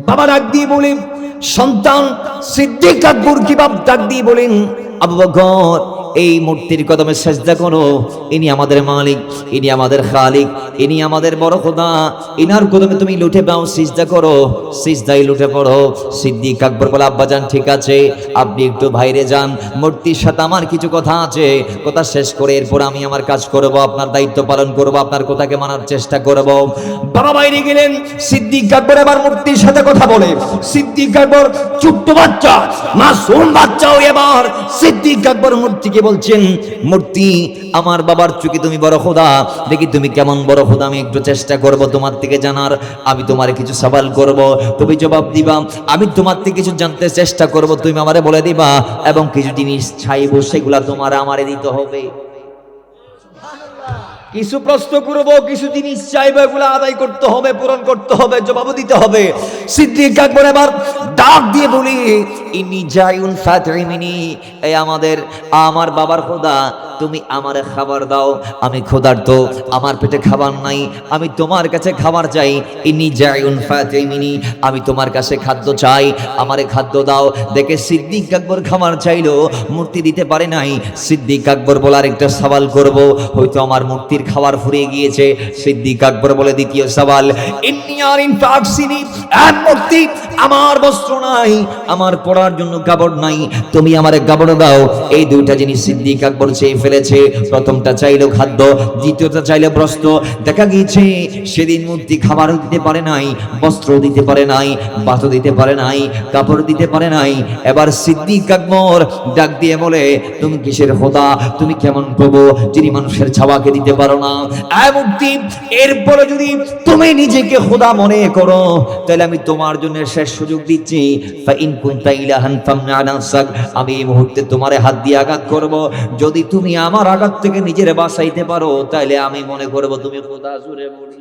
বাবা ডাক দিয়ে বলেন, সন্তান সিদ্দিক আকবর কি বাপ ডাক দিয়ে বলেন, আবু বকর এই মূর্তির কদমে সেজদা করো, ইনি আমাদের মালিক, ইনি আমাদের খালিক, ইনি আমাদের বড় খোদা, ইনার কদমে তুমি লুটে পাও, সিজদা করো, সিজদায় লুটে পড়ো। সিদ্দিক আকবর বলে, আব্বাজান ঠিক আছে, আপনি একটু বাইরে যান, মূর্তির সাথে আমার কিছু কথা আছে, কথা শেষ করে এরপর আমি আমার কাজ করব, আপনার দায়িত্ব পালন করব, আপনার কথাকে মানার চেষ্টা করব। বাবা বাইরে গেলেন, সিদ্দিক আকবর এবার মূর্তির সাথে কথা বলে। সিদ্দিক আকবর ছোট্ট বাচ্চা, মাসুম বাচ্চাও এবার সিদ্দিক আকবর মূর্তিকে বলছেন, মূর্তি আমার বাবার চোখে তুমি বড় খোদা, দেখি তুমি কেমন বড় খোদা, আমি একটু চেষ্টা করব তোমার থেকে জানার, আমি তোমার কিছু সওয়াল করব, তুমি জবাব দিবা, আমি তোমার থেকে কিছু জানতে চেষ্টা করব, তুমি আমারে বলে দিবা, এবং কিছু জিনিস চাইবো, সেগুলা তোমার আমারে দিতে হবে। কিছু প্রশ্ন করব, কিছু জিনিস চাইবো, এগুলো আদায় করতে হবে, পূরণ করতে হবে, জবাব দিতে হবে। সিদ্দিক আকবর এবার ডাক দিয়ে বলি, ইনি জায়ুন ফাতিমিনি, এই আমার বাবার খোদা, তুমি আমারে খাবার দাও, আমি ক্ষুধার্ত, আমার পেটে খাবার নাই, আমি তোমার কাছে খাবার চাই। ইনি জায়ুন ফাতিমিনি, আমি তোমার কাছে খাদ্য চাই, আমারে খাদ্য দাও। দেখে সিদ্দিক আকবর খাবার চাইলো, মূর্তি দিতে পারে নাই। সিদ্দিক আকবর বলার একটা সওয়াল করব, হয়তো আমার মূর্তির খাবার ফুরিয়ে গিয়েছে। সিদ্দিক আকবর বলে দ্বিতীয় সওয়াল, ইন্নী আরিন ফাকসিনি, এক মূর্তি আমার বস্ত্র নাই, আমার পরার জন্য কাপড় নাই, তুমি আমারে কাপড় দাও। এই দুইটা জিনিস সিদ্দিক আকবর চেয়ে ফেলেছে। প্রথমটা চাইলো খাদ্য, দ্বিতীয়টা চাইলো বস্ত্র। দেখা গিয়েছে সেদিন মূর্তি খাবারও দিতে পারে নাই, বস্ত্র দিতে পারে নাই, ভাতও দিতে পারে নাই, কাপড় দিতে পারে নাই। এবার সিদ্দিক আকবর ডাক দিয়ে বলে, তুমি কিসের খোদা, তুমি কেমন প্রভু যিনি মানুষের ছাওয়াকে দিতে পারো না? মূর্তি, এরপরে যদি তুমি নিজেকে খোদা মনে করো, তাহলে আমি তোমার জন্য শেষ সুযোগ দিচ্ছি। ফাইন কুনতা ইলাহান ফামনা নাফসাক, আমি এই মুহূর্তে তোমারে হাত দিয়ে আঘাত করব, যদি তুমি আমার আঘাত থেকে নিজের বাঁচাইতে পারো, তাহলে আমি মনে করব তুমি খোদা। জুড়ে বলি,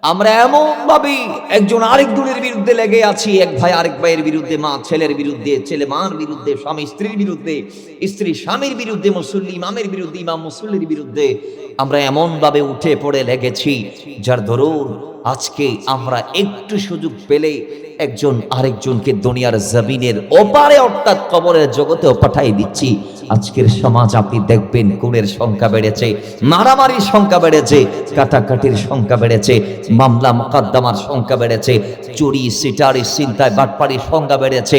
আমরা এমন ভাবে একজন আরেকজনের বিরুদ্ধে লেগে আছি, এক ভাই আরেক ভাইয়ের বিরুদ্ধে, মা ছেলের বিরুদ্ধে, ছেলে মার বিরুদ্ধে, স্বামী স্ত্রীর বিরুদ্ধে, স্ত্রী স্বামীর বিরুদ্ধে, মুসল্লি ইমামের বিরুদ্ধে, ইমাম মুসল্লির বিরুদ্ধে। আমরা এমন ভাবে উঠে পড়ে লেগেছি, যার দরুন আজকে আমরা একটু সুযোগ পেলে একজন আরেকজনকে দুনিয়ার জমিনের ওপারে অর্থাৎ কবরের জগতেও পাঠাই দিচ্ছি। আজকের সমাজ আপনি দেখবেন খুনের সংখ্যা বেড়েছে, মারামারির সংখ্যা বেড়েছে, কাটাকাটির সংখ্যা বেড়েছে, মামলা মোকদ্দমার সংখ্যা বেড়েছে, চুরি সিটারি ছিনতাই বাটপাড়ির সংখ্যা বেড়েছে,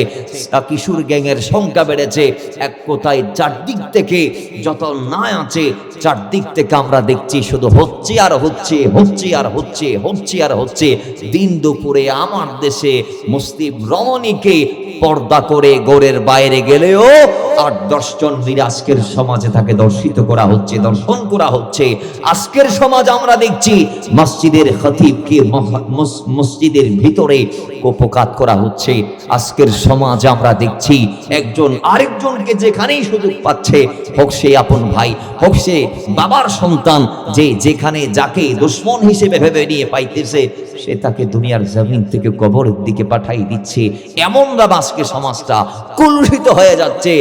কিশোর গ্যাংয়ের সংখ্যা বেড়েছে। এক কথায় চারদিক থেকে যত ন্যায় আছে, চারদিক থেকে আমরা দেখছি শুধু হচ্ছে আর হচ্ছে, হচ্ছে আর হচ্ছে, হচ্ছে আর হচ্ছে। দিন দুপুরে আমার দেশে মুসলিম রমণীকে পর্দা করে গোরের বাইরে গেলেও ৮-১০ জন মিলে আজকের সমাজে তাকে দর্শিত করা হচ্ছে, দর্শন করা হচ্ছে। আজকের সমাজ আমরা দেখছি মসজিদের খতিবকে মসজিদের ভিতরে কুপকাত করা হচ্ছে। আজকের সমাজ আমরা দেখছি একজন আরেকজনকে যেখানেই সুযোগ পাচ্ছে, হোক সে আপন ভাই, হোক সে বাবার সন্তান, যে যেখানে যাকে দুশমন হিসেবে ভেবে নিয়ে পাইতেছে, সে তাকে দুনিয়ার জমিন থেকে কবরের দিকে পাঠাই দিচ্ছে। এমন ভাবে আজকে সমাজটা কলুষিত হয়ে যাচ্ছে,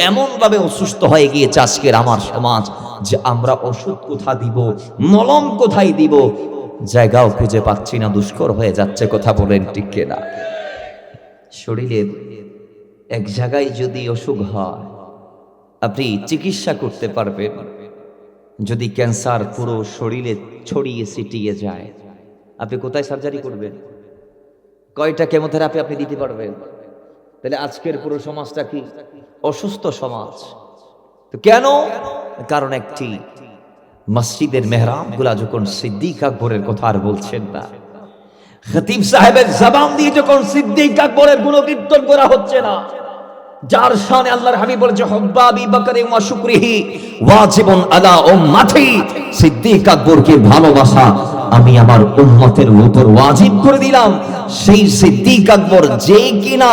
এমন ভাবে অসুস্থ হয়ে গিয়েছে আজকের আমার সমাজ, যে আমরা ওষুধ কোথা দিব, মলম কোথায় দিব, জায়গাও খুঁজে পাচ্ছি না, দুষ্কর হয়ে যাচ্ছে। কথা বলেন ঠিক কিনা? শরীরের এক জায়গায় যদি অসুখ হয়, আপনি চিকিৎসা করতে পারবেন। যদি ক্যান্সার পুরো শরীরে ছড়িয়ে ছিটিয়ে যায়, আপনি কোথায় সার্জারি করবেন? কয়টা কেমোথেরাপি আপনি দিতে পারবেন? তাহলে আজকের পুরো সমাজটা কি অসুস্থ সমাজ। তো কেন? কারণ একটি মসজিদের মেহরাব গুলা যখন সিদ্দিক আকবরের কথা আর বলছেন না, খতিব সাহেবের জবান দিয়ে যখন সিদ্দিক আকবরের গুণকীর্তন করা হচ্ছে না, যার শানে আল্লাহর হাবিব বলেছে, হুব্বা আবি বকর ওয়া শুকরিহি ওয়াজিবুন আলা উম্মতি, সিদ্দিক আকবরকে ভালোবাসা আমি আমার উম্মতের উপর ওয়াজিব করে দিলাম। সেই সিদ্দিক আকবর যে কিনা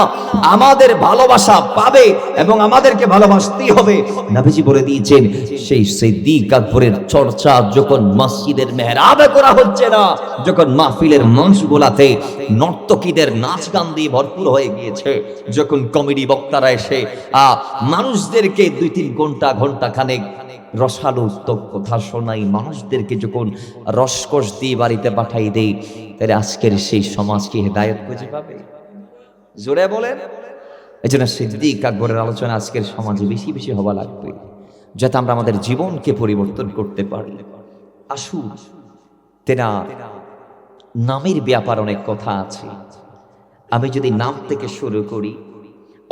আমাদের ভালোবাসা পাবে এবং আমাদেরকে ভালোবাসতেই হবে, নবীজি বলে দিয়েছেন। সেই সিদ্দিক আকবরের চর্চা যখন মসজিদের মেহরাবে করা হচ্ছে না, যখন মাহফিলের মঞ্চগুলাতে নর্তকীদের নাচ গান দিয়ে ভরপুর হয়ে গিয়েছে, যখন কমেডি বক্তারা এসে মানুষদেরকে ২-৩ ঘন্টা খানেক রসালো কথা শোনাই, মানুষদেরকে যখন রসকস দিয়ে বাড়িতে পাঠাই দেই, তাহলে আজকের সেই সমাজ কি হেদায়েত খুঁজে পাবে? জোরে বলেন। এই জন্য সিদ্দিক আকবরের আলোচনা আজকের সমাজে বেশি বেশি হওয়া লাগবে, যাতে আমরা আমাদের জীবনকে পরিবর্তন করতে পারি। আসুন, তেনার নামের ব্যাপার অনেক কথা আছে। আমি যদি নাম থেকে শুরু করি,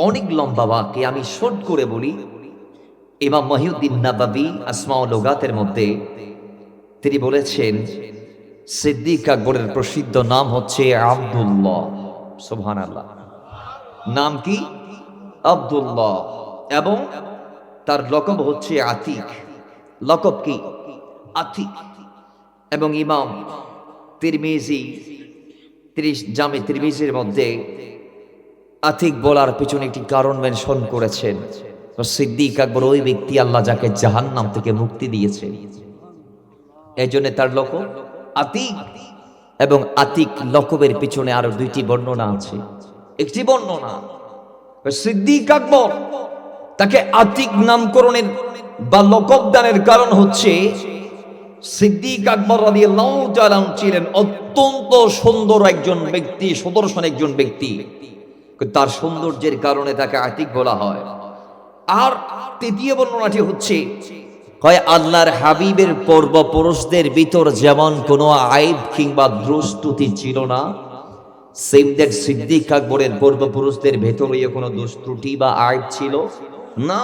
অনেক লম্বা বাক্যে আমি শর্ট করে বলি। ইমাম মহিউদ্দিন নাবাবী আসমাউল লুগাতের মধ্যে তিনি বলেছেন, সিদ্দিক আকবরের প্রসিদ্ধ নাম হচ্ছে আব্দুল্লাহ। সুবহানাল্লাহ। নাম কি? আব্দুল্লাহ। এবং তার লকব হচ্ছে আতিক। লকব কি? আতিক। এবং ইমাম তিরমিজি জামে তিরমিজির মধ্যে আতিক বলার পিছনে একটি কারণ মেনশন করেছেন। সিদ্দিক আকবর ওই ব্যক্তি আল্লাহ যাকে জাহান্নাম থেকে মুক্তি দিয়েছে, এই জন্য তার লকব আতিক। এবং আতিক লকবের পিছনে আরো দুইটি বর্ণনা আছে। একটি বর্ণনা, সিদ্দিক আকবর তাকে আতিক নামকরণের বা লকব দানের কারণ হচ্ছে, সিদ্দিক আকবর রাদিয়াল্লাহু তাআলা ছিলেন অত্যন্ত সুন্দর একজন ব্যক্তি, সুদর্শন একজন ব্যক্তি। তার সৌন্দর্যের কারণে তাকে আতিক বলা হয়। আর তৃতীয় বর্ণনাটি হচ্ছে, হয় আল্লাহর হাবিবের পূর্বপুরুষদের ভিতর যেমন কোনো আইব কিংবা দোষ-ত্রুটি ছিল না, সেম দ্যাট সিদ্দিক আকবরের পূর্বপুরুষদের ভেতরেও কোনো দোষ-ত্রুটি বা আইব ছিল না,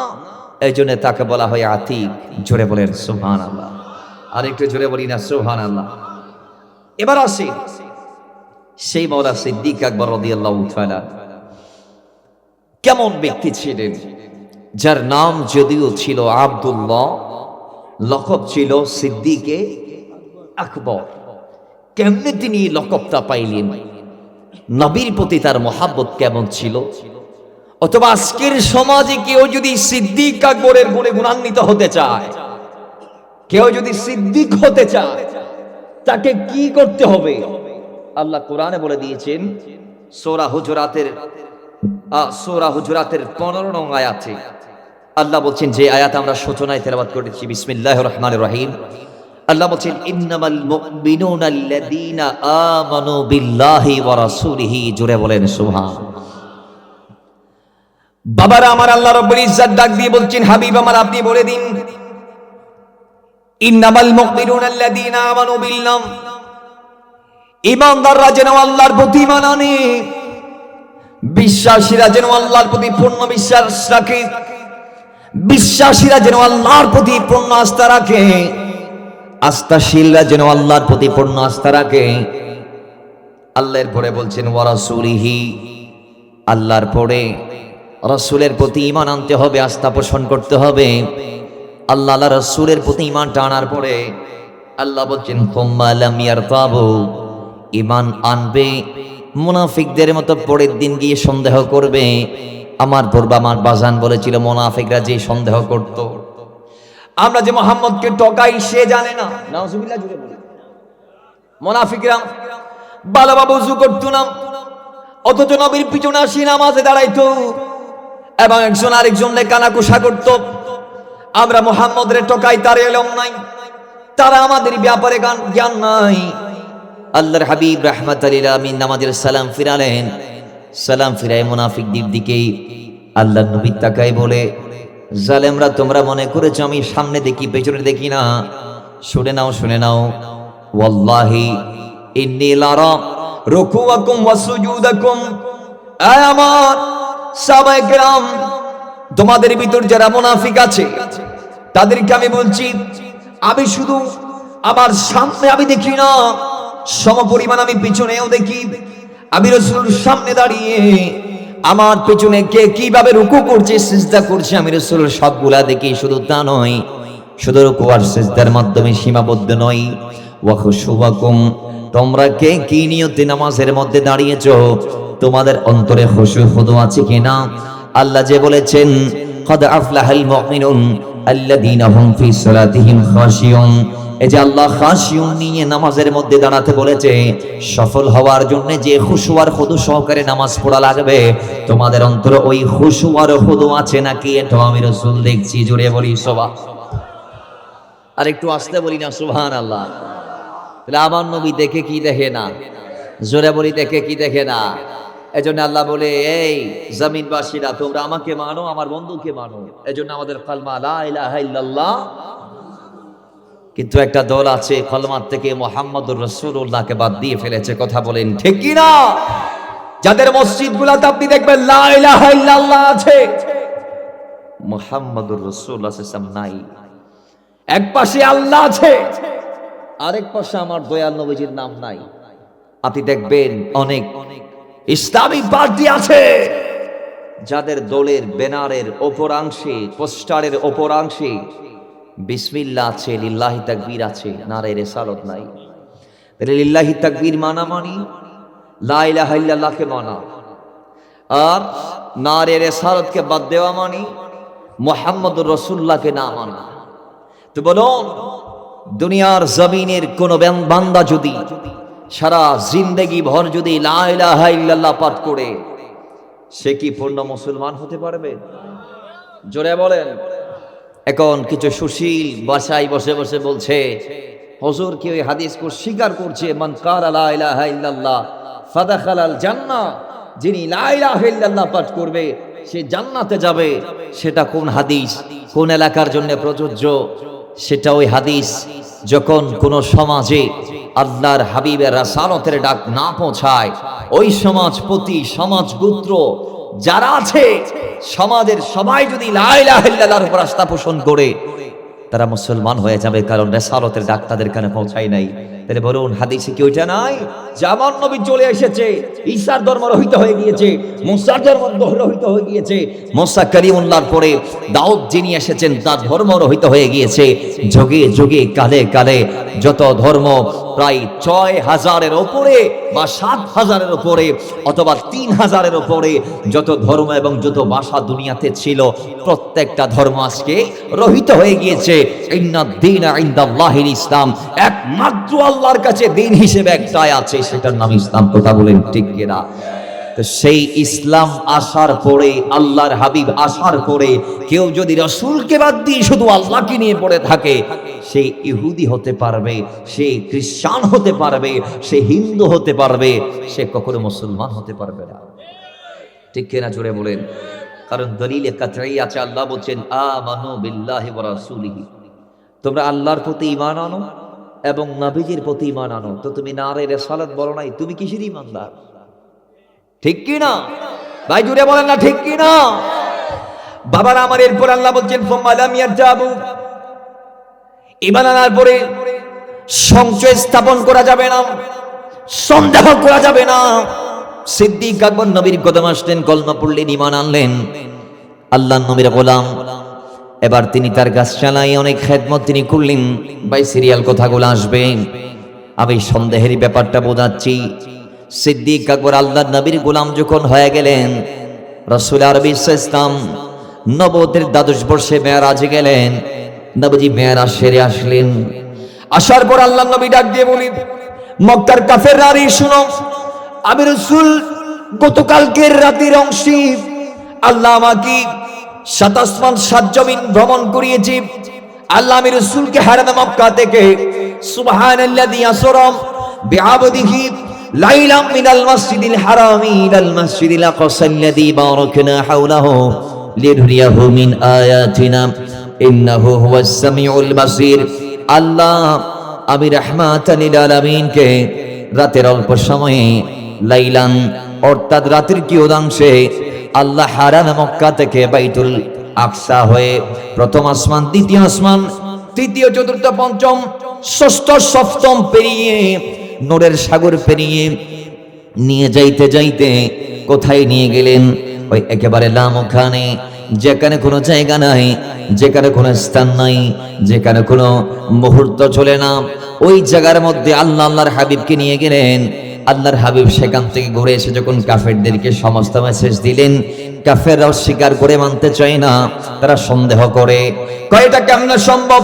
এই জন্য তাকে বলা হয় আতিক। জোরে বলেন সুবহানাল্লাহ। আর একটু জোরে বলি না সুবহানাল্লাহ। এবার আসি সেই মাওলা সিদ্দিক আকবর রাদিয়াল্লাহু তাআলা কেমন ব্যক্তি ছিলেন, যার নাম যদিও ছিল আব্দুল্লাহ, লকব ছিল সিদ্দিকে আকবর। কেমনে তিনি লকবটা পাইলেন? নবীর প্রতি তার মহাব্বত কেমন ছিল? অথবা আজকের সমাজে কেউ যদি সিদ্দিক আকবরের গুণে গুণান্বিত হতে চায়, কেউ যদি সিদ্দিক হতে চায়, তাকে কি করতে হবে? আল্লাহ কোরআনে বলে দিয়েছেন, সূরা হুজুরাতের 15 নং আয়াতে আল্লাহ বলছেন, যে আয়াত আমরা সূচনায় তেলাওয়াত করেছি, বিসমিল্লাহির রহমানির রহিম। আল্লাহ বলছেন, ইন্নামাল মুমিনুনা আল্লাযীনা আমানু বিল্লাহি ওয়া রাসূলিহি। জোরে বলেন সুবহান। বাবারা আমার, আল্লাহ রাব্বুল ইজ্জত ডাক দিয়ে বলছেন, হাবিব আমার আপনি বলে দিন, ইন্নামাল মুমিনুনা আল্লাযীনা আমানু বিল্লাহ, ঈমানদাররা যেন আল্লাহর প্রতি ঈমান আনে, বিশ্বাসীরা যেন আল্লাহর প্রতি পূর্ণ বিশ্বাস রাখে, বিশ্বাসীরা যেন আল্লাহর প্রতি পূর্ণ আস্থা রাখে, আস্থাশীলরা যেন আল্লাহর প্রতি পূর্ণ আস্থা রাখে। আল্লাহর পরে বলছেন ওয়া রাসূলিহি, আল্লাহর পরে রাসূলের প্রতি ঈমান আনতে হবে, আস্থা পোষণ করতে হবে। আল্লাহ রাসূলের প্রতি ঈমান আনার পরে আল্লাহ বলছেন সুম্মা লাম ইয়ারতাবু, ঈমান আনবে, মুনাফিকদের মতো পরের দিন গিয়ে সন্দেহ করবে। আমার পূর্ব আমার বাজান বলেছিল, মুনাফিকরা যে সন্দেহ করত আমরা যে মুহাম্মদকে ঠকাই সে জানে না। নাউজুবিল্লাহ জুড়ে বলি। মুনাফিকরা ভালোভাবে ওযু করত না, অথচ নবীর পিছনে আসি নামাজে দাঁড়াইতো এবং একজন আরেকজনকে কানাকুশা করত। আমরা মুহাম্মদের ঠকাই, তার এলম নাই, তারা আমাদের ব্যাপারে জ্ঞান নাই। আল্লাহর হাবিব রাহমাতুল লিল আলামিন নামাজের সালাম ফিরালেন, সালাম ফিরায় মুনাফিকদের দিকে আল্লাহর নবী তাকায় বলে, জালেমরা তোমরা মনে করেছো আমি সামনে দেখি পেছনে দেখি না? শুনে নাও, শুনে নাও, ওয়াল্লাহি ইন্নী লারা রুকুআকুম ওয়া সুজুদাকুম। আয় আমার সাহাবায়ে কেরাম, তোমাদের ভিতর যারা মুনাফিক আছে তাদেরকে আমি বলছি, আমি শুধু আমার সামনে আমি দেখি না, সমপরিমাণ আমি পিছনেও দেখি। আমি রাসূল সামনে দাঁড়িয়ে আমার পেছনে কে কিভাবে রুকু করছে, সিজদা করছে, আমি রাসূল সবগুলা দেখি। শুধু তা নয়, শুধু রুকু আর সিজদার মাধ্যমে সীমাবদ্ধ নয়, ওয়া খুশুওয়াকুম, তোমরা কে কি নিয়তে নামাজের মধ্যে দাঁড়িয়েছো, তোমাদের অন্তরে খুশু খুদু আছে কিনা? আল্লাহ যে বলেছেন, ক্বাদ আফলাহাল মুমিনুন আল্লাযীনা হুম ফি সালাতিহিম খাশিয়ুন, এই যে আল্লাহ খাশিয়ুন নিয়ে নামাজের মধ্যে দাঁড়াতে বলেছে, সফল হওয়ার জন্য যে খুশু আর খুদু সহকারে নামাজ পড়া লাগবে, তোমাদের অন্তরে ওই খুশু আর খুদু আছে নাকি? এটা আমি রাসূল দেখছি। জোরে বলি সুবহানাল্লাহ। আর একটু আস্তে বলি না সুবহানাল্লাহ। তাহলে আমার নবী দেখে কি দেখে না? জোরে বলি দেখে কি দেখে না? এজন্য আল্লাহ বলে, এই জমিনবাসীরা তোমরা আমাকে মানো, আমার বন্ধুকে মানো। এজন্য আমাদের কালমা লা ইলাহা ইল্লাল্লাহ। কিন্তু একটা দল আছে কালমার থেকে মুহাম্মদুর রাসূলুল্লাহকে বাদ দিয়ে ফেলেছে। কথা বলেন ঠিক কি না? যাদের মসজিদগুলোতে আপনি দেখবেন লা ইলাহা ইল্লাল্লাহ আছে, মুহাম্মদুর রাসূলুল্লাহ সাল্লাল্লাহু আলাইহি ওয়াসাল্লাম নাই। এক পাশে আল্লাহ আছে, আরেক পাশে আমার দয়াল নবীজির নাম নাই। আপনি দেখবেন অনেক ইসলামী পার্টি আছে যাদের দলের ব্যানারের অপরাংশে, পোস্টারের অপরাংশে বিসমিল্লাহ আছে, লিল্লাহি তাকবীর আছে, নারে রিসালাত নাই। তাহলে লিল্লাহি তাকবীর মানা মানি লা ইলাহা ইল্লাল্লাহকে মানা, আর নারে রিসালাতকে বাদ দেওয়া মানি মুহাম্মদুর রাসূলুল্লাহকে না মানা। তো বলুন, দুনিয়ার জমিনের কোন বান্দা যদি সারা জিন্দেগি ভর যদি লা ইলাহা ইল্লাল্লাহ পাঠ করে, সে কি পূর্ণ মুসলমান হতে পারবে? জোরে বলেন। এখন কিছু সুশীল বাসায় বসে বসে বলছে, হুজুর কি ওই হাদিস কো স্বীকার করছে, মান কালা লা ইলাহা ইল্লাল্লাহ ফাদাখালাল জান্নাহ, যিনি লা ইলাহা ইল্লাল্লাহ পাঠ করবে সে জান্নাতে যাবে। সেটা কোন হাদিস, কোন এলাকার জন্য প্রযোজ্য? সেটা ওই হাদিস যখন কোন সমাজে আল্লাহর হাবিবের রাসালতের ডাক না পৌঁছায়, ওই সমাজপতি, সমাজ গোত্র যারা আছে, সমাজের সবাই যদি লা ইলাহা ইল্লাল্লাহর উপর আস্থা পোষণ করে, তারা মুসলমান হয়ে যাবে, কারণ রাসালতের ডাক তাদের কানে পৌঁছায় নাই। তাহলে বলুন, হাদিসে কি ওইটা নাই? জামান নবী চলে এসেছে, ঈসার ধর্ম রহিত হয়ে গিয়েছে, মুসার ধর্ম রহিত হয়ে গিয়েছে, মুসা কালিমুল্লাহর পরে দাউদ যিনি এসেছেন তার ধর্ম রহিত হয়ে গিয়েছে। যুগে যুগে কালে কালে যত ধর্ম, প্রায় ৬,০০০-এর উপরে বা ৭,০০০-এর উপরে অথবা ৩,০০০-এর উপরে যত ধর্ম এবং যত ভাষা দুনিয়াতে ছিল, প্রত্যেকটা ধর্ম আজকে রহিত হয়ে গিয়েছে। ইন্নাদ দীনা ইনদাল্লাহিল ইসলাম, একমাত্র আল্লাহর কাছে দিন হিসেবে একটাই আছে, সেটার নাম ইসলাম। কথা বলেন ঠিক কিনা? তো সেই ইসলাম আসার পরে, আল্লাহর হাবিব আসার পরে কেউ যদি রাসূলকে বাদ দিয়ে শুধু আল্লাহকে নিয়ে পড়ে থাকে, সে ইহুদি হতে পারবে, সে খ্রিস্টান হতে পারবে, সে হিন্দু হতে পারবে, সে কখনো মুসলমান হতে পারবে না। ঠিক কিনা? জোরে বলেন। কারণ দলিলে কাতঈ আছে, আল্লাহ বলছেন আমানু বিল্লাহি ওয়া রাসূলিহি, তোমরা আল্লাহর প্রতি ঈমান আনো এবং নবীজির প্রতি ঈমান আনো। তো তুমি নারে রিসালাত বলো নাই, তুমি কিসের ঈমানদার? ঠিক কি না ভাই? জুড়ে বলেন না ঠিক কি না? বাবার আমার এরপর আল্লাহ বলছেন ফুম্মা লাম ইয়ারতাবু, ঈমান আনার পরে সংশয় স্থাপন করা যাবে না, সন্দেহ করা যাবে না। সিদ্দিক আকবর নবীর কদম আসলেন, কলমা পড়লেন, ঈমান আনলেন, আল্লাহর নবীর গোলাম। এবার তিনি তার কাজ চালাই অনেক খেদমত তিনি করলেন। ভাই সিরিয়াল কথাগুলো আসবে, আমি সন্দেহের ব্যাপারটা বোঝাচ্ছি। সিদ্দিক আকবর আল্লাহর নবীর গোলাম যখন হয়ে গেলেন, রাসূল আরবী ইসলাম নবুয়তের ১২ বর্ষে মেরাজে গেলেন। নবীজি মেরাজ সেরে আসলেন। আসার পর আল্লাহর নবী ডাক দিয়ে বলেন, মক্কার কাফেররা শুনো, আমি রাসূল গতকালকের রাতের অংশে আল্লাহ আমাকে ৭ আসমান ৭ জমিন ভ্রমণ করিয়েছি। আল্লাহ আমি রাসূলকে হারাম মক্কা থেকে সুবহানাল্লাযী আসরা বিআবদিহি লাইলাম মিনাল মাসজিদিল হারামি ইলাল মাসজিদিল আকসাল্লাযী বারাকনা হাওলাহু লিনুরিয়াহু মিন আয়াতিনা ইন্নাহু হুয়াস সামিউল বাসীর। আল্লাহ আমি রাহমাতাল লিল আলামিনকে রাতের অল্প সময়ে, লাইলান অর্থাৎ রাতের কি অংশে, আল্লাহ হারাম মক্কা থেকে বাইতুল আকসা হয়ে প্রথম আসমান, দ্বিতীয় আসমান, তৃতীয়, চতুর্থ, পঞ্চম, ষষ্ঠ, সপ্তম পেরিয়ে নূরের সাগর পেরিয়ে নিয়ে যাইতে যাইতে কোথায় নিয়ে গেলেন? ওই একেবারে লামখানে, যেখানে কোনো জায়গা নাই, যেখানে কোনো স্থান নাই, যেখানে কোনো মুহূর্ত চলে না, ওই জায়গার মধ্যে আল্লাহ আল্লাহর হাবিবকে নিয়ে গেলেন। আল্লাহর হাবিব সেখান থেকে ঘুরে এসে যখন কাফেরদেরকে সমস্ত মেসেজ দিলেন, কাফেররাও স্বীকার করে মানতে চায় না, তারা সন্দেহ করে, কয়টা কেমনে সম্ভব?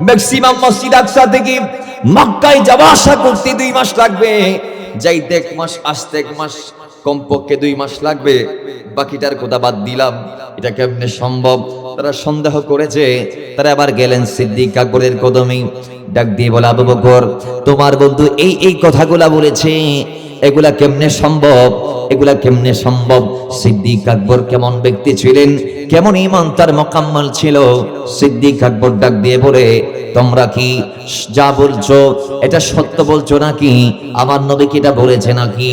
ম্যাক্সিমাম মসজিদ আকসা থেকে মক্কায় যাওয়া আসা করতে 2 মাস লাগবে, যাইতে 1 মাস, আসতে 1 মাস, কমপক্ষে 2 মাস লাগবে, বাকিটার কথা বাদ দিলাম, এটা কেমনে সম্ভব? তারা সন্দেহ করেছে। তারা আবার গেলেন সিদ্দিক আকবরের কদমে, ডাক দিয়ে বলে, আবু বকর তোমার বন্ধু এই এই কথাগুলা বলেছে, এগুলা কেমনে সম্ভব? এগুলা কেমনে সম্ভব? সিদ্দিক আকবর কেমন ব্যক্তি ছিলেন, কেমন ঈমান তার মোকাম্মল ছিল? সিদ্দিক আকবর ডাক দিয়ে বলে, তোমরা কি যা বলছো এটা সত্য বলছো নাকি? আমার নবী কি এটা বলেছে নাকি?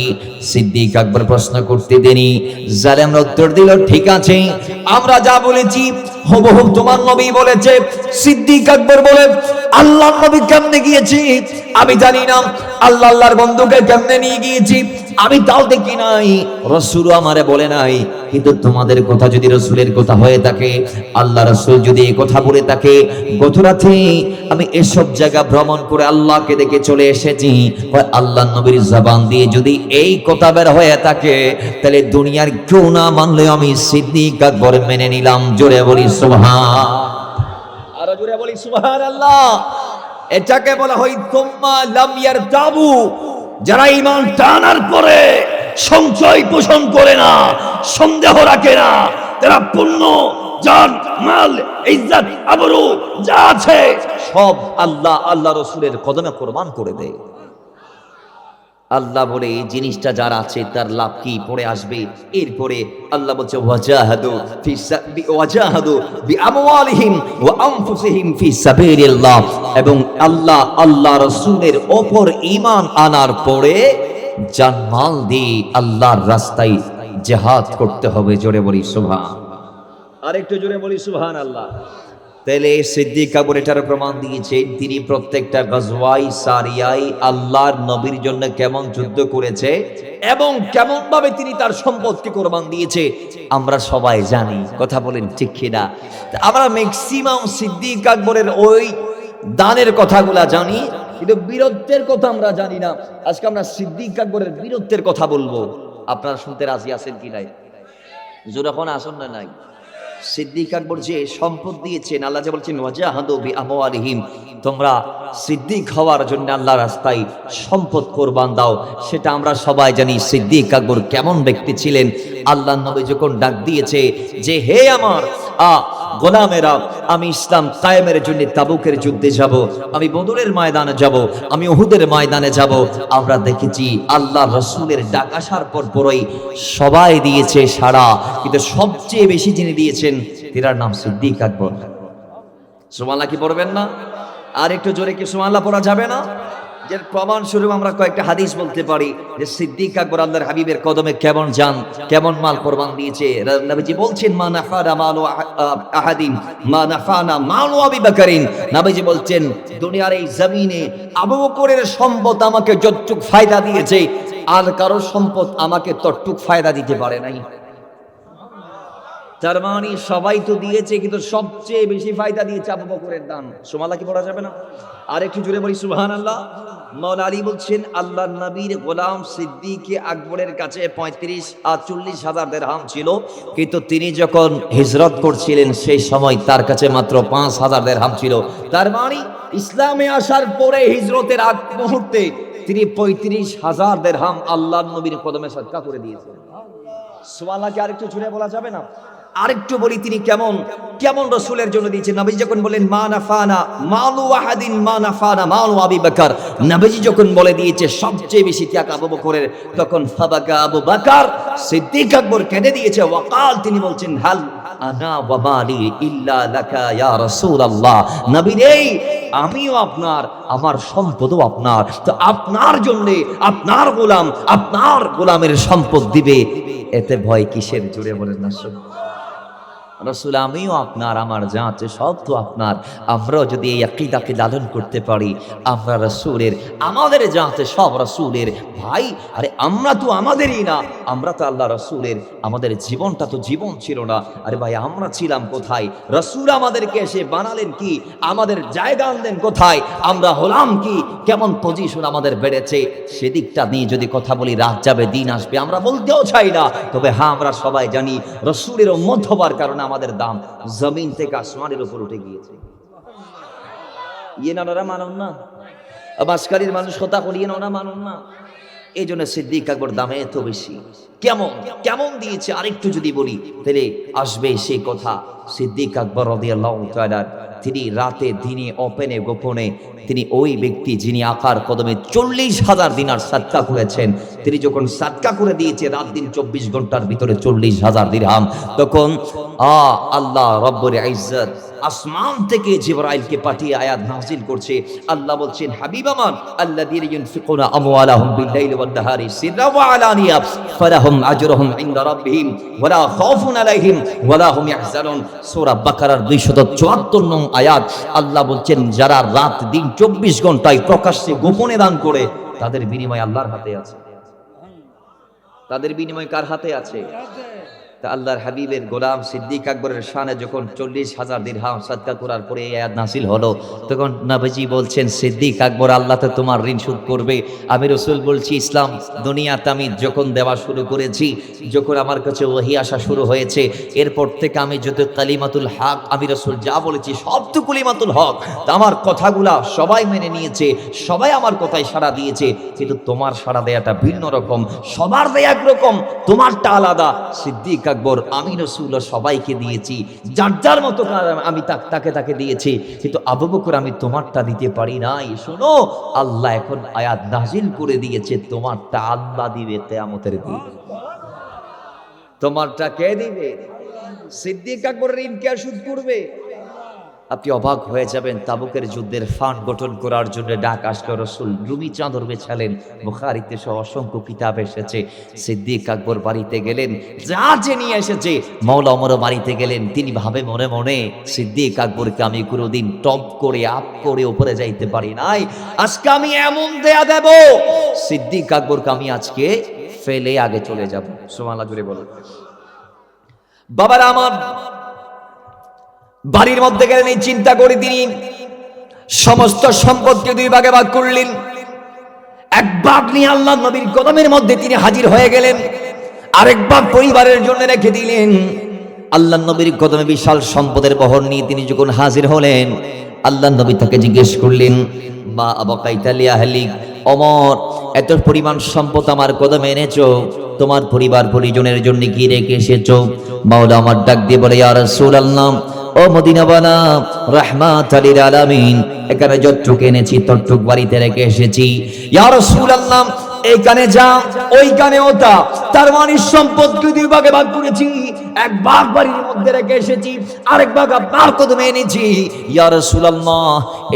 সিদ্দিক আকবর প্রশ্ন করতে দেনি, জালেমরা উত্তর দিল, ঠিক আছে, আমরা যা বলেছি হুবহু তোমার নবী বলেছে। সিদ্দিক আকবর বলে, আল্লাহর নবী কেমনে গিয়েছি আমি জানি না, আল্লাহর বন্ধুকে কেমনে নিয়ে গিয়েছি আমি তাও দেখি নাই, রাসূল আমারে বলে নাই। কিন্তু তোমাদের কথা যদি রাসূলের কথা হয়ে থাকে, আল্লাহ রাসূল যদি এই কথা বলে থাকে, গত রাতে আমি এসব জায়গা ভ্রমণ করে আল্লাহকে দেখে চলে এসেছি, আল্লাহর নবীর জবান দিয়ে যদি এই কথা বের হয়ে থাকে, তাহলে দুনিয়ার কেউ না মানলে আমি সিদ্দিক আকবর মেনে নিলাম। জোরে বলি সুবহান, আরো জোরে বলি সুবহানাল্লাহ। এটাকে বলা হয় তুম্মা লাম ইয়ারতাবু, যারা ঈমান টানার পরে সংশয় পোষণ করে না, সন্দেহ রাখে না, তারা পূর্ণ জান মাল ইজ্জত আবরু যা আছে সব আল্লাহ রাসূলের কদমে কুরবান করে দেয়। আল্লাহ বলে এই জিনিসটা যার আছে তার লাভ কি পড়ে আসবে। এরপরে আল্লাহ বলছে ওয়াজাহাদু বিআমওয়ালিহিম ওয়া আনফুসিহিম ফি সাবিলিল্লাহ, এবং আল্লাহ রাসূলের উপর ঈমান আনার পরে জানমাল দিয়ে আল্লাহর রাস্তায় জিহাদ করতে হবে। জোরে বলি সুবহান, আরেকটু জোরে বলি সুবহানাল্লাহ। তাহলে সিদ্দিক আকবর এটার প্রমাণ দিয়েছে, তিনি প্রত্যেকটা গজওয়াই সারিয়াই আল্লাহর নবীর জন্য কেমন যুদ্ধ করেছে এবং কেমন ভাবে তিনি তার সম্পদকে কোরবান দিয়েছে আমরা সবাই জানি। কথা বলেন ঠিক কিনা? আমরা ম্যাক্সিমাম সিদ্দিক আকবরের ওই দানের কথাগুলা জানি, কিন্তু বীরত্বের কথা আমরা জানি না। আজকে আমরা সিদ্দিক আকবরের বীরত্বের কথা বলবো। আপনারা শুনতে রাজি আছেন কি নাই? যখন আসন না নাই, সিদ্দিক আকবর যে সম্পদ দিয়েছেন, আল্লাহ যে বলছেন ওয়াজাহাদু বিআমওয়ালিহিম, তোমরা সিদ্দিক হওয়ার জন্য আল্লাহর রাস্তায় সম্পদ কোরবান দাও, সেটা আমরা সবাই জানি। সিদ্দিক আকবর কেমন ব্যক্তি ছিলেন? আল্লাহর নবী যখন ডাক দিয়েছে যে হে আমার গোলামেরা, আমি ইসলাম কায়েমের জন্য তাবুকের যুদ্ধে যাব, আমি বদরের ময়দানে যাব, আমি উহুদের ময়দানে যাব, আমরা দেখেছি আল্লাহ রাসূলের ডাক আসার পরই সবাই দিয়েছে সাড়া, কিন্তু সবচেয়ে বেশি যিনি দিয়েছেন তার নাম সিদ্দিক আকবর। সুবহানাল্লাহ কি পড়বেন না? আর একটু জোরে কি সুবহানাল্লাহ পড়া যাবে না? যে প্রমাণ স্বরূপ আমরা কয়েকটা হাদিস বলতে পারি যে সিদ্দিক আকবর আল্লাহর হাবিবের কদমে কেমন জান কেমন মাল কোরবান দিয়েছে। নবীজি বলছেন মা নাফানা মালু আহাদিন মা নাফানা মালু আবি বকরিন, নবীজি বলছেন দুনিয়ার এই জমিনে আবু বকরের সম্পদ আমাকে যতটুক ফায়দা দিয়েছে আর কারো সম্পদ আমাকে ততটুক ফায়দা দিতে পারে নাই। তার মানে সবাই তো দিয়েছে, কিন্তু সবচেয়ে বেশি ফায়দা দিয়েছে আবু বকরের দান। সুবহানাল্লাহ কি পড়া যাবে না? আর একটু জোরে বলি সুবহানাল্লাহ। মাওলা আলী বলছেন আল্লাহর নবীর গোলাম সিদ্দিক আকবরের কাছে 40,000 দিরহাম ছিল, কিন্তু তিনি যখন হিজরত করছিলেন সেই সময় তার কাছে মাত্র 5,000 দিরহাম ছিল। তার মানে ইসলামে আসার পরে হিজরতের আগ মুহূর্তে তিনি 35,000 দিরহাম আল্লাহর নবীর কদমে সদকা করে দিয়েছেন। সুবহানাল্লাহ কি আরেকটু জোরে বলা যাবে না? আরেকটু বলি তিনি কেমন কেমন রাসূলের জন্য দিয়েছেন। নবীজি যখন বলেন মা নাফানা মালু ওয়াহাদিন মা নাফানা মালু আবি বকর, নবীজি যখন বলে দিয়েছে সবচেয়ে বেশি ত্যাগ আবু বকরের, তখন ফাবাকা আবু বকর, সিদ্দিক আকবর কেঁদে দিয়েছে। ওয়াকাল, তিনি বলছেন হাল আনা ওয়া মালি ইল্লা লাকা ইয়া রাসূলুল্লাহ, নবী রে আমিও আপনার, আমার সম্পদও আপনার, তো আপনার জন্য আপনার গোলাম আপনার গোলামের সম্পদ দিবে, এতে ভয় কিসের? জুড়ে বলেন না রাসূল আমিও আপনার, আমার যা আছে সব তো আপনার। আমরাও যদি এই আকীদাকে লালন করতে পারি, আমরা রাসূলের, আমাদের যা আছে সব রাসূলের। ভাই আরে আমরা তো আমাদেরই না, আমরা তো আল্লাহ রাসূলের। আমাদের জীবনটা তো জীবন ছিল না। আরে ভাই আমরা ছিলাম কোথায়? রাসূল আমাদেরকে এসে বানালেন কি? আমাদের জায়গা আনলেন কোথায়? আমরা হলাম কি? কেমন পজিশন আমাদের বেড়েছে? সেদিকটা নিয়ে যদি কথা বলি রাত যাবে দিন আসবে, আমরা বলতেও চাই না। তবে হ্যাঁ আমরা সবাই জানি রাসূলের উম্মত হবার কারণে আমাদের দাম জমিন থেকে আসমানের উপর উঠে গিয়েছে। ইয়ে না ওরা মানুন না, বাসকারীর মানুষ কথা করিয়ে না মানুন না। এই জন্য সিদ্দিক আকবর দামে এত বেশি। কেমন কেমন দিয়েছে আরেকটু যদি বলি তাহলে আসবে সেই কথা। সিদ্দিক আকবর রাদিয়াল্লাহু তাআলা তিনি রাতে দিনে ওপেনে গোপনে তিনি ওই ব্যক্তি যিনি আকার কদমে 40,000 দিনার সাদকা করেছেন, তিনি যখন সাদকা করে দিয়েছে রাত দিন 24 ঘন্টার ভিতরে 40,000 দিরহাম, তখন আল্লাহ রব্বুল ইজ্জত আসমান থেকে জিবরাইলকে পাঠিয়ে আয়াত নাযিল করছে। আল্লাহ বলছেন, হাবিব আমার, আল্লাযীনা ইউনফিকুনা আমওয়ালাহুম বিল-লাইলি ওয়ান-নাহারি সিররান ওয়া আলানিয়া ফালাহুম আজরুহুম ইনদা রাব্বিহিম ওয়া লা খাউফুন আলাইহিম ওয়া লা হুম ইয়াহজানুন। সূরা বাকারার 274 নং আয়াত। আল্লাহ বলছেন, যারা রাত দিন 24 ঘন্টায় প্রকাশ্যে গোপনে দান করে, তাদের বিনিময় আল্লাহর হাতে আছে। তাদের বিনিময় কার হাতে আছে? তা আল্লাহর হাবিবের গোলাম সিদ্দিক আকবরের শানে যখন 40,000 দিরহাম সাদকা করার পরে এই আয়াত নাযিল হলো, তখন নবীজি বলছেন, সিদ্দিক আকবর, আল্লাহ তো তোমার ঋণ শোধ করবে। আমি রাসূল বলছি, ইসলাম দুনিয়াতে আমি যখন দেওয়া শুরু করেছি, যখন আমার কাছে ওহী আসা শুরু হয়েছে, এরপর থেকে আমি যত কালিমাতুল হক, আমি রাসূল যা বলেছি সব তো কালিমাতুল হক। আমার কথাগুলা সবাই মেনে নিয়েছে, সবাই আমার কথায় সাড়া দিয়েছে, কিন্তু তোমার সাড়া দেয়াটা ভিন্ন রকম, সবার দেয়া একরকম, তোমারটা আলাদা। সিদ্দিক আকবর, আমি রাসূল সবাইকে দিয়েছি, যার যার মতো আমি তাকে দিয়েছি, কিন্তু আবু বকর আমি তোমারটা দিতে পারি নাই। শোনো, আল্লাহ এখন আয়াত নাযিল করে দিয়েছে, তোমারটা আল্লাহ দিবে কিয়ামতের দিন। তোমারটা কে দিবে? সিদ্দিক আকবরের ঋণ কে শোধ করবে? আপনি অবাক হয়ে যাবেন। তাবুকের যুদ্ধের ফান্ড গঠন করার জন্য ডাক আসলো, রাসূল রুমি চাদর বেছালেন, বুখারীতে সহ অসংখ্য কিতাব এসেছে। সিদ্দিক আকবর বাড়িতে গেলেন, যা যে নিয়ে এসেছে, মাওলা ওমরও বাড়িতে গেলেন। তিনি ভাবে মনে মনে, সিদ্দিক আকবরকে আমি কোনোদিন টপ করে আপ করে উপরে যাইতে পারি নাই, আজকে আমি এমন দেয়া দেব, সিদ্দিক আকবরকে আমি আজকে ফেলে আগে চলে যাব। সুবহানাল্লাহ জুড়ে বলুন। বাবারা আমার, বাড়ির মধ্যে গেলেন, এই চিন্তা করে তিনি সমস্ত সম্পদকে দুই ভাগে ভাগ করলেন। এক ভাগ নিয়ে আল্লাহ নবীর কদমের মধ্যে তিনি হাজির হয়ে গেলেন, আরেক ভাগ পরিবারের জন্য রেখে দিলেন। আল্লাহ নবীর কদমে বিশাল সম্পদের বহর নিয়ে তিনি যখন হাজির হলেন, আল্লাহ নবী তাকে জিজ্ঞেস করলেন, মা আবাকাইতা লি আহলিক, ওমর, এত পরিমাণ সম্পদ আমার কদমে এনেছো, তোমার পরিবার পরিজনের জন্য কি রেখে এসেছো? মাওলা আমার ডাক দিয়ে বলে, ইয়া রাসূলুল্লাহ, ও মদিনাওয়ালা, রাহমাতাল লিল আলামিন, এখানে যতটুকু এনেছি ততটুকু বাড়িতে রেখে এসেছি। ইয়া রাসূলুল্লাহ, এইখানে যা, ওইখানে ওটা, তার মানে সম্পদকে দুই ভাগে ভাগ করেছি, এক ভাগ বাড়ির মধ্যে রেখে এসেছি, আরেক ভাগ আপনার কদমে এনেছি। ইয়া রাসূলুল্লাহ,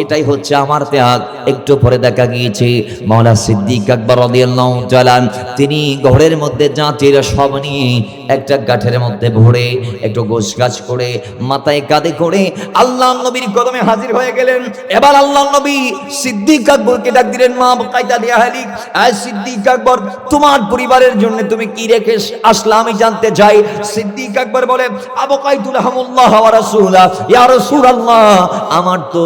এটাই হচ্ছে আমার ত্যাগ। একটু পরে দেখা গিয়েছে মাওলা সিদ্দিক আকবর রাদিয়াল্লাহু তাআলা তিনি ঘরের মধ্যে জাঁতির সব নিয়ে একটা গাঠের মধ্যে ভরে একটু গোছগাছ করে মাথায় কাঁধে করে আল্লাহ নবীর কদমে হাজির হয়ে গেলেন। এবার আল্লাহ নবী সিদ্দিক আকবরকে ডাক দিলেন, মা বাকাইতা লি আহলিক, আয় সিদ্দিক আকবর, তোমার পরিবারের জন্য তুমি কি রেখে আসলা আমি জানতে চাই। সিদ্দিক আকবর বলে, আবাকাইতু লাহুল্লাহ ওয়া রাসূলা, ইয়া রাসূলুল্লাহ, আমার তো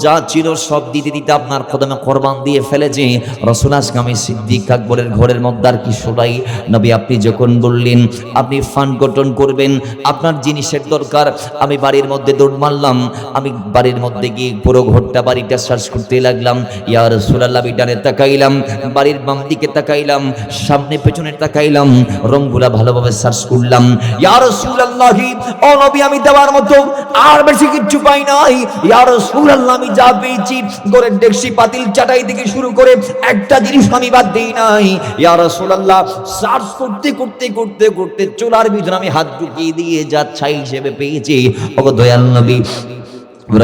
যা ছিল সব দিতে দিতে আপনার কদমে কুরবান দিয়ে ফেলেছি। রাসূল, আজকে আমি সিদ্দিক আকবরের ঘরের মধ্যে আর কি শোনাই। নবী, আপনি যখন বললেন আপনি ফান্ড গঠন করবেন, আপনার জিনিসের দরকার, আমি বাড়ির মধ্যে দৌড় মারলাম। আমি বাড়ির মধ্যে গিয়ে পুরো ঘরটা বাড়িটা সার্চ করতে লাগলাম। ইয়া রাসূলুল্লাহ, বিটানে তাকাইলাম, বাড়ির বাম দিকে তাকাইলাম, সামনে পেছনে তাকাইলাম, রংগুলা ভালোভাবে সার্চ করলাম। ইয়া রাসূলুল্লাহ, ও নবী, আমি দেওয়ার মতো আর বেশি কিছু পাই নাই। ইয়া রাসূলুল্লাহ, আমি যা পেয়েছি ঘরের ডেকসি পাতিল চাটাই থেকে শুরু করে একটা জিনিস আমি বাদ দেই নাই। ইয়া রাসূলুল্লাহ, সার্চ করতে করতে করতে করতে চুলার ভিতরে আমি হাত ঢুকিয়ে দিয়ে যা ছাই হিসেবে পেয়েছি, ওগো দয়াল নবী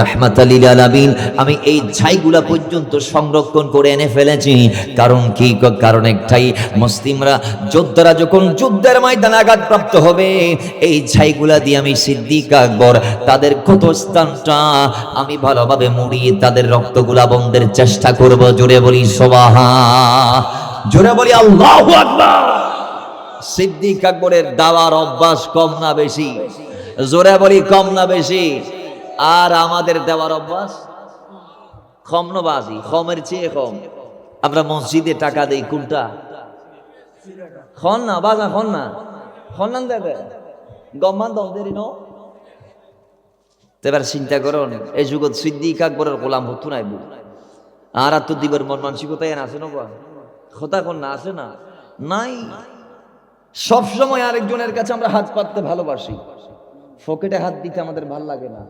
রাহমাতাল লিল আলামিন, আমি এই ছাইগুলা পর্যন্ত সংরক্ষণ করে এনে ফেলেছি। কারণ কি? কারণ একটাই, মুসলিমরা যোদ্ধারা যখন যুদ্ধের ময়দানে আঘাতপ্রাপ্ত হবে, এই ছাইগুলা দিয়ে আমি সিদ্দিক আকবর তাদের ক্ষত স্থানটা আমি ভালোভাবে মুড়িয়ে তাদের রক্তগুলা বন্ধের চেষ্টা করব। জোরে বলি সুবহান, জোরে বলি আল্লাহু আকবার। সিদ্দিক আকবরের দাওয়ার অভ্যাস কম না বেশি? জোরে বলি কম না বেশি? আর আমাদের দেওয়ার অভ্যাস কম না বাজি? কমের চেয়ে কম। আমরা মসজিদে টাকা দেই কোনটা? খন না বাজা, খন না, খন না দেবে গম্মান দম দেরি ন। এবার চিন্তা করুন, এই যুগত সিদ্দিক আকবরের গোলাম হতো নাই বু, আর তো দিবের মন মানসিকতায় আছে না, কথা কোন না আছে না নাই। সবসময় আরেকজনের কাছে আমরা হাত পাততে ভালোবাসি, পকেটে হাত দিতে আমাদের ভাল লাগে না।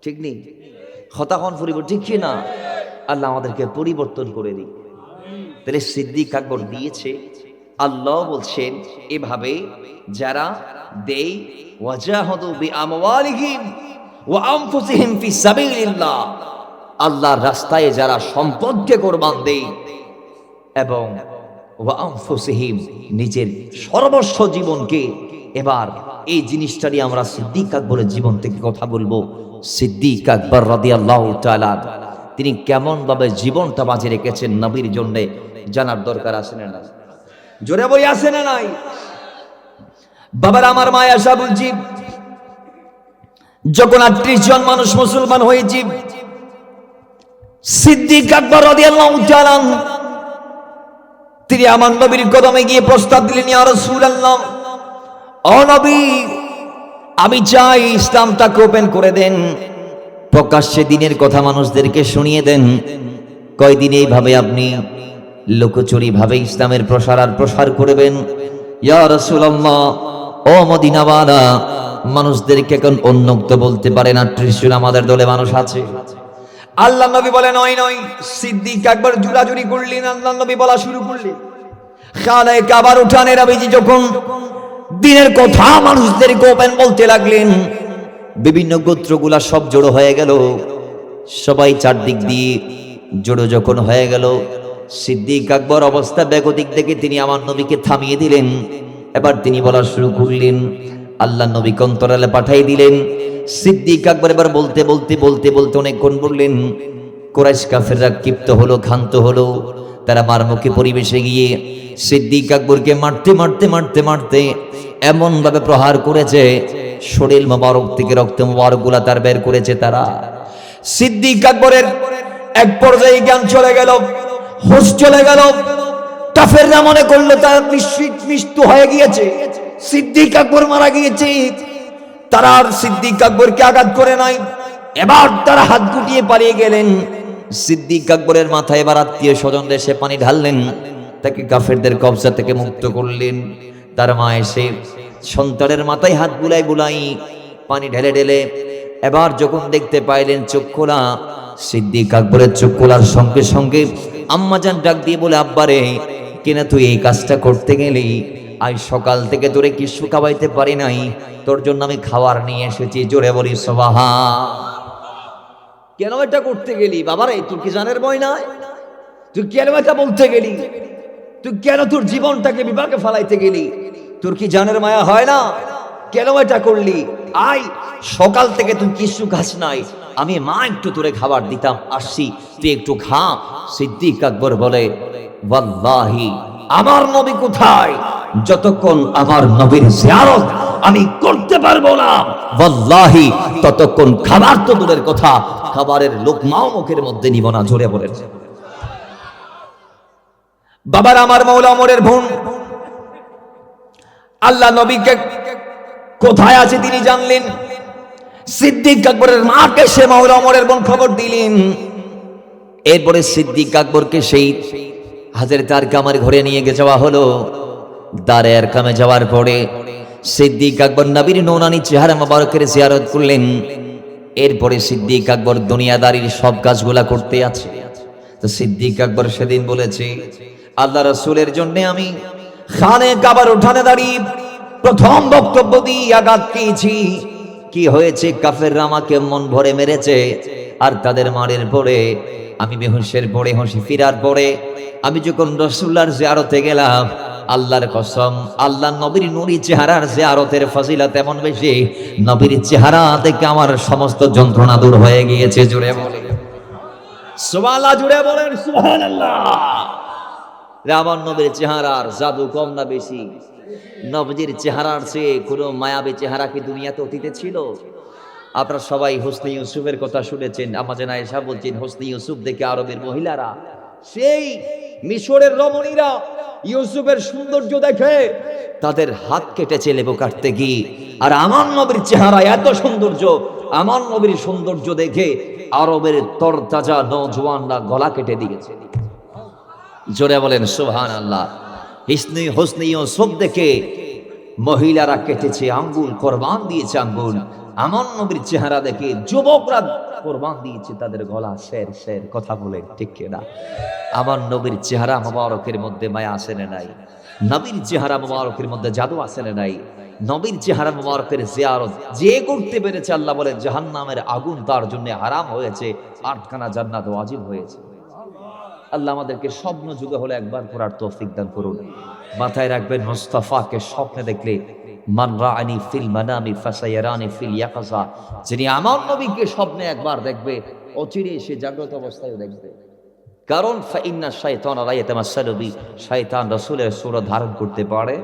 ঠিক নেই? হতাহন পরিবর্তন, ঠিক কি না? আল্লাহ আমাদেরকে পরিবর্তন করে দিই। তাহলে সিদ্দিক আকবর দিয়েছে। আল্লাহ বলছেন এভাবে যারা দেই ওয়াজাহাদু বিআমওয়ালিহিম ওয়া আনফুসিহিম ফি সাবিলিল্লাহ, আল্লাহর রাস্তায় যারা সম্পদকে কোরবান দেয় এবং ওয়া আনফুসিহিম নিজের সর্বস্ব জীবনকে, এবার এই জিনিসটা নিয়ে আমরা সিদ্দিক আকবরের জীবন থেকে কথা বলবো। সিদ্দিক আকবর রাদিয়াল্লাহু তাআলা তিনি কেমন ভাবে জীবনটা বাঁচিয়ে রেখেছেন নবীর জন্য জানার দরকার আছে না নাই? জোরে বই আছে না নাই? বাবার আমার মায়া সাহ বলছি, যখন 38 জন মানুষ মুসলমান হয়েছি, সিদ্দিক আকবর রাদিয়াল্লাহু তাআলা তিনি আমার নবীর কদমে গিয়ে প্রস্তাব দিলেন, ইয়া রাসূলুল্লাহ, ও নবী, আমি চাই ইসলামটাকে ওপেন করে দেন, প্রকাশ্যে দিনের কথা মানুষদেরকে শুনিয়ে দেন। কয়দিন এইভাবে আপনি লোকচুরি ভাবে ইসলামের প্রসার করবেন? ইয়া রাসূলুল্লাহ, ও মদিনাওয়ালা, মানুষদেরকে এখন উন্মুক্ত বলতে পারেন 38 জন আমাদের দলে মানুষ আছে। আল্লাহ নবী বলেন, নয় নয়। সিদ্দিক আকবর জুরাজুরি করলেন, আল্লাহ নবী বলা শুরু করলেন, খানায়ে কাবার উঠানে নবীজি যখন দিনের কথা মানুষদেরকে ওপেন বলতে লাগলেন, বিভিন্ন গোত্রগুলা সব জড়ো হয়ে গেল। সবাই চারদিক দিয়ে জড়ো যখন হয়ে গেল, সিদ্দিক আকবর অবস্থা বেগতিক দেখে তিনি আমার নবীকে থামিয়ে দিলেন। এবার তিনি বলা শুরু করলেন, আল্লাহ নবী অন্তরালে পাঠাই দিলেন। সিদ্দিক আকবর এবার বলতে বলতে বলতে বলতে অনেকক্ষণ বললেন। কুরাইশ কাফেররা ক্ষিপ্ত হলো, ক্ষান্ত হলো। তারা মারমুখী পরিবেশে গিয়ে সিদ্দিক আকবরকে মারতে মারতে মারতে মারতে এমন ভাবে প্রহার করেছে, শরীর মোবারক থেকে রক্ত মোবারক গুলা তার বের করেছে তারা। সিদ্দিক আকবরের এক পর্যায়ে জ্ঞান চলে গেল, হুঁশ চলে গেল। কাফেররা মনে করলো তার মৃত্যু হয়ে গিয়েছে, সিদ্দিক আকবর মারা গিয়েছে। তারা আর সিদ্দিক আকবরকে আঘাত করে নাই। এবার তারা হাত গুটিয়ে পালিয়ে গেলেন। সিদ্দিক আকবরের মাথায় এবার আত্মীয় স্বজন এসে পানি ঢাললেন, তাকে কাফেরদের কবজা থেকে মুক্ত করলেন। তার মা এসে সন্তানের মাথায় হাত বুলাই বুলাই পানি ঢেলে ঢেলে এবার যখন দেখতে পাইলেন চোখ খোলা, সিদ্দিক আকবরের চোখ খোলার সঙ্গে সঙ্গে আম্মাজান ডাক দিয়ে বলে, আব্বারে, কেন তুই এই কাজটা করতে গেলি? আজ সকাল থেকে তোরে কিছু খাওয়াইতে পারি নাই, তোর জন্য আমি খাবার নিয়ে এসেছি। জোরে বলি সুবহান। কেন এটা করতে গেলি? বাবারে, তুই কি জানের ভয় নাই? তুই কেন এটা বলতে গেলি? তুই কেন তোর জীবনটাকে বিপাকে ফেলাইতে গেলি? তোর কি জানের মায়া হয় না? কেন এটা করলি? আই সকাল থেকে তুই কিছু খাস নাই, আমি মা একটু তোরে খাবার দিতাম, আসছি, তুই একটু খা। সিদ্দিক আকবর বলে, ওয়াল্লাহি, আমার নবী কোথায়? যতক্ষণ আমার নবীর জিয়ারত আমি করতে পারবো না, ওয়াল্লাহি ততক্ষণ খাবার তো দূরের কথা, খাবারের লোকমাও মুখের মধ্যে নিব না। জোরে বলেন। বাবার আমার মওলা ওমরের বোন আল্লাহ নবীকে কোথায় আছে তিনি জানলেন। সিদ্দিক আকবরের মাকে সে মওলা ওমরের বোন খবর দিলেন। এরপরে সিদ্দিক আকবরকে সেই হাজরত আরকামের ঘরে নিয়ে যাওয়া হলো। দারে আরকামে যাওয়ার পরে সিদ্দিক আকবর নবীর নূরানী চেহারা মোবারকের জিয়ারত করলেন। এরপরে সিদ্দিক আকবর দুনিয়াদারির সব কাজগুলা করতে আছে। তো সিদ্দিক আকবর সেদিন বলেছে, আল্লাহ রাসূলের জন্য আমি খানায়ে কাবার উঠানে দাঁড়িয়ে প্রথম বক্তব্য দিয়ে আঘাত পেয়েছি। কি হয়েছে? কাফেররা আমাকে মন ভরে মেরেছে, আর তাদের মারের পরে আমি বেহুশের পরে হুঁশ ফিরার পরে আমি যখন রাসূলুল্লাহর জিয়ারতে গেলাম, আল্লাহর কসম, আল্লাহ নবীর নূরি চেহারার জিয়ারতের ফজিলত এমন বেশি, নবীর চেহারা দেখে আমার সমস্ত যন্ত্রণা দূর হয়ে গিয়েছে। জুড়ে বলেন সুবহানাল্লাহ, জুড়ে বলেন সুবহানাল্লাহ। আমার নবীর চেহারার জাদু কম না বেশি? নবীর চেহারার চেয়ে কোনো মায়াবী চেহারা কি দুনিয়াতে অতীতে ছিল? আপনারা সবাই হোসনে ইউসুফের কথা শুনেছেন। আমাদের আয়েশা বলছেন, হোসনে ইউসুফ দেখে আরবের মহিলারা, সেই মিশরের রমণীরা ইউসুফের সৌন্দর্য দেখে তাদের হাত কেটেছে লেবু কাটতে গিয়ে। আর আমার নবীর চেহারা এত সৌন্দর্য, আমার নবীর সৌন্দর্য দেখে আরবের তরতাজা নওজওয়ানরা গলা কেটে দিয়েছে। জোরে বলেন সুবহানাল্লাহ। হোসনে ইউসুফ দেখে মহিলারা কেটেছে আঙ্গুল, কোরবান দিয়েছে আঙ্গুল। আমার নবীর চেহারা দেখে যুবকরা কোরবান দিয়েছে তাদের গলা শের শের, কথা বলে ঠিক কিনা? আমার নবীর চেহারা মোবারকের মধ্যে মায়া আসে না নাই? নবীর চেহারা মোবারকের মধ্যে জাদু আসে না নাই? নবীর চেহারা মোবারকের জিয়ারত যে করতে পেরেছে, আল্লাহ বলে জাহান্নামের আগুন তার জন্য হারাম হয়েছে, 8খানা জান্নাত ওয়াজিব হয়েছে। আল্লাহ আমাদেরকে স্বপ্ন যুগে হলে একবার করার তৌফিক দান করুন। মাথায় রাখবেন, মুস্তাফাকে স্বপ্নে দেখলে মান রাআনি ফিল মানামি ফাসায়ারানি ফিল ইয়াকাযা, যিনি আমার নবীকে স্বপ্নে একবার দেখবে অচিরে সে জাগ্রত অবস্থায় দেখবে। কারণ ফাইন্না শাইতান লা ইয়াতামাসসালু বি, শয়তান রাসূলের সূরা ধারণ করতে পারে।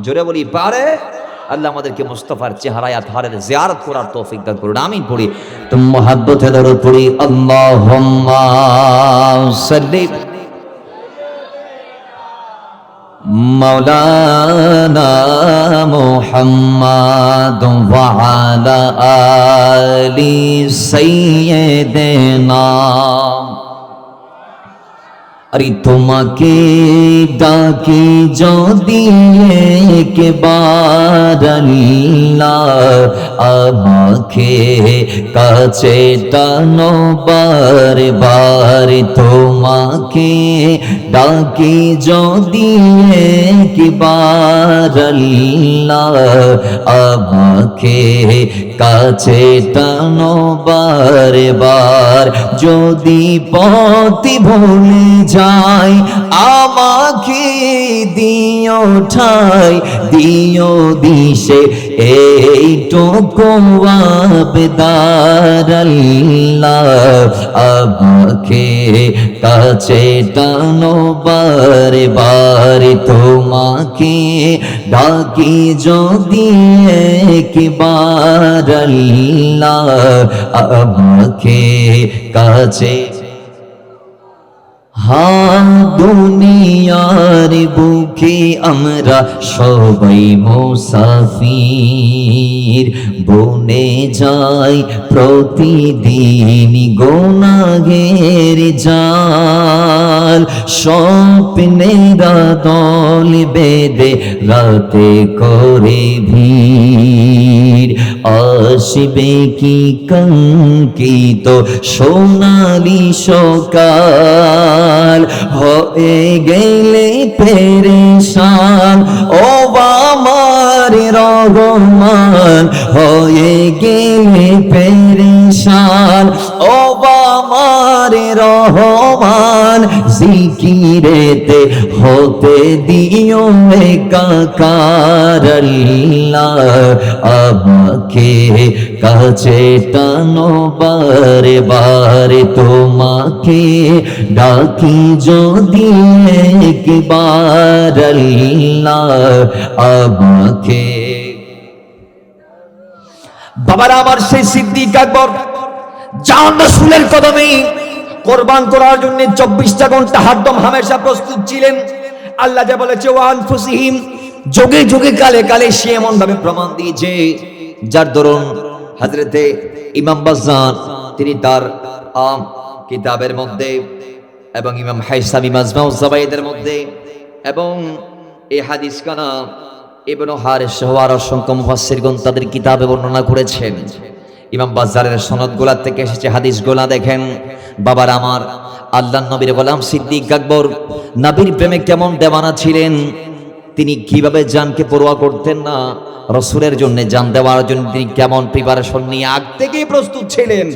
জোরে বলি পারে। আল্লাহ আমাদেরকে মুস্তাফার চেহারায় আতহারের জিয়ারত করার তৌফিক দান করুন, আমিন পড়ি। তো মুহাব্বতে দরুদ পড়ি, আল্লাহুম্মা সাল্লি মাওলানা মুহাম্মাদ ওয়া আলা আলি সাইয়্যিদিনা। আরে তোমাকে ডাকি যদি একবার আল্লাহ, আমাকে কাছে টানো বারবার। তোমাকে ডাকি যদি একবার আল্লাহ, আমাকে কাছে টানো বারবার। যদি পথ ভুলে যাই আমাকে দিও ঠাই, দিও দিশে এইটুকু আবেদার আল্লাহ, আমাকে কাছে টানো বারবার। তোমাকে ডাকি যদি একবার আল্লাহ, আমাকে কাছে। হাঁ দুনিয়ার বুকে আমরা সবাই মুসাফির, বনে যাই প্রতিদিন গুনাহের জাল। স্বপ্নেরা দল বেঁধে রাতে করে ভিড়, আসবে কি কাঙ্ক্ষিত সোনালি সকাল। হয়ে গেলে পেরেশান ও আমার রহমান, হয়ে গেলে পেরেশান ও আমার রহমান। জিকিরেতে হতে দিও একাকার আল্লাহ, আমাকে কাছে টানো বারবার। তোমাকে ডাকি যদি একবার আল্লাহ, আমাকে। বাবারা আমার, সেই সিদ্দিক আকবর জান রাসূলের কদমে কোরবান করার জন্য 24টা ঘন্টা হরদম হামেশা প্রস্তুত ছিলেন। আল্লাহ যা বলেছে ওয়া আনফুসিহিম, যোগে যোগে কালে কালে সে এমন ভাবে প্রমাণ দিয়েছে, যার দরুন হযরতে ইমাম বাজ্জার তিনি তার কিতাবের মধ্যে এবং ইমাম হাইসামি মাজমাউ যাবাইদের মধ্যে এবং এই হাদিস কানা ইবনে হারিস সহ আর অসংখ্য মুফাসসিরগণ তাদের কিতাবে বর্ণনা করেছেন। ইমাম বাজ্জারের সনদগুলা থেকে এসেছে হাদিসগুলা দেখেন। বাবার আমার, আল্লাহর নবীর গোলাম সিদ্দিক আকবর নবীর প্রেমে কেমন দেওয়ানা ছিলেন, তিনি কিভাবে জানকে পরোয়া করতেন না, রাসূলের জন্য জান দেওয়ার জন্য তিনি কেমন প্রিপারেশন নিয়ে আগ থেকেই প্রস্তুত ছিলেন।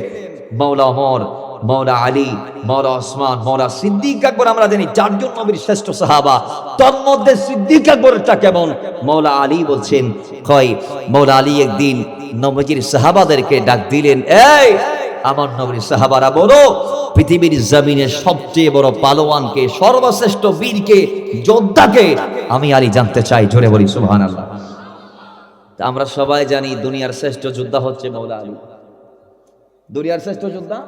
মাওলা ওমর, মাওলা আলী, মাওলা ওসমান, মাওলা সিদ্দিক আকবর আমরা জানি চারজন নবীর শ্রেষ্ঠ সাহাবা। তার মধ্যে সিদ্দিক আকবরটা কেমন, মাওলা আলী বলছেন, কয় মাওলা আলী একদিন নবীজির সাহাবাদেরকে ডাক দিলেন, এই আমার নবীর সাহাবারা বলো, পৃথিবীর জমিনে সবচেয়ে বড় পালোয়ানকে, সর্বশ্রেষ্ঠ বীরকে, যোদ্ধাকে আমি আলী জানতে চাই। জোরে বলি সুবহানাল্লাহ। আমরা সবাই জানি দুনিয়ার শ্রেষ্ঠ যোদ্ধা হচ্ছে মাওলা আলী। দুনিয়ার শ্রেষ্ঠ যোদ্ধা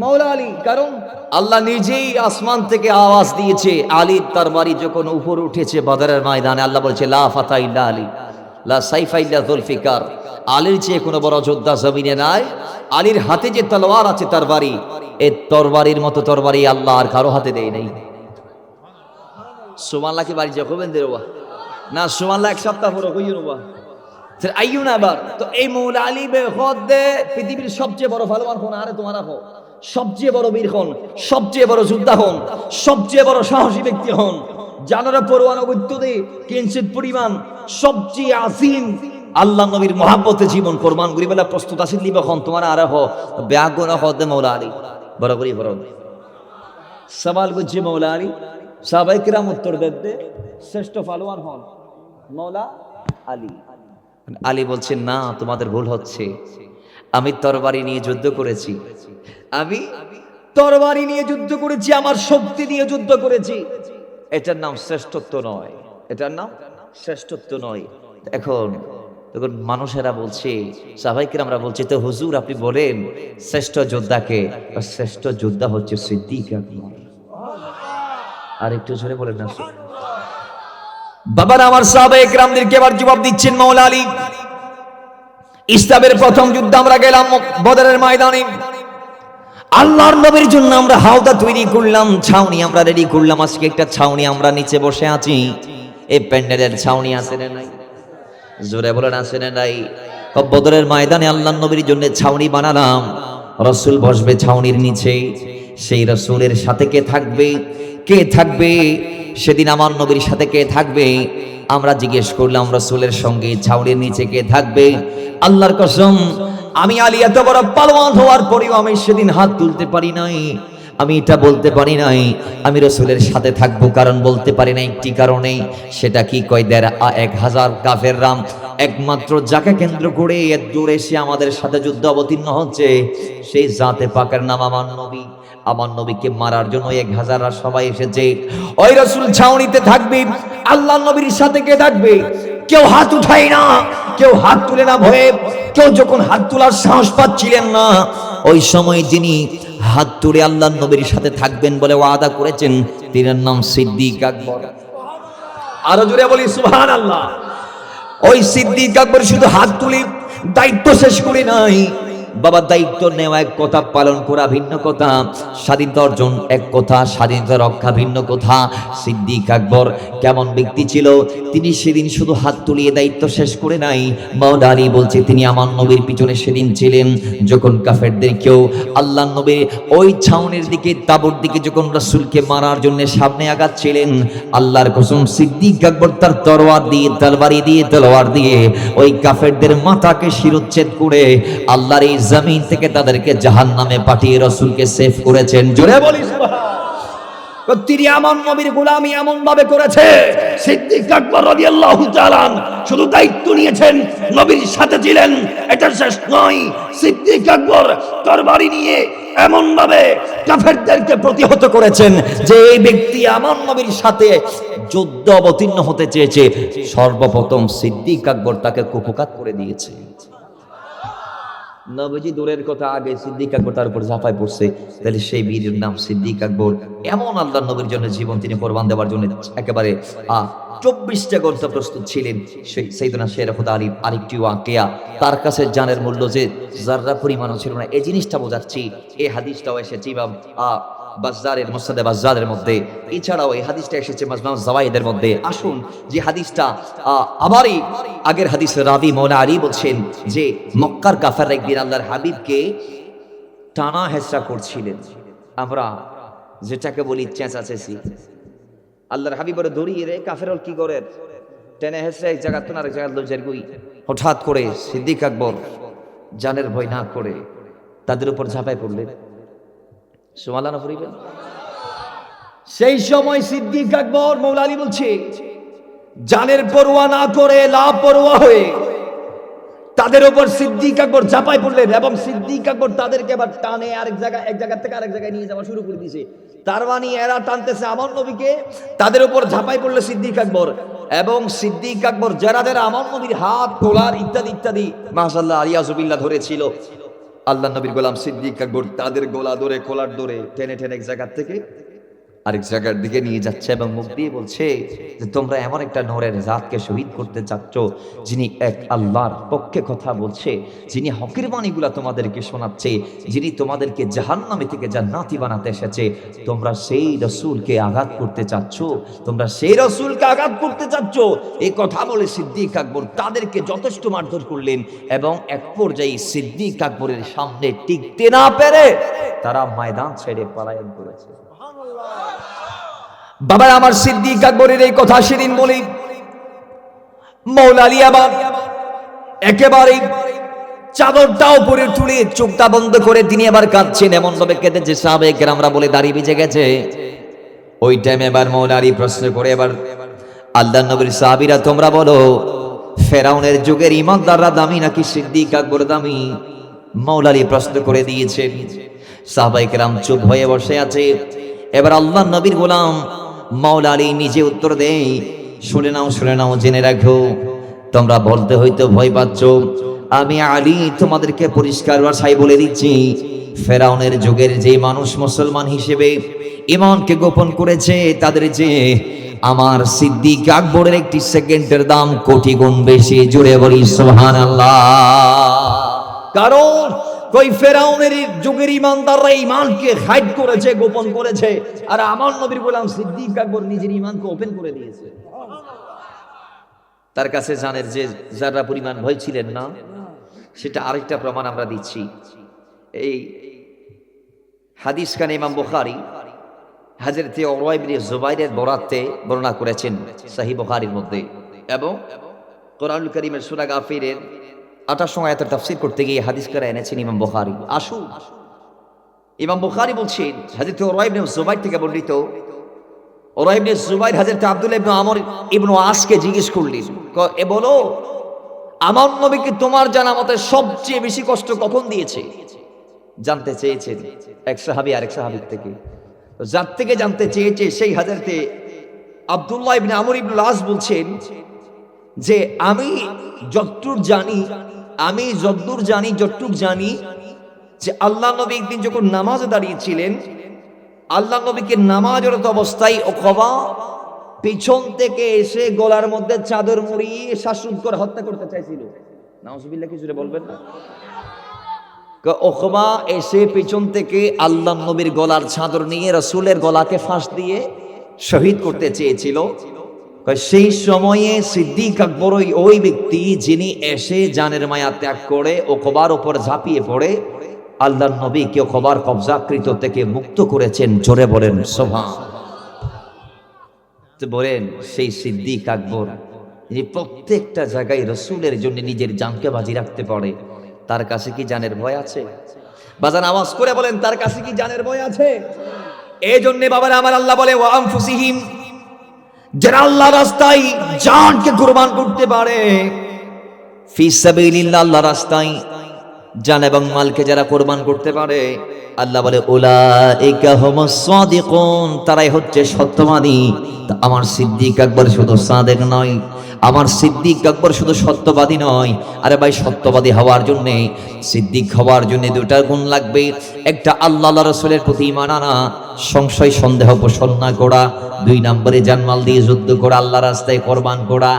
মাওলা আলী, কারণ আল্লাহ নিজেই আসমান থেকে আওয়াজ দিয়েছে। আলীর তরবারি যখন উপরে উঠেছে বদরের ময়দানে, আল্লাহ বলছে লা ফাতা ইল্লা আলী, লা সাইফা ইল্লা যুলফিকার। আলীর চেয়ে কোনো বড় যোদ্ধা জমিনে নাই। আলীর হাতে যে তলোয়ার আছে তরবারি, এই তরবারির মতো তরবারি আল্লাহ আর কারো হাতে দেয় নাই। সুবহানাল্লাহ কি বাড়ি যাবেন দেরবা না? সুবহানাল্লাহ এক সপ্তাহ পরে কইরবা আইয়ুন আবার তো এই মৌলা আলী বেখদে পৃথিবীর সবচেয়ে বড় ফালওয়ান কোন আরে তোমারা হো সবচেয়ে বড় বীর হন সবচেয়ে বড় যোদ্ধা হন সবচেয়ে বড় সাহসী ব্যক্তি হন জানারা পরোয়ানা বৈদ্যুদে কিঞ্চিত পরিমাণ সবচেয়ে আসিম আল্লাহ নবীর মহাব্বতে জীবন কোরবান করি বলে প্রস্তুত আসিল লিবা হন তোমার আর হ ব্যাগুন হদে মৌলা আলী বড় করি বড় সওয়াল বুঝছি মৌলা আলী সাহাবায়ে কিরাম উত্তর দেতে শ্রেষ্ঠ ফালওয়ান হন মৌলা আলী আলী বলছেন না তোমাদের ভুল হচ্ছে আমি তরবারি নিয়ে যুদ্ধ করেছি আমি তরবারি নিয়ে যুদ্ধ করেছি আমার শক্তি নিয়ে যুদ্ধ করেছি এটার নাম শ্রেষ্ঠত্ব নয় এটার নাম শ্রেষ্ঠত্ব নয় এখন তখন মানুষেরা বলছে সাহাবায়ে কিরামরা বলছে তো হুজুর আপনি বলেন শ্রেষ্ঠ যোদ্ধাকে শ্রেষ্ঠ যোদ্ধা হচ্ছে সিদ্দিক আকবর আর একটু জোরে বলেন না বাবার আমার সাহাবায়ে কিরামদেরকে এবার জবাব দিচ্ছেন মৌলা আলী ইসলামের প্রথম যুদ্ধ আমরা গেলাম বদরের ময়দানে আল্লাহর নবীর জন্য আমরা হাওদা তৈরি করলাম ছাউনি আমরা রেডি করলাম আজকে একটা ছাউনি আমরা নিচে বসে আছি এই প্যান্ডেলের ছাউনি আছে না নাই জোরে বলেন আছে না নাই বদরের ময়দানে আল্লাহর নবীর জন্য ছাউনি বানালাম রাসূল বসবে ছাউনির নিচে সেই রাসূলের সাথে কে থাকবে সেদিন আমার নবীর সাথে কে থাকবে আমরা জিজ্ঞেস করলাম রাসূলের সঙ্গে ছাউনির নিচে কে থাকবে আল্লাহর কসম আমি আলী এত বড় পালোয়ান হওয়ার পরেও আমি সেদিন হাত তুলতে পারি নাই আমি এটা বলতে পারি নাই আমি রাসূলের সাথে থাকবো কারণ বলতে পারি না একটি কারণে সেটা কি কয় 1000 কাফেররা একমাত্র যাকে কেন্দ্র করে এত দূরে এসে আমাদের সাথে যুদ্ধ অবতীর্ণ হচ্ছে সেই জাতে পাকের নাম আমার নবীকে মারার জন্য 1000 সবাই এসেছে ওই রাসূল ছাউনিতে থাকবে আল্লাহর নবীর সাথে কে থাকবে কেউ হাত উঠায় না কেউ হাত তুলে না ভয়ে কেউ যখন হাত তোলার সাহস পাচ্ছিলেন না ওই সময় যিনি হাত তুলে আল্লাহর নবীর সাথে থাকবেন বলে ওয়াদা করেছেন তিনার নাম সিদ্দিক আকবর আরো জোরে বলি সুবহানাল্লাহ ওই সিদ্দিক আকবর শুধু হাত তুলে দায়িত্ব শেষ করে নাই বাবা দায়িত্ব নেওয়া এক কথা পালন করা ভিন্ন কথা স্বাধীনতা অর্জন এক কথা স্বাধীনতা রক্ষা ভিন্ন কথা সিদ্দিক আকবর কেমন ব্যক্তি ছিল তিনি সেদিন শুধু হাত তুলিয়ে দায়িত্ব শেষ করে নাই মাওলা আলী বলছে তিনি আমার নবীর পিছনে সেদিন ছিলেন যখন কাফেরদের কেউ আল্লাহর নবী ওই ছাউনির দিকে তাবুর দিকে যখন রাসূলকে মারার জন্য সামনে আগাচ্ছিলেন আল্লাহর কসম সিদ্দিক আকবর তার তরবারি দিয়ে ওই কাফেরদের মাথাকে শিরোচ্ছেদ করে আল্লাহর জমিন থেকে তাদেরকে জাহান্নামে পাঠিয়ে রাসূলকে সেভ করেছেন জোরে বলি সুবহানাল্লাহ তিনি আমার নবীর গোলামি এমন ভাবে করেছে সিদ্দিক আকবর রাদিয়াল্লাহু তাআলা শুধু দায়িত্ব নিয়েছেন নবীর সাথে ছিলেন এটা শেষ নয় সিদ্দিক আকবর তরবারি নিয়ে এমন ভাবে কাফেরদেরকে প্রতিহত করেছেন যে এই ব্যক্তি আমার নবীর সাথে যুদ্ধ অবতীর্ণ হতে চেয়েছে সর্বপ্রথম সিদ্দিক আকবর তাকে কুপকাত করে দিয়েছে নবীজি দূরের কথা আগে সিদ্দিক আকবর তার উপর ঝাঁপায় পড়ছে তাহলে সেই বীরের নাম সিদ্দিক আকবর এমন আল্লাহর নবীর জন্য জীবন তিনি কোরবান দেওয়ার জন্য একেবারে 24টা গ্রন্থ প্রস্তুত ছিলেন সেই সাইয়েদনা শের খুদা আলী আরেকটি ওয়াকিয়া তার কাছে জানের মূল্য যে যাররা পরিমাণও ছিল না এই জিনিসটা বোঝাচ্ছি এই হাদিসটাও এসেছে ইমাম বাজ্জারের মুসনাদে বাজ্জারের মধ্যে এছাড়াও এই হাদিসটা এসেছে মাজমা জাওয়াইদের মধ্যে আসুন যে হাদিসটা আবারই আগের হাদিসের রাবি মাওলা আলী বলছেন যে মক্কার কাফেররা একদিন আল্লাহর হাবিবকে টানা হেঁচড়া করছিলেন আমরা যেটাকে বলি চেঁচাচেঁচি আল্লাহর হাবিবের দড়িয়ে রে কাফেরল কি করে টেনে হেঁচড়ে এক জায়গা তো আরেক জায়গায় লজ্জার গুই হঠাৎ করে সিদ্দিক আকবর জানের ভয় না করে তাদের উপর ঝাঁপায় পড়লেন সুবহানাল্লাহ পড়িবেন সেই সময় সিদ্দিক আকবর মাওলা আলী বলছে জানের পরোয়া না করে লাপরোয়া হয়ে তাদের উপর সিদ্দিক আকবর ঝাঁপায় পড়লেন এবং সিদ্দিক আকবর তাদেরকে আবার টানে এক জায়গা থেকে আরেক জায়গায় নিয়ে যাওয়া শুরু করে দিয়েছে তার মানে এরা টানতেছে আমার নবীকে তাদের উপর ঝাঁপায় পড়লো সিদ্দিক আকবর এবং সিদ্দিক আকবর যারা আমার নবীর হাত তোলার ইত্যাদি মাশাআল্লাহ আলিয়াজুবিল্লাহ ধরেছিল আল্লাহ নবীর গোলাম সিদ্দিক আকবর তাদের গোলা ধরে কোলার ধরে টেনে এক জায়গা থেকে আরেক জায়গার দিকে নিয়ে যাচ্ছে এবং মুখ দিয়ে বলছে যে তোমরা এমন একটা নূরের জাতকে শহীদ করতে চাচ্ছ যিনি এক আল্লাহর পক্ষে কথা বলছে, যিনি হকের বাণীগুলা তোমাদেরকে শোনাচ্ছে, যিনি তোমাদেরকে জাহান্নামে থেকে জান্নাতি বানাতে এসেছে। তোমরা সেই রাসূলকে আঘাত করতে চাচ্ছ, তোমরা সেই রাসূলকে আঘাত করতে চাচ্ছ। এই কথা বলে সিদ্দিক আকবর তাদেরকে যথেষ্ট মারধর করলেন এবং এক পর্যায়ে সিদ্দিক আকবরের সামনে টিকতে না পেরে তারা ময়দান ছেড়ে পলায়ন করেছে। বাবা আমার সিদ্দিক আকবরের এই কথা সেদিন বলি মৌলা আলী আবার একেবারে চাদরটা উপরে তুলে চোখটা বন্ধ করে তিনি আবার কাঁদছেন, এমন ভাবে কেঁদেছে সাহাবায়ে কেরামরা বলে দাড়ি ভিজে গেছে। ওই টাইমে এবার মৌলা আলী প্রশ্ন করে, এবার আল্লাহর নবীর সাহাবীরা তোমরা বলো ফেরাউনের যুগের ইমানদাররা দামি নাকি সিদ্দিক আকবর দামি? মৌলা আলী প্রশ্ন করে দিয়েছেন। সাহাবায়ে কেরাম চুপ হয়ে বসে আছে। এবার আল্লাহর নবীর গোলাম মৌলা আলী নিজে উত্তর দেয়, শুনে নাও জেনে রাখো, তোমরা বলতে হয়তো ভয় পাচ্ছ, আমি আলী তোমাদেরকে পরিষ্কার ভাষায় বলে দিচ্ছি, ফেরাউনের যুগের যে মানুষ মুসলমান হিসেবে ঈমানকে গোপন করেছে তাদের যে আমার সিদ্দিক আকবরের একটি সেকেন্ডের দাম কোটি গুণ বেশি। জুড়ে বলি সুবহানাল্লাহ। কারণ কই ফেরাউনের যুগের ঈমানদাররা ঈমানকে হাইড করেছে, গোপন করেছে, আর আমার নবীর গোলাম সিদ্দিক আকবর নিজের ঈমানকে ওপেন করে দিয়েছে। তার কাছে জানের যে যারা পরিমাণ ভয় ছিলেন না, সেটা আরেকটা প্রমাণ আমরা দিচ্ছি। এই হাদিস খানে ইমাম বুখারী হযরত উরওয়া ইবনে জুবাইরের বরাতে বর্ণনা করেছেন সহিহ বুখারীর মধ্যে, এবং কোরআনুল কারীমের সূরা গাফিরের 28 আয়াতের তাফসীর করতে গিয়ে হাদিস করে এনেছেন ইমাম বুখারী। আসুন, ইমাম বুখারী বলছেন হযরত উরওয়া ইবনে জুবাইর থেকে বর্ণিত, উরওয়া ইবনে জুবাইর হযরত আব্দুল্লাহ ইবনে আমর ইবনে আসকে জিজ্ঞেস করলেন, এ বলো আমার নবীকে তোমার জানা মতে সবচেয়ে বেশি কষ্ট কখন দিয়েছে? জানতে চেয়েছেন এক সাহাবী আরেক সাহাবীর থেকে। যার থেকে জানতে চেয়েছে সেই হযরতে আব্দুল্লাহ ইবনে আমর ইবনে আস বলছেন যে আমি যতটুক জানি যে আল্লাহ নবী একদিন যখন নামাজে দাঁড়িয়েছিলেন, আল্লাহ নবীকে নামাজরত অবস্থায় ওকবা পিছন থেকে এসে গলার মধ্যে চাদর মুড়িয়ে শ্বাসরোধ করে হত্যা করতে চাইছিল। নাউজুবিল্লাহ, কিছু বলবেন না? ওকবা এসে পিছন থেকে আল্লাহ নবীর গলার চাদর নিয়ে রাসূলের গলাকে ফাঁস দিয়ে শহীদ করতে চেয়েছিল। সেই সময়ে সিদ্দিক আকবর ওই ব্যক্তি যিনি এসে জানের মায়া ত্যাগ করে ওকবার উপর ঝাঁপিয়ে পড়ে আল্লাহর নবীকে ওকবার কবজাকৃত থেকে মুক্ত করেছেন। জোরে বলেন সুবহান। বলেন সেই সিদ্দিক আকবর যিনি প্রত্যেকটা জায়গায় রাসূলের জন্য নিজের জানকে বাজি রাখতে পারে, তার কাছে কি জানের ভয় আছে? বাজান আওয়াজ করে বলেন, তার কাছে কি জানের ভয় আছে? এই জন্য বাবার আমার আল্লাহ বলে ওয়া আনফুসিহিম, যারা আল্লাহর রাস্তায় জানকে কুরবান করতে পারে, ফি সাবিলিল্লাহ, আল্লাহর রাস্তায় জান এবং মালকে যারা কুরবান করতে পারে, আল্লাহ বলে উলাইকা হুমুস সাদিকুন, তারাই হচ্ছে সত্যবাদী। আমার সিদ্দিক আকবর শুধু সাদেক নয়, আমার সিদ্দিক আকবর শুধু সত্যবাদী নয়। আরে ভাই, সত্যবাদী হওয়ার জন্য, সিদ্দিক হওয়ার জন্য দুটা গুণ লাগবে। একটা আল্লাহ রাসূলের প্রতি ঈমান আনা, সংশয় সন্দেহ পোষণ না করা। 2 নম্বরে জানমাল দিয়ে যুদ্ধ করা, আল্লাহর রাস্তায় কুরবান করা।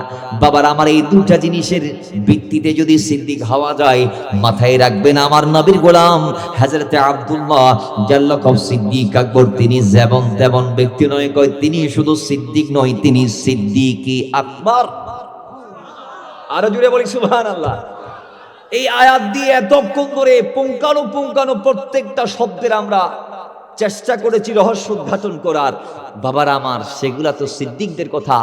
বাবার আমার এই দুটা জিনিসের ভিত্তিতে যদি সিদ্দিক হওয়া যায়, মাথায় রাখবেন আমার নবীর গোলাম হযরতে আব্দুল্লাহ জাল্লাকাব সিদ্দিক আকবর তিনি যেমন তেমন ব্যক্তি নয়, কয় তিনি শুধু সিদ্দিক নয়, তিনি সিদ্দিকি আকবর। আরো জুড়ে বলি সুবহানাল্লাহ। এই আয়াত দিয়ে এতক্ষণ ধরে পুঙ্খানুপুঙ্খানু প্রত্যেকটা শব্দের আমরা চেষ্টা করেছি রহস্য উদ্ঘাটন করার। বাবার আমার, সেগুলা তো সিদ্দিকদের কথা।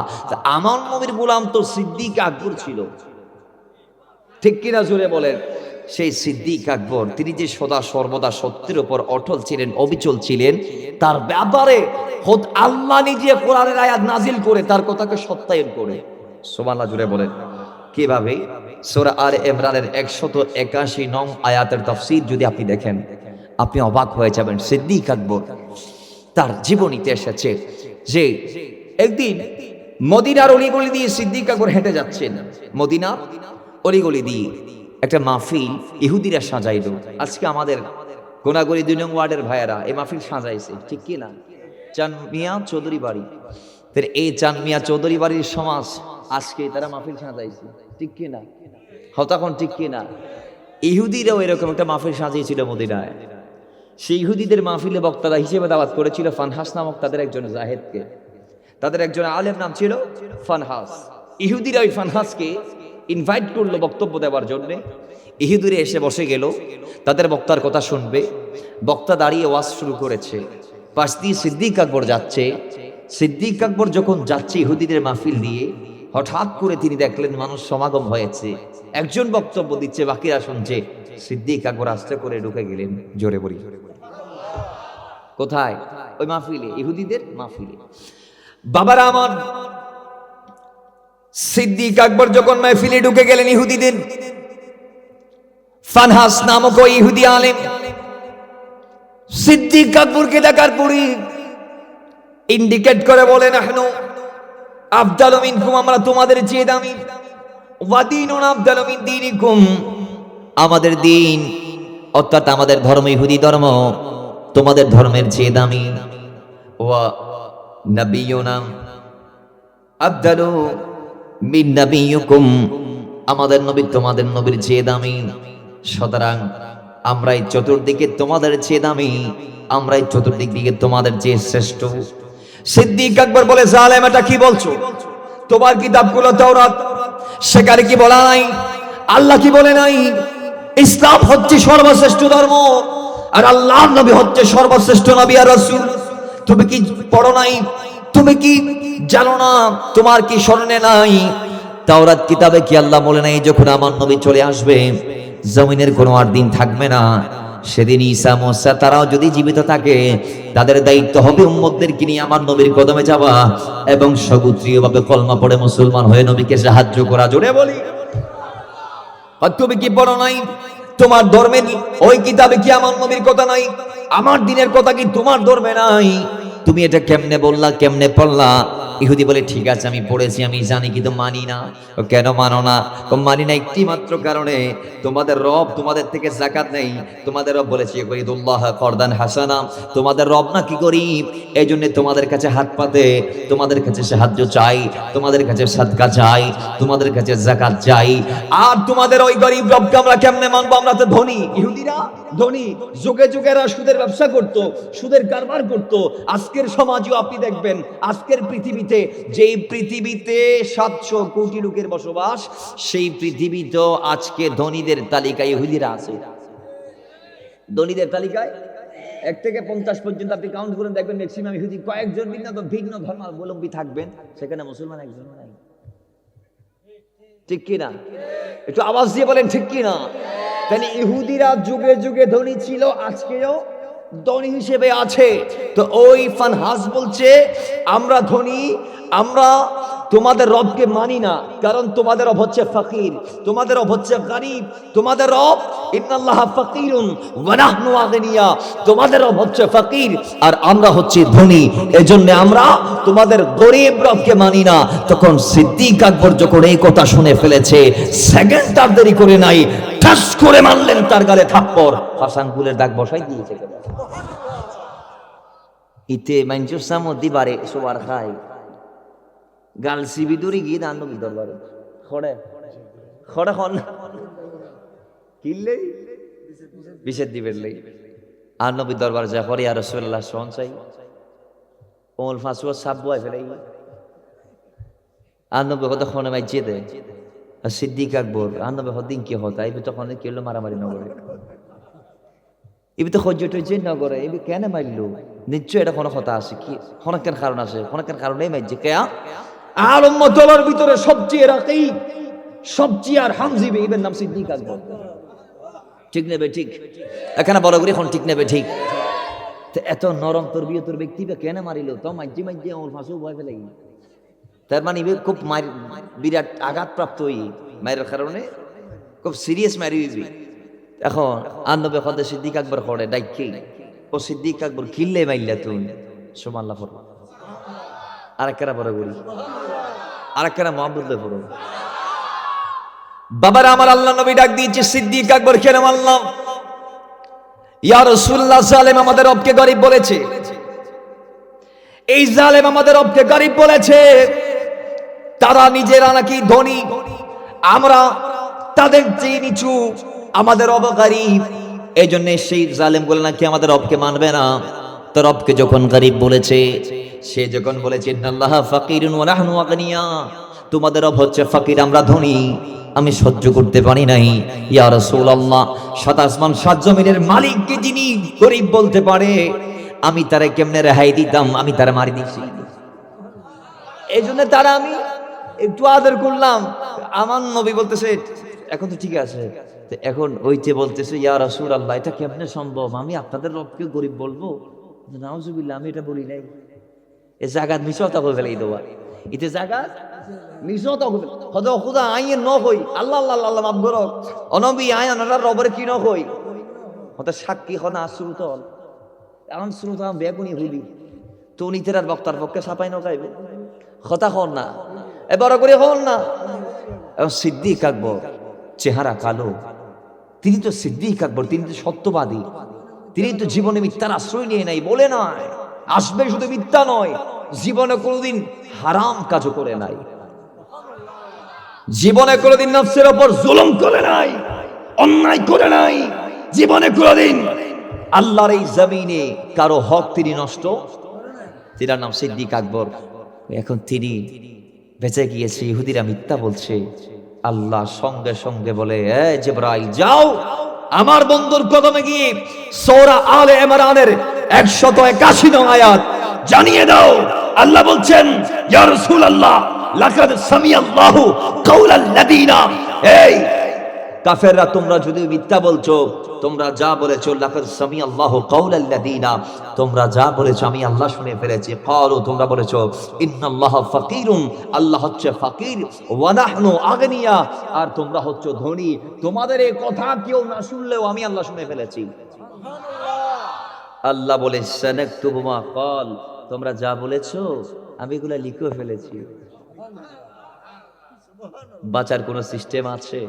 আমার নবীর গোলাম তো সিদ্দিক আকবর ছিল, ঠিক কিনা জোরে বলেন? সেই সিদ্দিক আকবর তিনি যে সদা সর্বদা সত্যের উপর অটল ছিলেন, অবিচল ছিলেন, তার ব্যাপারে খোদ আল্লাহ নিজে কোরআনের আয়াত নাজিল করে তার কথাকে সত্যায়ন করে। সুবহানাল্লাহ, জোরে বলেন। কিভাবে? সূরা আলে ইমরানের 181 নং আয়াতের তাফসীর যদি আপনি দেখেন, আপনি অবাক হয়ে যাবেন। সিদ্দিক আকবর তার জীবনীতে এসেছে যে একদিন মদিনার অলিগলি দিয়ে সিদ্দিক আকবর হেঁটে যাচ্ছেন। মদিনার অলিগলি দিয়ে একটা মাহফিল ইহুদিরা সাজাইলো। আজকে আমাদের গোনাগরি 2 নং ওয়ার্ডের ভাইয়েরা এই মাহফিল সাজাইছে, ঠিক কি না? চান মিয়া চৌধুরী বাড়ি। এই চান মিয়া চৌধুরী বাড়ির সমাজ আজকে তারা মাহফিল সাজাইছে, ঠিক কিনা? হতখন ঠিক কিনা? ইহুদিরাও এরকম একটা মাহফিল সাজিয়েছিল মদিনায়। সেই ইহুদিদের মাহফিলে বক্তারা হিসেবে দাওয়াত করেছিল ফানহাস নামক তাদের একজন জাহেদকে। তাদের একজন আলেম নাম ছিল ফানহাস। ইহুদিরা ওই ফানহাসকে ইনভাইট করলো বক্তব্য দেওয়ার জন্য। ইহুদিরা এসে বসে গেল, তাদের বক্তার কথা শুনবে। বক্তা দাঁড়িয়ে ওয়াজ শুরু করেছে, পাশ দিয়ে সিদ্দিক আকবর যাচ্ছে। সিদ্দিক আকবর যখন যাচ্ছে ইহুদিদের মাহফিল দিয়ে, হঠাৎ করে তিনি দেখলেন মানুষ সমাগম হয়েছে, একজন বক্তব্য দিচ্ছে, বাকিরা শুনছে। সিদ্দিক আকবর আস্তে করে ঢুকে গেলেন, জোরে বলি কোথায়? ওই মাহফিলে, ইহুদিদের মাহফিলে। বাবারা আমার, সিদ্দিক আকবর যখন মাহফিলে ঢুকে গেলেন ইহুদিদের, ফানহাস নামক ওই ইহুদি আলেম সিদ্দিক আকবরকে দেখার পরে ইন্ডিকেট করে বলেন, নাহনু আফদালু মিনকুম, আমরা তোমাদের চেয়ে দামি। ওয়া দীনুনা আফদালু মিন দীনিকুম, আমাদের দিন অর্থাৎ আমাদের ধর্ম ইহুদি ধর্ম তোমাদের ধর্মের চেয়ে দামি। ওয়া নবিয়ুনা আফদালু মিন নবিয়িকুম, আমাদের নবী তোমাদের নবীর চেয়ে দামি। সুতরাং আমরাই চতুর্দিকে তোমাদের চেয়ে দামি, আমরাই চতুর্দিক দিকে তোমাদের চেয়ে শ্রেষ্ঠ। সিদ্দিক আকবর বলে, জালেম এটা কি বলছো? তোমার কিতাবগুলো তাওরাত, সেখানে কি বলা নাই? আল্লাহ কি বলে নাই ইসলাম হচ্ছে সর্বশ্রেষ্ঠ ধর্ম আর আল্লাহর নবী হচ্ছে সর্বশ্রেষ্ঠ নবী আর রাসূল? তুমি কি পড়ো নাই? তুমি কি জানো না? তোমার কি স্মরণে নাই? তাওরাত কিতাবে কি আল্লাহ বলে নাই যখন আমার নবী চলে আসবে জমিনের কোনো আর দিন থাকবে না, সেদিন ঈসা মুসা তারাও যদি জীবিত থাকে তাদের দায়িত্ব হবে উম্মতদেরকে নিয়ে আমার নবীর কদমে যাওয়া এবং সগোত্রীয়ভাবে কলমা পড়ে মুসলমান হয়ে নবীকে সাহায্য করা। জোরে বলি। আর তুমি কি পড়ো নাই? তোমার ধর্মের ওই কিতাবে কি আমার নবীর কথা নাই? আমার দিনের কথা কি তোমার ধর্মে নাই? তুমি এটা কেমনে বললা, কেমনে পড়লা? ইহুদি বলে, ঠিক আছে আমি পড়েছি, আমি জানি, কিন্তু মানি না। কেন মানো না? মানি না একটি মাত্র কারণে, তোমাদের রব তোমাদের থেকে যাকাত নেই। তোমাদের রব বলেছে ইউরিদুল্লাহ করদান হাসানা, তোমাদের রব না কি গরিব, এই জন্য তোমাদের কাছে হাত পাতে, তোমাদের কাছে সাহায্য চাই, তোমাদের কাছে সাদকা চাই, তোমাদের কাছে যাকাত চাই। আর তোমাদের ওই গরিব রবকে আমরা কেমনে মানবো? আমরা তো ধনী। ইহুদিরা ধনী, যুগে যুগে এরা সুদের ব্যবসা করত, সুদের কারবার করত। আজকের সমাজও আপনি দেখবেন, আজকের পৃথিবীতে, যেই পৃথিবীতে 700 কোটি লোকের বসবাস, সেই পৃথিবীতেও আজকে ধনীদের তালিকায় ইহুদিরা আছে। ধনীদের তালিকায় 1 থেকে 50 পর্যন্ত আপনি কাউন্ট করেন, দেখবেন ম্যাক্সিমাম ইহুদি। কয়েকজন ভিন্ন ধর্মাবলম্বী থাকবেন, সেখানে মুসলমান একজন নাই। ঠিক কিনা? একটু আওয়াজ দিয়ে বলেন ঠিক কিনা? তাহলে ইহুদিরা যুগে যুগে ধনী ছিল, আজকেও ধনী হিসেবে আছে। তো ওই ফানহাস বলছে, আমরা ধনী, আমরা তোমাদের রবকে মানি না, কারণ তোমাদের রব হচ্ছে ফকির, তোমাদের রব হচ্ছে গরিব, তোমাদের রব ইন্নাল্লাহা ফাকিরুন ওয়া নাহনু আগনিয়া, তোমাদের রব হচ্ছে ফকির আর আমরা হচ্ছে ধনী, এজন্য আমরা তোমাদের গরিব রবকে মানি না। তখন সিদ্দিক আকবর যখন এই কথা শুনে ফেলেছে, সেকেন্ড আর দেরি করে নাই, ঠাস করে মারলেন তার গালে থাপ্পড়, হাসান কুলের দাগ বসাই দিয়েছে। ইতে মাইনজুর সামদি বারে সোয়ার খাই গাল সিবি দূরি গিয়ে দান নবী দরবারে খড়ে খড়ে খন কিনলে বিশেষ দিবেন লাই আর নবী দরবার যা করে আর রাসূলুল্লাহ শোন চাই ওল ফাসুয়া সাবু আই ফেলাই আর নবী কত খনে মাই যেতে আর সিদ্দিক আকবর আর নবী হদিন কি হতা এই তখন কি হলো মারামারি না করে এবি তো সহ্য টহ্য না করে এবি কেন মারলো নিশ্চয় এটা কোনো কথা আছে কি অনেকের কারণ আছে অনেকের কারণেই মারছে কেয়া আর উম্মতের ভিতরে সবচেয়ে রাকি সবচেয়ে আর হামজিবি এর নাম সিদ্দিক আকবর ঠিক নেবে ঠিক এখানে বড় করে এখন ঠিক নেবে ঠিক এত নরম তরবিয়তের ব্যক্তি কেন মারিল তো মাঝে মাঝে ওর ফাঁসু ভয় ফেলে তার মানে খুব বিরাট আঘাতপ্রাপ্ত হই মায়ের কারণে খুব সিরিয়াস মারি এখন আর নবে হতে সিদ্দিক আকবর করে ডাইকে ও সিদ্দিক আকবর কিল্লে মাইল্লা তুই সুবহানাল্লাহ ফরমা আরেকরা বড় করি আরেকরা মুহাম্মদুল্লাহ পড়ো বাবারা আমার আল্লাহ নবী ডাক দিয়েছে সিদ্দিক আকবর কেন মারলাম ইয়া রাসূলুল্লাহ সাল্লাল্লাহু আলাইহি আমাদের রবকে গরিব বলেছে এই জালেম আমাদের রবকে গরিব বলেছে, তারা নিজেরা নাকি ধনী, আমরা তাদের চেয়ে নিচু, আমাদের রব গরিব। এই জন্য সেই জালেম বলে নাকি আমাদের রবকে মানবে না। তো রবকে যখন গরিব বলেছে, সে যখন বলেছে ইন্নাল্লাহ ফাকিরুন ওয়া নাহনু আগনিয়া, তোমাদের রব হচ্ছে ফকির, আমরা ধনী, আমি সহ্য করতে পারি নাই। ইয়া রাসূলুল্লাহ, সাত আসমান সাত জমিনের মালিককে যিনি গরিব বলতে পারে, আমি তারে কেমনে রেহাই দিতাম, আমি তারে মারি দিছি। এই জন্য তারা আমি একটু আদর করলাম। আমার নবী বলতেছে এখন তো ঠিক আছে, এখন ওইতে বলতেছে ইয়া রাসূলুল্লাহ, এটা কেমনে সম্ভব, আমি আপনাদের রবকে গরিব বলবো? নাউজুবিল্লাহ, আমি এটা বলি নাই। এ জায়গাত মিশতা করে ফেলে দেওয়া, ইতে জায়গাত মিশতা করে হয়তো খুদা আইয়ে ন কই আল্লাহ আল্লাহ আল্লাহ মাফ করো অনবী আয় আনার রবের কি ন কই হয়তো সাক্ষী হনা শ্রুতল এখন শ্রোতা বেগুনি হুলি তো নিতেরার বক্তার পক্ষে সাপাই নকাইবে কথা হন না, এবার করে হন না। এবং সিদ্দিক আকবর চেহারা কালো, তিনি তো সিদ্দিক আকবর, তিনি তো সত্যবাদী, তিনি তো জীবনে মিথ্যার আশ্রয় নিয়ে নাই, বলে নয় আসবে শুধু মিথ্যা নয়, জীবনে কোনোদিন হারাম কাজও করে নাই, জীবনে কোনোদিন নফসের ওপর জুলুম করে নাই, অন্যায় করে নাই, জীবনে কোনোদিন আল্লাহর এই জমিনে কারো হক তিনি নষ্ট, তার নাম সিদ্দিক আকবর। এখন তিনি বেঁচে গিয়েছে, ইহুদিরা মিথ্যা বলছে। আল্লাহ সঙ্গে সঙ্গে বলে, এ জিবরাইল যাও আমার বন্ধুর কদমে গিয়ে সূরা আলে ইমরানের 181 নং আয়াত জানিয়ে দাও। আল্লাহ বলছেন ইয়া রাসূলুল্লাহ লাকাদ সামিআল্লাহু কাওলাল লাযিনা, এই কাফেররা তোমরা যদি মিথ্যা বলছো, তোমরা যা বলেছো লাকাদ সামিআল্লাহু কাওলাল লাযিনা, তোমরা যা বলেছো আমি আল্লাহ শুনে ফেলেছি। ক্বালু, তোমরা বলেছো ইন্নাল্লাহা ফাকিরুন, আল্লাহ হচ্ছে ফাকির, ওয়া নাহনু আগনিয়া, আর তোমরা হচ্ছে ধনী। তোমাদের এই কথা কেউ না শুনলেও আমি আল্লাহ শুনে ফেলেছি। আল্লাহ বলে সানাকতুবু মা ক্বাল, তোমরা যা বলেছো আমি এগুলা লিখে ফেলেছি। বাঁচার কোন সিস্টেম আছে?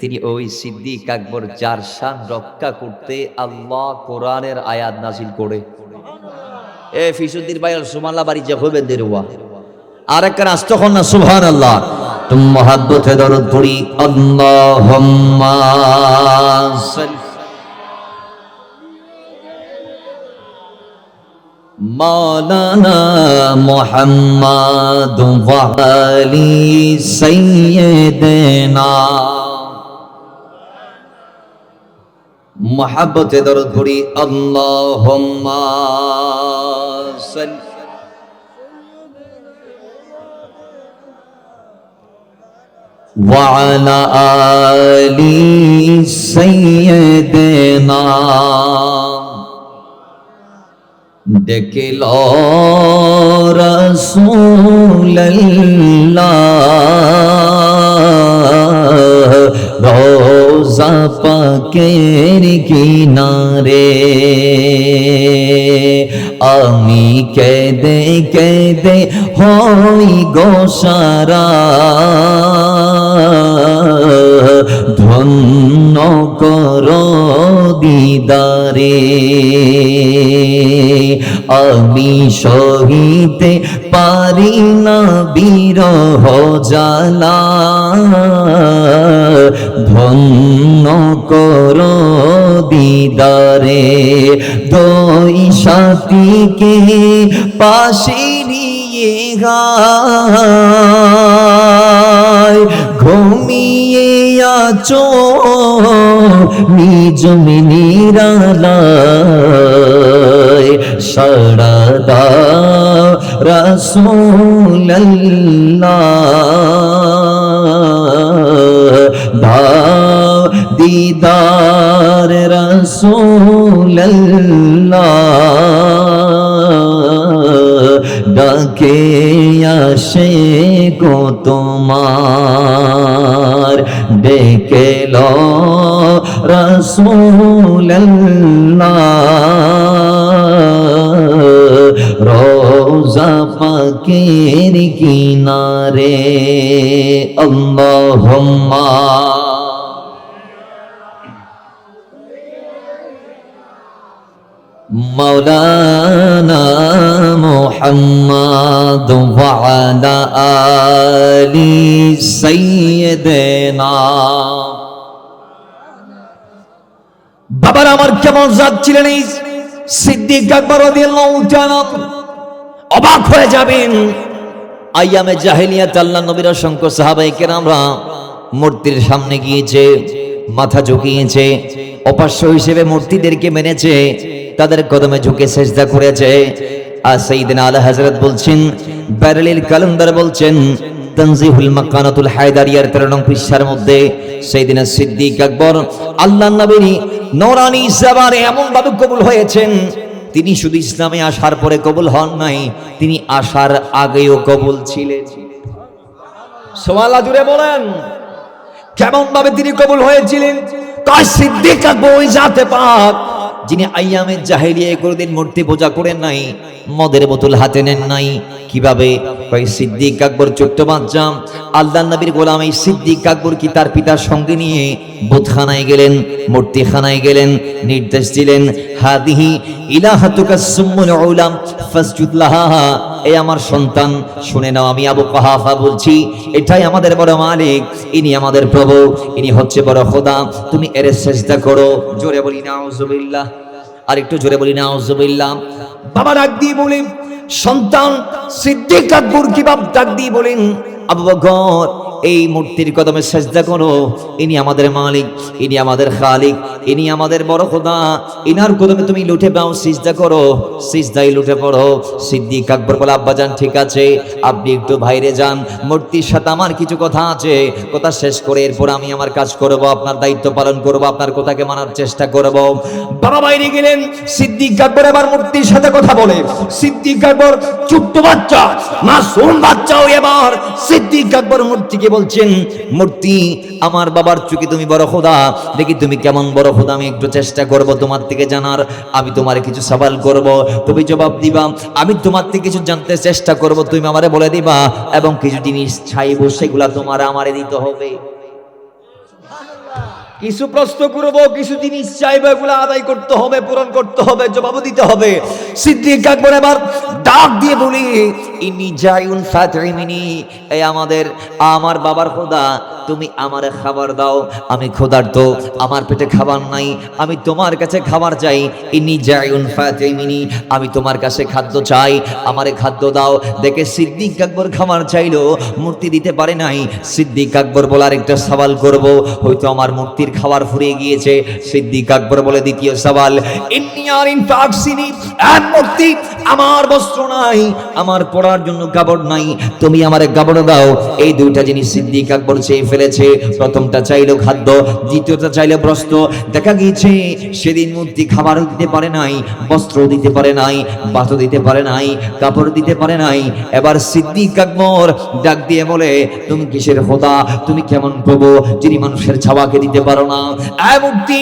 তিনি ওই সিদ্দিক আকবর যার শান রক্ষা করতে আল্লাহ কোরআনের আয়াত নাজিল করে। এ ফিসুদ্দিন ভাই সুবহানাল্লাহ বাড়ি যে হবেন দেরওয়া আর একটা নাচ তখন না সুবহানাল্লাহ, তুমি মহাব্বতে দরুদ পড়ি আল্লাহুম্মা সাল্লি মাওলানা মুহাম্মদ ওয়া আলি সাইয়্যিদিনা, মহাব্বতে দরুদ পড়ি আল্লাহুম্মা সাল্লি ওয়া আলা আলি সাইয়্যিদিনা। দেখিল রাসূলুল্লাহ রওজা পাকের কিনারে, আমি কেঁদে কেঁদে হই গোসারা, ধন্য কর দিদারে, আমি সহিতে পারি না বিরহ জ্বালা, ধন্য কর দিদারে, দুই সাথীকে পাশে নিয়ে গায়, ঘুমিয়ে আছো নিজ নিরালায়, সাড়া দাও রাসূলুল্লাহ, দাও দিদার রাসূলুল্লাহ, ডাকে আসে গো তোমার, ডেকে লো রাসূলুল্লাহ, রওজা পাকের কিনারে। আল্লাহুম্মা মাওলানা মুহাম্মাদ ওয়া আলা আলি সাইয়্যিদিনা। বাবার আমার কেমন জাত ছিলেন এই সিদ্দিক আকবর রাদিয়াল্লাহু তাআলা। অবাক হয়ে যাবেন, আইয়ামে জাহেলিয়াত আল্লাহর নবীর অসংখ্য সাহাবায়ে কেরামরা মূর্তির সামনে গিয়েছে, মাথা ঝুঁকিয়েছে, উপাস্য হিসেবে মূর্তিদেরকে মেনেছে, তাদের কদমে ঝুঁকে সেজদা করেছে। আর সাইয়েদনা আলা হযরত বলছেন, বারেলিল কালান্দার বলছেন, তানজিহুল মাকানাতুল হায়দারিয়ার 13 নং পৃষ্ঠার মধ্যে সাইয়েদনা সিদ্দিক আকবর আল্লাহর নবীর নূরানি জবানে এমন ভাবে কবুল হয়েছেন, তিনি শুধু ইসলামে আসার পরে কবুল হন নাই, তিনি আসার আগেও কবুল ছিলেন। সুবহানাল্লাহ, জুড়ে বলেন কেমন ভাবে তিনি কবুল হয়েছিলেন। কয় সিদ্দিক আকবর ওই জাতে পাক যিনি আইয়ামে জাহেলিয়ায় কোনদিন মূর্তি পূজা করেন নাই, মদের বোতল হাতে নেন নাই। কিভাবে? কয় সিদ্দিক আকবর ছোট্ট বাচ্চা, আল্লাহর নবীর গোলাম এই সিদ্দিক আকবর কি তার পিতার সঙ্গে নিয়ে বুতখানায় গেলেন, মূর্তিখানায় গেলেন, নির্দেশ দিলেন, হাদিহি ইলাহাতুকা সুম্মুল উলাম ফাসজুদ লাহা। এই আমার সন্তান শুনে নাও, আমি আবু কাহাফা বলছি, এটাই আমাদের বড় মালিক, ইনি আমাদের প্রভু, ইনি হচ্ছে বড় খোদা, তুমি এর সেজদা করো। জোরে বলি নাউজুবিল্লাহ, আর একটু জোরে বলি নাউজুবিল্লাহ। বাবা ডাক দিয়ে বলেন, সন্তান সিদ্দিক আকবর কি বাপ ডাক দিয়ে বলেন, আবু বকর এই মূর্তির কদমে সেজদা করো, ইনি আমাদের মালিক, ইনি আমাদের খালিক, ইনি আমাদের বড় খোদা, ইনার কদমে তুমি লুটে পাও, সিজদা করো, সিজদায় লুটে পড়ো। সিদ্দিক আকবর বলে, আব্বাজান ঠিক আছে, আপনি একটু বাইরে যান, মূর্তির সাথে আমার কিছু কথা আছে, কথা শেষ করে এরপর আমি আমার কাজ করব, আপনার দায়িত্ব পালন করব, আপনার কথাকে মানার চেষ্টা করব। বাবা বাইরে গেলেন, সিদ্দিক আকবর এবার মূর্তির সাথে কথা বলে। সিদ্দিক আকবর ছোট্ট বাচ্চা, মাসুম বাচ্চাও এবার সিদ্দিক আকবর মূর্তিকে বলছেন, মূর্তি আমার বাবার চোখে তুমি বড় খোদা, দেখি তুমি কেমন বড় খোদা, আমি একটু চেষ্টা করব তোমার থেকে জানার, আমি তোমার কিছু সওয়াল করব, তুমি জবাব দিবা, আমি তোমার থেকে কিছু জানতে চেষ্টা করব, তুমি আমারে বলে দিবা, এবং কিছু জিনিস চাইবো, সেগুলা তোমার আমারে দিতে হবে। কিছু প্রশ্ন করবো, কিছু জিনিস চাইবো, এগুলো আদায় করতে হবে, পূরণ করতে হবে, জবাব দিতে হবে। সিদ্দিক আকবর এবার ডাক দিয়ে বলি, ইন্নী জাইউন ফাতরিমিনি, এই আমার বাবার খোদা, তুমি আমারে খাবার দাও, আমি ক্ষুধার্ত, আমার পেটে খাবার নাই, আমি তোমার কাছে খাবার চাই। ইন্নী জাইউন ফাতরিমিনি, আমি তোমার কাছে খাদ্য চাই, আমারে খাদ্য দাও। দেখে সিদ্দিক আকবর খাবার চাইলো, মূর্তি দিতে পারে নাই। সিদ্দিক আকবর বলে, আরেকটা সওয়াল করব, হয়তো আমার মূর্তির খাবার ফুরিয়ে গিয়েছে। সিদ্দিক আকবর বলে, দ্বিতীয় সওয়াল, ইন্নী আরিন ফাকসিনি, মূর্তি আমার বস্ত্র নাই, আমার পরার জন্য কাপড় নাই, তুমি আমারে কাপড় দাও। এই দুইটা জিনিস সিদ্দিক আকবর চেয়ে ফেলেছে। প্রথমটা চাইলো খাদ্য, দ্বিতীয়টা চাইলো বস্ত্র। দেখা গিয়েছে সেদিন মূর্তি খাবার দিতে পারে নাই, বস্ত্র দিতে পারে নাই, বাতো দিতে পারে নাই, কাপড় দিতে পারে নাই। এবার সিদ্দিক আকবর ডাক দিয়ে বলে, তুমি কিসের খোদা, তুমি কেমন প্রভু যিনি মানুষের ছাওয়াকে দিতে পারো না? মূর্তি,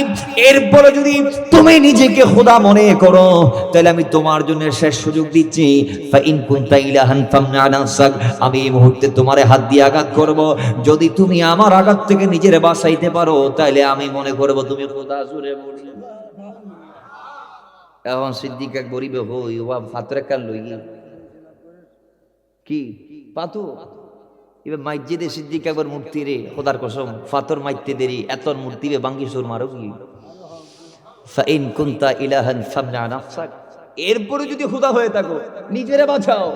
এরপরে যদি তুমি নিজেকে খোদা মনে করো, তাহলে আমি তোমার জন্য শেষ সুযোগ দিচ্ছি। ফাইন কুনতা ইলাহান ফামনা নাফসাক, আমি এই মুহূর্তে তোমারে হাত দিয়ে আঘাত করব। যদি তুমি আমার আঘাত থেকে নিজের বাঁচাইতে পারো, তাহলে আমি মনে করব তুমি খোদা। জোরে বলি। এখন সিদ্দিক আকবর বলিবে, হই ওয়া ফাতরে কান লই কি পাতু, এবার মসজিদে সিদ্দিক আকবর মূর্তি রে, খোদার কসম ফাতর মাইতে দেরি, এত মূর্তি বে বাঙ্গি সুর মারো কি। ফাইন কুনতা ইলাহান ফামনা নাফসাক, এরপরে যদি খোদা হয়ে থাকো, নিজেরে বাঁচাও।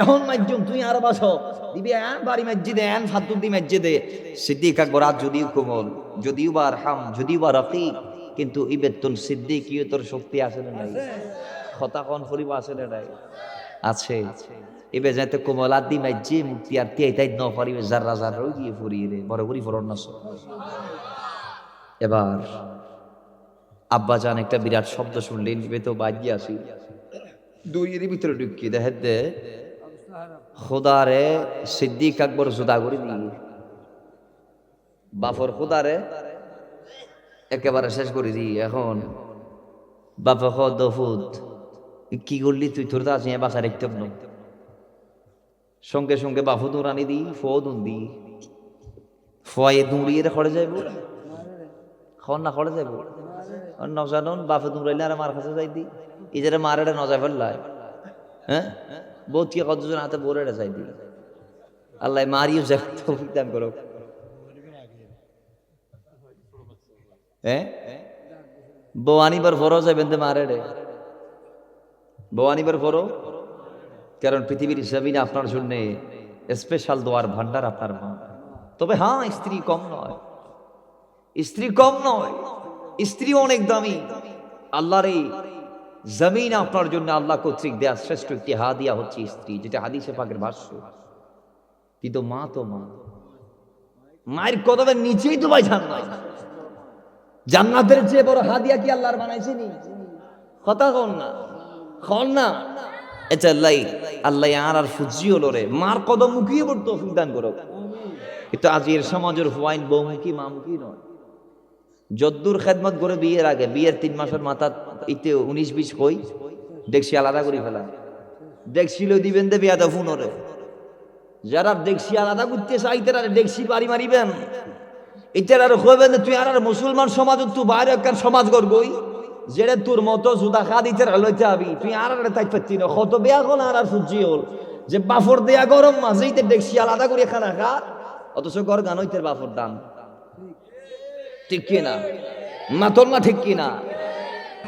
এখন মাইজুম তুই আর বাঁচাও দিবি, বাড়ি মসজিদে ফাতুর দি মসজিদে। সিদ্দিক আকবর আজ যদিও কোমল, যদিও বা আরহাম, যদিও বা রফিক, কিন্তু ইবেতুল সিদ্দিকিয়তর শক্তি আছে না নাই? কথা কোন ফরিব আছে না নাই? আছে। এবে যাইতে কোমল আদি মাইজে মুক্তি আর তিয়াই তাই ন পারিবে, জাররা জাররা গিয়ে ফুরিয়ে রে, বড় করি ফরন না। এবার আব্বা জান একটা বিরাট শব্দ শুনলেন, ইবে তো বাজি আসি দুইয়ের ভিতরে ঢুকিয়ে দেখেন দে খোদারে সিদ্দিক আকবর জুদা করে দিয়ে, বাপর খোদারে একেবারে শেষ করে দিই। এখন বাপা দফুদ কি করলি তুই, তোর তো আছি বাসা রাখতে না। সঙ্গে সঙ্গে বাফু দুরানি দিই, ফো দুন দিই, ফয়ে দুড়িয়ে খড়ে যাইব, খন না খড়ে যাইব নজানন বাপে দুরাইলে আর মার কাছে যাই দি, ইজারে মারে নজা ফেললাই। হ্যাঁ বউকে কতজন হাতে বলে চাই দিল আল্লাহ মারিও তৌফিক দান করো। হ্যাঁ বউ আনিবার ফরও যাবেন তো মারে রে, বউ আনিবার ফরও, কারণ পৃথিবীর জমিনে আপনার জন্য স্পেশাল দোয়ার ভান্ডার আপনার মা। তবে হ্যাঁ স্ত্রী কম নয়, স্ত্রী কম নয়, স্ত্রী অনেক দামি। আল্লাহর এই জমিন আপনার জন্য আল্লাহ কর্তৃক দেয়া শ্রেষ্ঠ একটি হাদিয়া হচ্ছে স্ত্রী, যেটা হাদিসে পাকের ভাষ্য। কিন্তু মা তো মা, মায়ের কদমের নিচেই তো ভাই জান্নাত। জান্নাতের চেয়ে বড় হাদিয়া কি আল্লাহর বানাইছেনি? কথা কন না, কন না। এটা আল্লাহ আল্লাহ আর ফুজি হলো রে, মার কদম মুখিয়ে পড়তো দান করো। কিন্তু আজকের সমাজের হোয়াইন বহুমুখী মামুখী নয়। যদ্দুর খেদমত করে বিয়ের আগে, বিয়ের 3 মাসের মাথা ইতে 19-20 কই দেখছি আলাদা করে ফেলা, দেখছিল দিবেন দে বিয়াদা ফোনরে। যারা দেখছি আলাদা করতে চাইতেন আর দেখছি বাড়ি মারিবেন, এটার আর কইবেন তুই আর মুসলমান সমাজ তুই বাইরে একটা সমাজ গড়গই, যেটা তোর মতো জুদা খা দিতে লইতে হবি, তুই আর তাই পাচ্ছি না। কত বেয়া হল আর ফুজি হল যে বাফর দেয়া গরম মাঝেই দেখছি আলাদা করে খানা খা, অথচ গর গান হইতে বাফর দান। ঠিক কিনা মাতন না? ঠিক কিনা?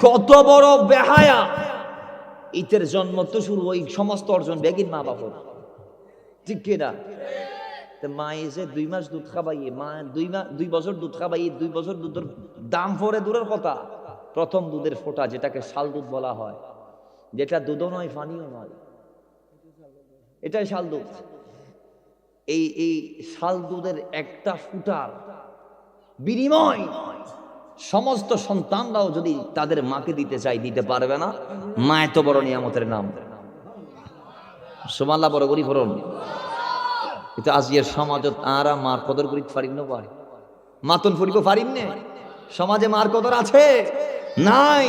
কত বড় বেহায়া! ইতের জন্ম তো শুরু ওই সমস্ত অর্জন বেগিন মা বাপর। ঠিক কিনা? মা এসে 2 মাস দুধ খাবাইয়ে, মা 2 বছর দুধ খাবাইয়ে, 2 বছর দুধের দাম পরে দূরের কথা, প্রথম দুধের ফোঁটা যেটাকে শাল দুধ বলা হয়, যেটা দুধও নয় পানিও নয়, এটাই শাল দুধ। এই শাল দুধের একটা ফুটার বিনিময় সমস্ত সন্তানরাও যদি তাদের মাকে দিতে চাই দিতে পারবে না। মা এত বড় নিয়ামতের নাম, সুবহানাল্লাহ বড় করি ফরন। কিন্তু আজকের সমাজত আরা মার কদর করি পারিম না ভাই, মাতন ফুরিব পারিম নে। সমাজে মার কদর আছে নাই?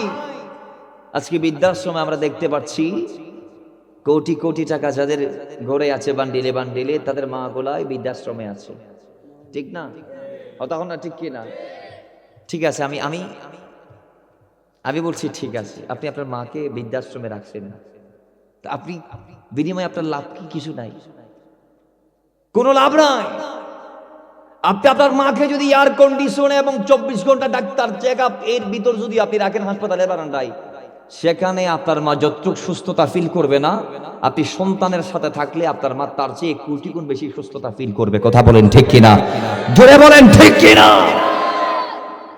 আজকে বৃদ্ধাশ্রমে আমরা দেখতে পাচ্ছি কোটি কোটি টাকা যাদের ঘরে আছে বান্ডিলে বান্ডিলে, তাদের মা গোলায় বৃদ্ধাশ্রমে আছে। ঠিক না? তখন না ঠিক কি না? ঠিক আছে, আমি আমি আমি বলছি ঠিক আছে, আপনি আপনার মাকে বৃদ্ধাশ্রমে রাখছেন, আপনি বিনিময়ে আপনার লাভ কি? কিছু নাই, কোনো লাভ নাই। আপনি আপনার মাকে যদি এয়ার কন্ডিশনে এবং 24 ঘন্টা ডাক্তার চেক আপ এর ভিতর যদি আপনি রাখেন হাসপাতালে বারান্দায়, সেখানে আপনার মা যতটুকু সুস্থতা ফিল করবে না, আপনি সন্তানের সাথে থাকলে আপনার মা তার চেয়ে কোটি গুণ বেশি সুস্থতা ফিল করবে। কথা বলেন ঠিক কিনা? ধরে বলেন ঠিক কিনা?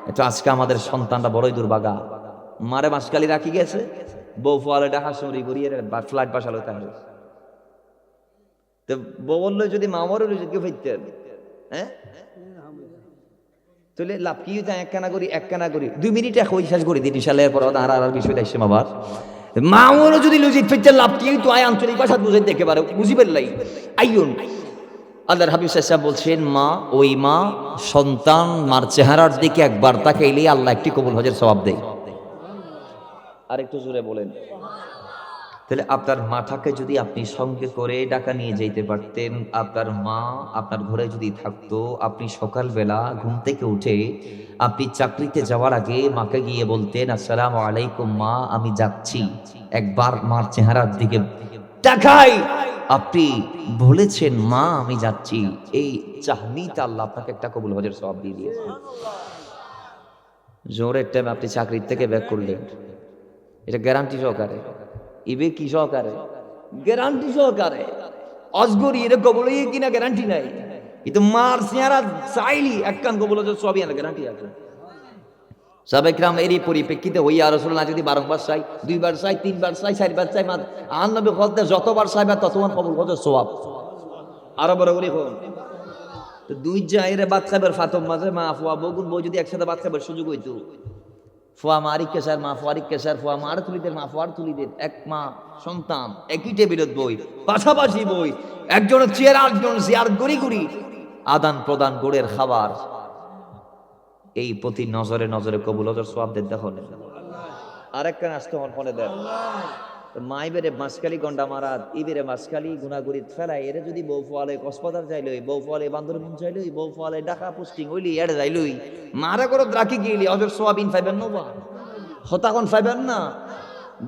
এটা আজকে আমাদের সন্তানরা বড়ই দুর্ভাগা। মারে মাসকালি রাখি গেছে, বউ ফোয়ালে ডাকা সরি করিয়ে ফ্লাইট বাসালো তাহলে তো বউ বললো যদি মামারও যদি ফেরতেন, হ্যাঁ তাহলে লাভ কি হইতে? একখানা করি 2 মিনিট এক শেষ করে দিন ইনশাআল্লাহ। এরপর আর বিষয় দেখছে আবার মামুরও যদি লজিক ফেরতেন লাভ কি হইতো? আঞ্চলিক ভাষা বুঝে দেখে পারে, বুঝি পেলাই আইন। আল্লাহর হাবিব সাহেব বলছেন, মা ওই মা সন্তান মার চেহারার দিকে একবার তাকাইলেই আল্লাহ একটি কবুল হজের সওয়াব দেয়। আর একটু জোরে বলেন। তাহলে আপনার মাটাকে যদি আপনি সঙ্গে করে ঢাকা নিয়ে যেতে পারতেন, আপনার মা আপনার ঘরে যদি থাকতো, আপনি সকালবেলা ঘুম থেকে উঠে আপনি চাকরিতে যাওয়ার আগে মাকে গিয়ে বলতেন, আসসালামু আলাইকুম মা, আমি যাচ্ছি, একবার মার চেহারার দিকে তাকাই, আপনি বলেছেন মা আমি যাচ্ছি, এই চাহনিতে আল্লাহ আপনাকে একটা কবুল হজের সওয়াব দিয়ে দিয়েছে। জোরের টাইম আপনি চাকরির থেকে ব্যাক করলেন, এটা গ্যারান্টি সহকারে, ইবে কি সহকারে? গ্যারান্টি সহকারে। অজগরি এর কবল কিনা গ্যারান্টি নাই, কিন্তু মার চেহারা চাইলি একখান কবল হজের সবই আর গ্যারান্টি আছে। সাবেকরাম এরই পরিপ্রেক্ষিতে হইয়া রাসূলুল্লাহ যদি 12 বার চাই, 2 বার চাই, 3 বার চাই, 4 বার চাই, আর নবী বলতে যতবার চাইবা ততবার কবুল হজের সওয়াব। আরো বড় করে কোন তো 2 জায়রে ভাত খাবার ফাতম মাঝে মা ফুয়া বগুন বউ যদি একসাথে ভাত খাবার সুযোগ হইতো, ফুয়া মারিক কেসার মা ফুয়ারিক কেসার, ফুয়া মার তুলিদের মা ফুয়ার তুলিদের, এক মা সন্তান একই টেবিলত বই, পাশাপাশি বই, একজনের চেয়ার আরেকজন চেয়ার গড়ি গড়ি আদান প্রদান গোড়ের খাবার, এই প্রতি নজরে নজরে কবুল হজর সওয়াব দেন। দেখুন আরেকখান আসতে আমার মনে দেন, মাই বেড়ে মাসকালি গন্ডা মারা, ইবেরে মাসকালি গুনাগুড়ি ফেলাই, এরে যদি বউ ফোয়ালে কক্সবাজার যাইলই, বউ ফোয়ালে বান্দরবন যাইলই, বউ ফোয়ালে ঢাকা পোস্টিং হইলি, এড়ে যাইলই, মারা করে রাখি গেলি হজর সোয়াবিন পাইবেন না বা হতাখন পাইবেন না।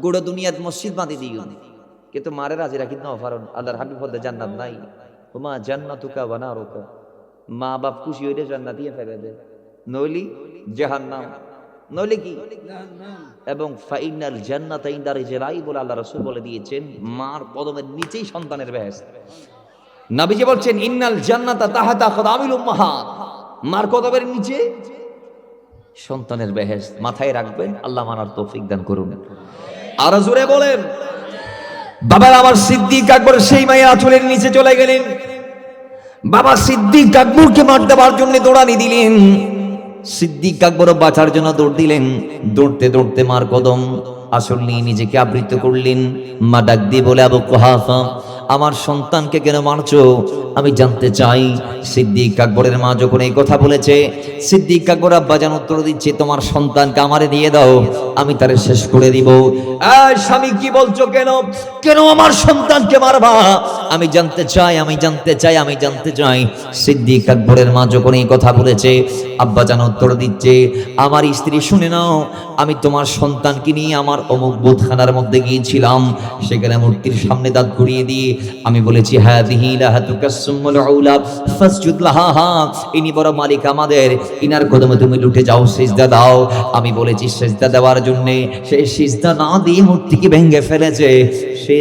গোড়া দুনিয়াত মসজিদ বাঁধি দিও, কিন্তু মারে রাজি রাখি না ফারন আল্লাহর হাবিব বলতে জান্নাত নাই, ওমা জান্নাতুকা ওয়া নারুকা, মা বাপ খুশি হইলে জান্নাত দিয়ে ফেলে দে, নইলি জাহান্নাম, নইলে কি এবং ফাইনাল জান্নাত ইনদা রিজলাই বলে আল্লাহ রাসূল বলে দিয়েছেন, মার কদমের নিচেই সন্তানের বেহেশত। নবীজি বলছেন ইন্নাল জান্নাতা তাহাতা কদামিল উম্মাহাত, মার কদমের নিচে সন্তানের বেহেশত। মাথায় রাখবেন, আল্লাহ মানার তৌফিক দান করুন। আর জোরে বলেন। বাবার আমার সিদ্দিক আকবর সেই মায়ের আঁচলের নিচে চলে গেলেন। বাবা সিদ্দিক আকবরকে মার দেওয়ার জন্য দৌড়ানি দিলেন। সিদ্দিক আকবরও বাঁচার জন্য দৌড় দিলেন। দৌড়তে দৌড়তে মার কদম আসল নিয়ে নিজেকে আবৃত করলেন। মা ডাক দিয়ে বলে, আবু কুহাফা, আমার সন্তানকে কেন মারছো? আমি জানতে চাই। সিদ্দিক আকবরের মা যখন এই কথা বলেছে, সিদ্দিক আকবর আব্বাজান উত্তর দিচ্ছে, তোমার সন্তানকে আমারে দিয়ে দাও, আমি তারে শেষ করে দিব। এই স্বামী কি বলছো? কেন কেন আমার সন্তানকে মারবা? আমি জানতে চাই, আমি জানতে চাই, আমি জানতে চাই। সিদ্দিক আকবরের মা যখন এই কথা বলেছে, আব্বাজান উত্তর দিচ্ছে, আমার স্ত্রী শুনে নাও, আমি তোমার সন্তানকে নিয়ে আমার অমুক বুতখানার মধ্যে গিয়েছিলাম। সেখানে মূর্তির সামনে দাঁত ঘুরিয়ে দিয়ে আমি বলেছি, হাযিহি লাহাতুকাসসুমুল উলা ফাসজুদ লাহা, ইনি বড় মালিক আমাদের, ইনার কদমে তুমি লুটে যাও, সিজদা দাও। আমি বলেছি সিজদা দেওয়ার জন্য, সে সিজদা না দিয়ে মূর্তিকে ভেঙে ফেলেছে। সে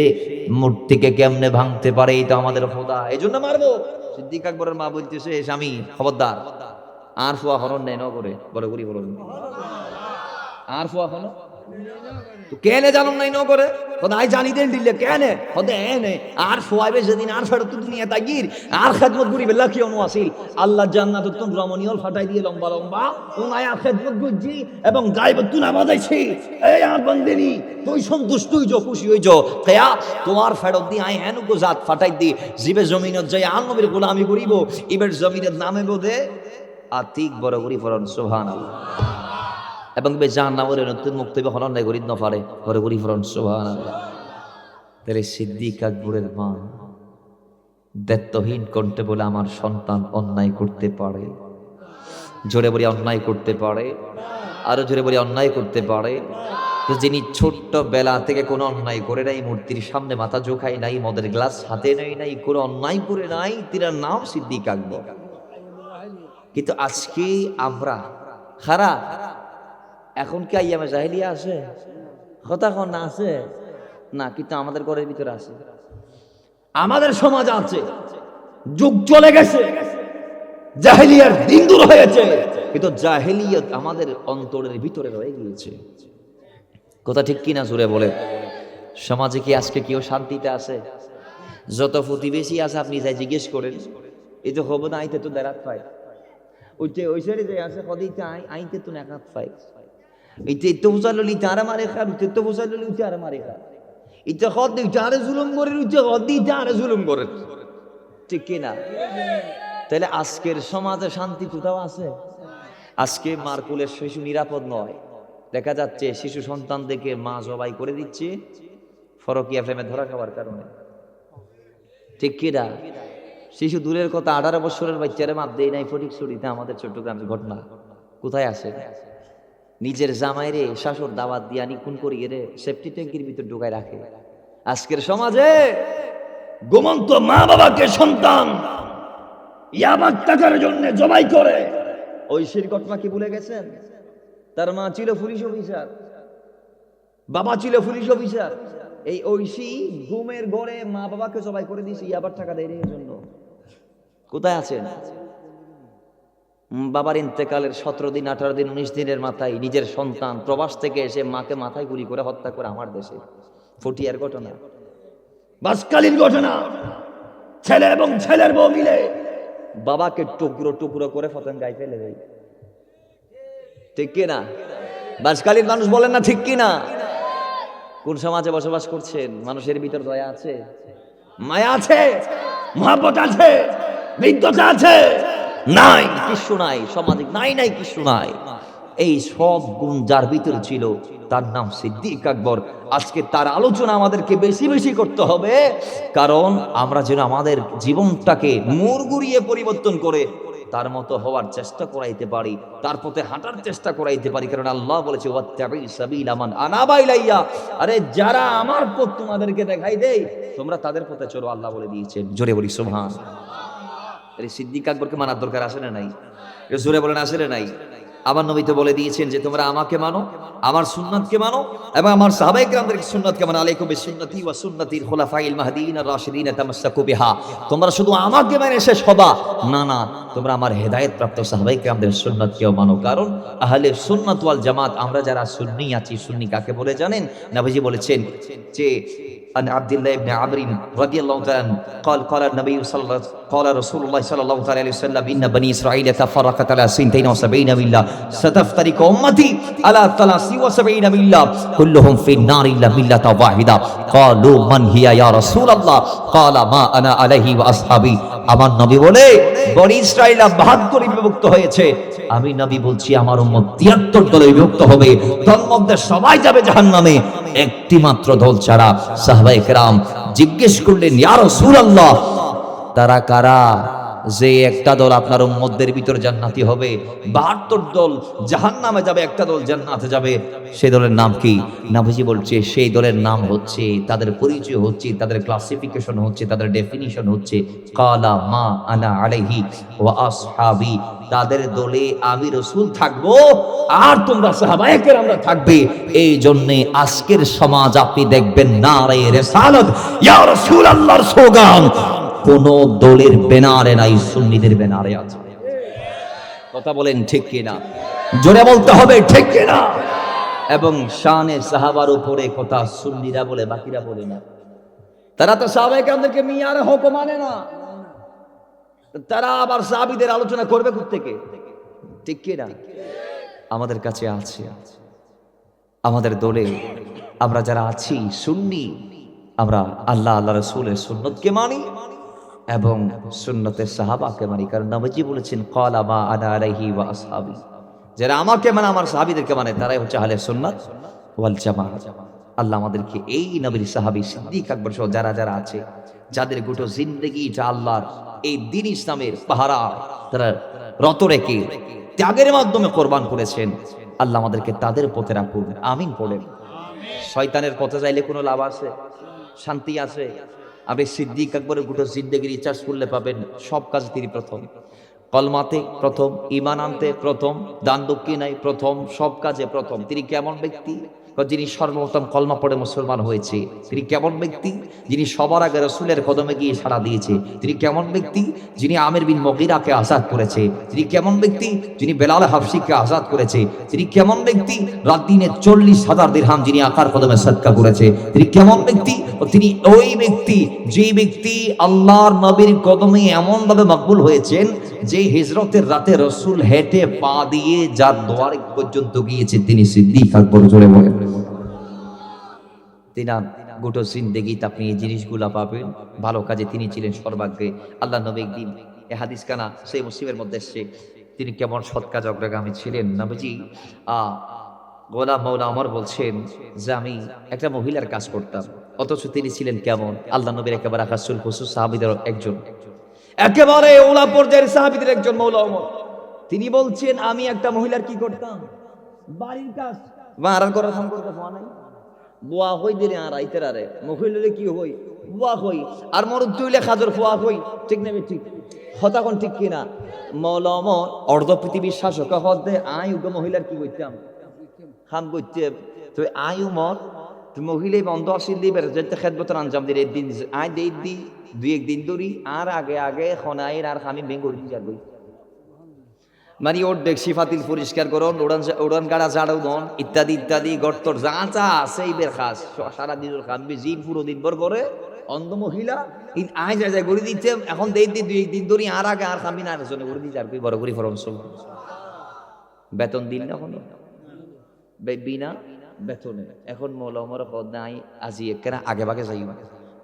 মূর্তিকে কেমনে ভাঙতে পারে? এটা আমাদের খোদা, এজন্য মারবো। সিদ্দিক আকবরের মা বলতেছে, স্বামী খবরদার, আর ফুয়া হরণ নেই ন করে বড় করি বলুন, আর ফুয়া হরণ তো কেনে জানুন নাই ন করে খোদাই জানি দেন দিলে কেনে খোদে এনে আর ফুয়াইবে যেদিন আর ফেরত দুনিয়া তাগির আর খেদমত করি বেলা কি অনু আসিল আল্লাহ জান্নাত তুন রমণীয় ফাটাই দিয়ে লম্বা লম্বা উনায় আর খেদমত করছি এবং গায়ব তুন আবাদাইছি। এই আর বন্দেনি তুই সন্তুষ্ট হইছো, খুশি হইছো, কেয়া তোমার ফেরত দি আই হেন কো জাত ফাটাই দি জিবে জমিনত যাই আর নবীর গোলামি করিব, ইবের জমিনের নামে বোধে আতিক বড় করি ফরন সুবহানাল্লাহ। এবং বে জাহান্নামের নতুন মুক্তি হরণ নাই গরিব নফারে বড় করি ফরন সুবহানাল্লাহ। তাহলে সিদ্দিক আকবরের মা দায়িত্বহীন কণ্ঠে বলে, আমার সন্তান অন্যায় করতে পারে, জোরে বলি অন্যায় করতে পারে, আরো জোরে বলি অন্যায় করতে পারে। তো যিনি ছোট্ট বেলা থেকে কোনো অন্যায় করে নাই, মূর্তির সামনে মাথা ঝোঁকাই নাই, মদের গ্লাস হাতে নেই নাই, কোনো অন্যায় করে নাই, তিনার নাম সিদ্দিক আকবর। কিন্তু আজকে আমরা খারা এখন কি আইয়ামে জাহেলিয়া আছে? কথা কোন না আছে না, কিন্তু আমাদের ঘরের ভিতরে আছে, আমাদের সমাজ আছে, যুগ চলে গেছে, জাহেলিয়ার দিন দূর হয়েছে, কিন্তু জাহেলিয়ত আমাদের অন্তরের ভিতরে রয়ে গিয়েছে। কথা ঠিক কিনা জুড়ে বলে? সমাজে কি আজকে কেউ শান্তিতে আছে? যত প্রতিবেশী আছে আপনি যাই জিজ্ঞেস করেন, এই যে হবো না আইতে তো দেরাত পায়, ওইতে ওই সাইডে যে আছে কদিতে আইতে তো একাত পায়, এইতে তো বুঝালো লিতে আরে মারে খা, উইতে তো বুঝালো লিতে আরে মারে খা, ইতে খদ দিতে আরে জুলুম করে, উইতে খদ দিতে আরে জুলুম করে, ঠিক কিনা? তাহলে আজকের সমাজে শান্তি কোথাও আছে? আজকে মার কোলের শিশু নিরাপদ নয়, দেখা যাচ্ছে শিশু সন্তানদেরকে মা জবাই করে দিচ্ছে ফরকিয়া ফ্রেমে ধরা খাওয়ার কারণে, ঠিক কিনা? শিশু দূরের কথা, 18 বছরের বাচ্চারে মাপ দেয় নাই ফটিকছড়িতে, আমাদের চট্টগ্রামের ঘটনা। কোথায় আসে? নিজের জামাইরে শাশুর দাওয়াত দিয়া নিকুন করিয়ে রে সেফটি ট্যাঙ্কির ভিতর ঢুকায় রাখে। আজকের সমাজে ঘুমন্ত মা বাবাকে সন্তান ইয়াবার টাকার জন্য জবাই করে। ঐশীর ঘটনা কি ভুলে গেছেন? তার মা ছিল পুলিশ অফিসার, বাবা ছিল পুলিশ অফিসার। এই ঐশী ঘুমের ঘরে মা বাবাকে জবাই করে দিয়েছে ইয়াবার টাকা দেয় এর জন্য। কোথায় আছেন? বাবার ইন্তেকালের 17 দিন 18 দিন 19 দিনের মাথায় নিজের সন্তান প্রবাস থেকে এসে মাকে মাথায় গুলি করে হত্যা করে আমার দেশে। ফটিয়ার ঘটনা, বাসকালীন ঘটনা। ছেলে এবং ছেলের বউ মিলে বাবাকে টুকরো টুকরো করে ফতেঙ্গায় ফেলে দেয়, ঠিক কিনা? বাসকালীন মানুষ বলেন না, ঠিক কিনা? কোন সমাজে বসবাস করছেন? মানুষের ভিতর দয়া আছে, মায়া আছে, মহব্বত আছে, বিদ্যতা আছে? নাই, কিছু নাই, সামাজিক নাই, নাই কিছু নাই। এই সব গুণ যার ভিতর ছিল তার নাম সিদ্দিক আকবর। আজকে তার আলোচনা আমাদেরকে বেশি বেশি করতে হবে, কারণ আমরা যেন আমাদের জীবনটাকে মোড় ঘুরিয়ে পরিবর্তন করে তার মতো হওয়ার চেষ্টা করাইতে পারি, তার পথে হাঁটার চেষ্টা করাইতে পারি। কারণ আল্লাহ বলেছে ওয়াত্তাবি সাবিলা মান আনাবা ইলাইয়া, আরে যারা আমার পথ তোমাদেরকে দেখাই দেয় তোমরা তাদের পথে চলো, আল্লাহ বলে দিয়েছেন। জোরে বলি সুবহান। আরে সিদ্দিক আকবরকে মানার দরকার আছে না নাই? জোরে বলেন আছে না নাই? আমার নবী তো বলে দিয়েছেন যে তোমরা আমাকে মানো, আমার সুন্নাতকে মানো এবং আমার সাহাবায়ে কেরামদের সুন্নাতকে মানো। আলাইকুম বিসুন্নতি ওয়া সুন্নাতিল খুলাফাইল মাহদিয়িন আর রাশিদিন তামাসসাকু বিহা। তোমরা শুধু আমাকে মেনে শেষ হবা না, না, তোমরা আমার হেদায়েত প্রাপ্ত সাহাবায়ে কেরামদের সুন্নাতকেও মানো। কারণ আহলে সুন্নাত ওয়াল জামাত আমরা যারা সুন্নি আছি, সুন্নি কাকে বলে জানেন? নবীজি বলেছেন যে عن عبد الله بن عمرو رضي الله تعالى قال النبي صلى الله قال رسول الله صلى الله عليه وسلم إن بني إسرائيل تفرقت على 72 ملة ستفترق أمتي على 73 ملة كلهم في النار إلا ملة واحدة قالوا من هي يا رسول الله قال ما أنا عليه وأصحابي। আমার নবী বলে বনি ইসরাইল 72 বিভক্ত হয়েছে, আমি নবী বলছি আমার উম্মত 73 দলে বিভক্ত হবে, তার মধ্যে সবাই যাবে জাহান্নামে একটি মাত্র দল ছাড়া। সাহাবায়ে কেরাম জিজ্ঞেস করলেন ইয়া রাসূলুল্লাহ তারা কারা যে একটা দল আপনার উম্মতদের ভিতর জান্নাতি হবে, 72 দল জাহান্নামে যাবে, একটা দল জান্নাতে যাবে, সেই দলের নাম কি? নবীজি বলছে সেই দলের নাম হচ্ছে, তাদের পরিচয় হচ্ছে, তাদের ক্লাসিফিকেশন হচ্ছে, তাদের ডেফিনিশন হচ্ছে কালা মা আনা আলাইহি ওয়া আসহাবি, তাদের দলে আমি রাসূল থাকবো আর তোমরা সাহাবায়ে কেরামরা থাকবে। এই জন্য আজকের সমাজ আপনি দেখবেন নারে রিসালাত ইয়া রাসূলুল্লাহর স্লোগান কোন দলের ব্যানারে নাই, সুন্নিদের ব্যানারে আছে। কথা বলেন ঠিক কিনা? জোরে বলতে হবে ঠিক কিনা? এবং শানে সাহাবার উপরে কথা সুন্নিরা বলে, বাকিরা বলে না। তারা তো সাহাবায়ে কেরামদেরকে মিয়ার হুকুম মানে না, তারা আবার সাহাবীদের আলোচনা করবে কোথা থেকে? ঠিক কিনা? আমাদের কাছে আছে, আমাদের দলে আমরা যারা আছি সুন্নি, আমরা আল্লাহ আল্লাহ রাসূলের সুন্নতকে মানি এবং সুন্নতের সাহাবাকে মানি। কারণ নবীজি বলেছেন ক্বালা মা আনা আলাইহি ওয়া আসহাবি, যারা আমাকে মানে আমার সাহাবীদেরকে মানে তারাই হচ্ছে আহলে সুন্নাত ওয়াল জামাত। আল্লাহ আমাদেরকে এই নবীর সাহাবী সিদ্দিক আকবর সহ যারা যারা আছে, যাদের গোটা জিন্দেগিটা আল্লাহর এই দ্বীন ইসলামের পাহারা তারা রত রেখে ত্যাগের মাধ্যমে কোরবান করেছেন, আল্লাহ আমাদেরকে তাদের পথে রাখুন। আমিন পড়েন। শয়তানের পথে যাইলে কোনো লাভ আছে? শান্তি আছে? আপনি সিদ্দিক আকবরের গোটা জিন্দেগি রিচার্জ করলে পাবেন সব কাজে তিনি প্রথম, কলমাতে প্রথম, ঈমান আনতে প্রথম, দান দক্ষিণায় প্রথম, সব কাজে প্রথম। তিনি কেমন ব্যক্তি? যিনি সর্বপ্রথম কলমা পড়ে মুসলমান হয়েছে। তিনি কেমন ব্যক্তি? যিনি সবার আগে রাসূলের কদমে গিয়ে সাড়া দিয়েছে। তিনি কেমন ব্যক্তি? যিনি আমির বিন মুগীরাকে আজাদ করেছে। তিনি কেমন ব্যক্তি? যিনি বেলাল হাবশিকে আজাদ করেছে। তিনি কেমন ব্যক্তি? রাত দিনে 40,000 দিরহাম যিনি আকার কদমে সদকা করেছে। তিনি কেমন ব্যক্তি? তিনি ওই ব্যক্তি যে ব্যক্তি আল্লাহর নবীর কদমে এমন ভাবে মকবুল হয়েছেন যে হিজরতের রাতে রাসূল হেঁটে পা দিয়ে যার দুয়ার পর্যন্ত গিয়েছে তিনি সিদ্দিক আকবর। জোরে বলেন। তিনার গোটা জিন্দেগিতে আপনি এই জিনিসগুলা পাবেন। ভালো কাজে তিনি ছিলেন সর্বাগ্রে। আল্লাহ নবী একদিন এই হাদিস কানা সেই মুসলিমের মধ্যে এসছে, তিনি কেমন সৎ কাজ অগ্রগামী ছিলেন। নবীজি গোলাম মাওলা ওমর বলছেন যে আমি একটা মহিলার কাজ করতাম, অথচ তিনি ছিলেন কেমন? আল্লাহ নবীর একেবারে আকাশুল খুসুস সাহাবীদের একজন, একেবারে ওলা পর্যায়ের সাহাবীদের একজন মৌলা ওমর। তিনি বলছেন আমি একটা মহিলার কি করতাম? বাড়ির কাজ। আর করার কাম করতে পাওয়া নাই, বুয়া হই দিলে আর আইতের আরে মহিলারে কি হই বুয়া হই আর মরদ তুইলে খাজর ফুয়া হই। ঠিক না? ঠিক হতাখন ঠিক কিনা? মৌলা ওমর অর্ধ পৃথিবীর শাসক হদে আই উগ্র মহিলার কি করতাম? খাম করতে তো আই উমর মহিলাই বন্ধ আসিল দিবে যেতে খেদবতর আঞ্জাম দিলে একদিন আই দেই দি দুই একদিন ধরি আর আগে আগে খনাইর আর আমি বেঙ্গল যার বই মানে ওর ডেকসি ফাতিল পরিষ্কার করুন, উড়ান গাড়া ঝাড়ু দন ইত্যাদি ইত্যাদি গর্তর যা চা আছে এইবের খাস সারাদিনের খানবি জিন পুরো দিন ভর করে অন্ধ মহিলা ইন আয় যায় যায় গড়ি দিচ্ছে। এখন দেই দি দুই একদিন ধরি আর আগে আর খাবি না জন্য গড়ি দিচ্ছে আর কি বড় করি ফরম সব বেতন দিন না কোনো বিনা বেতনে। এখন মৌলা ওমর নাই আজি একেরা আগে ভাগে যাই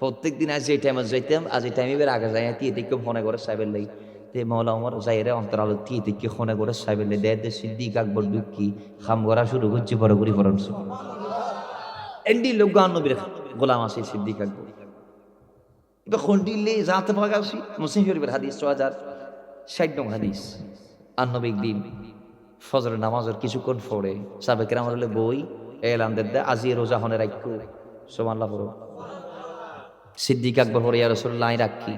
প্রত্যেক দিন আজ এই টাইমে যাইতাম, আজ এই টাইমে বের আগে যাই তিয়ে থেকে ফোনে করে সাহেবের লাই তে মৌলা ওমর যাই রে অন্তর আলো তিয়ে থেকে ফোনে করে সাহেবের লাই দে সিদ্দিক আকবর দুঃখী খাম করা শুরু করছে বড় করি ফরম সব এন্ডি লোক নবীর গোলাম আছে সিদ্দিক আকবর। এবার খন্ডিলে যাতে ভাগাছি মুসলিম শরীফের হাদিস 6000 60 নং হাদিস। আর নবী দিন ফজরের নামাজের কিছুক্ষণ পরে সাবেকের আমার হলে বই এলান দেয় আজি রোজা হনে রাখু সুবহানাল্লাহ পড়ো। সিদ্দিক আকবর হরে ইয়া রাসূলুল্লাহ আই রাখি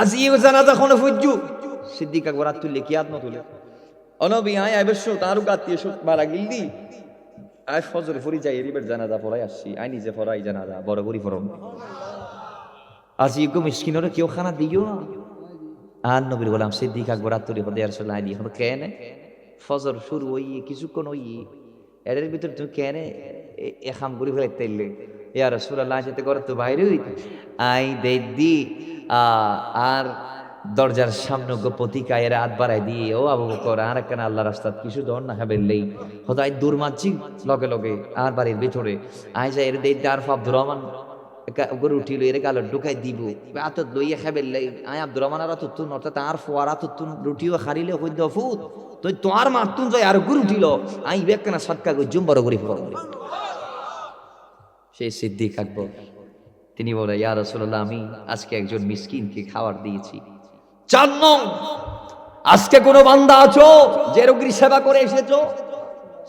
আজি জানাজা হনে ফুজু সিদ্দিক আকবর আত তুলে কি আত ন তুলে অনবী আই আইবশো তারু গাতিয়ে সুত মারা গিলদি আজ ফজরে ফরি যাই রিবের জানাজা পড়াই আসছি আই নিজে পড়াই জানাজা বড় করি পড়ম আজি গো মিসকিনরে কেউ খানা দিও না। আর নবীর গোলাম সিদ্দিক আকবর আত্মরি হদে আর রাসূলুল্লাহ আই এখন কেন ফজর শুরু হইয়ে কিছুক্ষণ হইয়ে এর ভিতর তুমি কেন এখাম করি ফেলে তাইলে ইয়া রাসূলুল্লাহ সাথে করে তো বাইরে আই দেদি আর দরজার সামনে গপতিকা এর হাত বাড়াই দিয়ে ও আবু বকর আর কেন আল্লাহ রাস্তা কিছু দর না খাবেলেই হদাই দূর মাঝি লগে লগে আর বাড়ির ভিতরে আই যায় এর দেদি আর আব্দুর রহমান গরু উঠিল এর গাল ঢুকাই দিব আত লইয়া খাবেলেই আই আব্দুর রহমান আর তুতুন অর্থাৎ আর ফোয়ারা তুতুন রুটিও খারিলে হই দফুত তুই তোমার মাতুন যায় আর গরু উঠিল আই বেক না সৎকা গই জুম বড় করি পড়বে। সেই সিদ্দিক আকবর তিনি বলে ইয়া রাসূলুল্লাহ আমি আজকে একজন মিসকিনকে খাবার দিয়েছি। 4 নং আজকে কোন বান্দা আছো যে রোগীর সেবা করে এসেছো?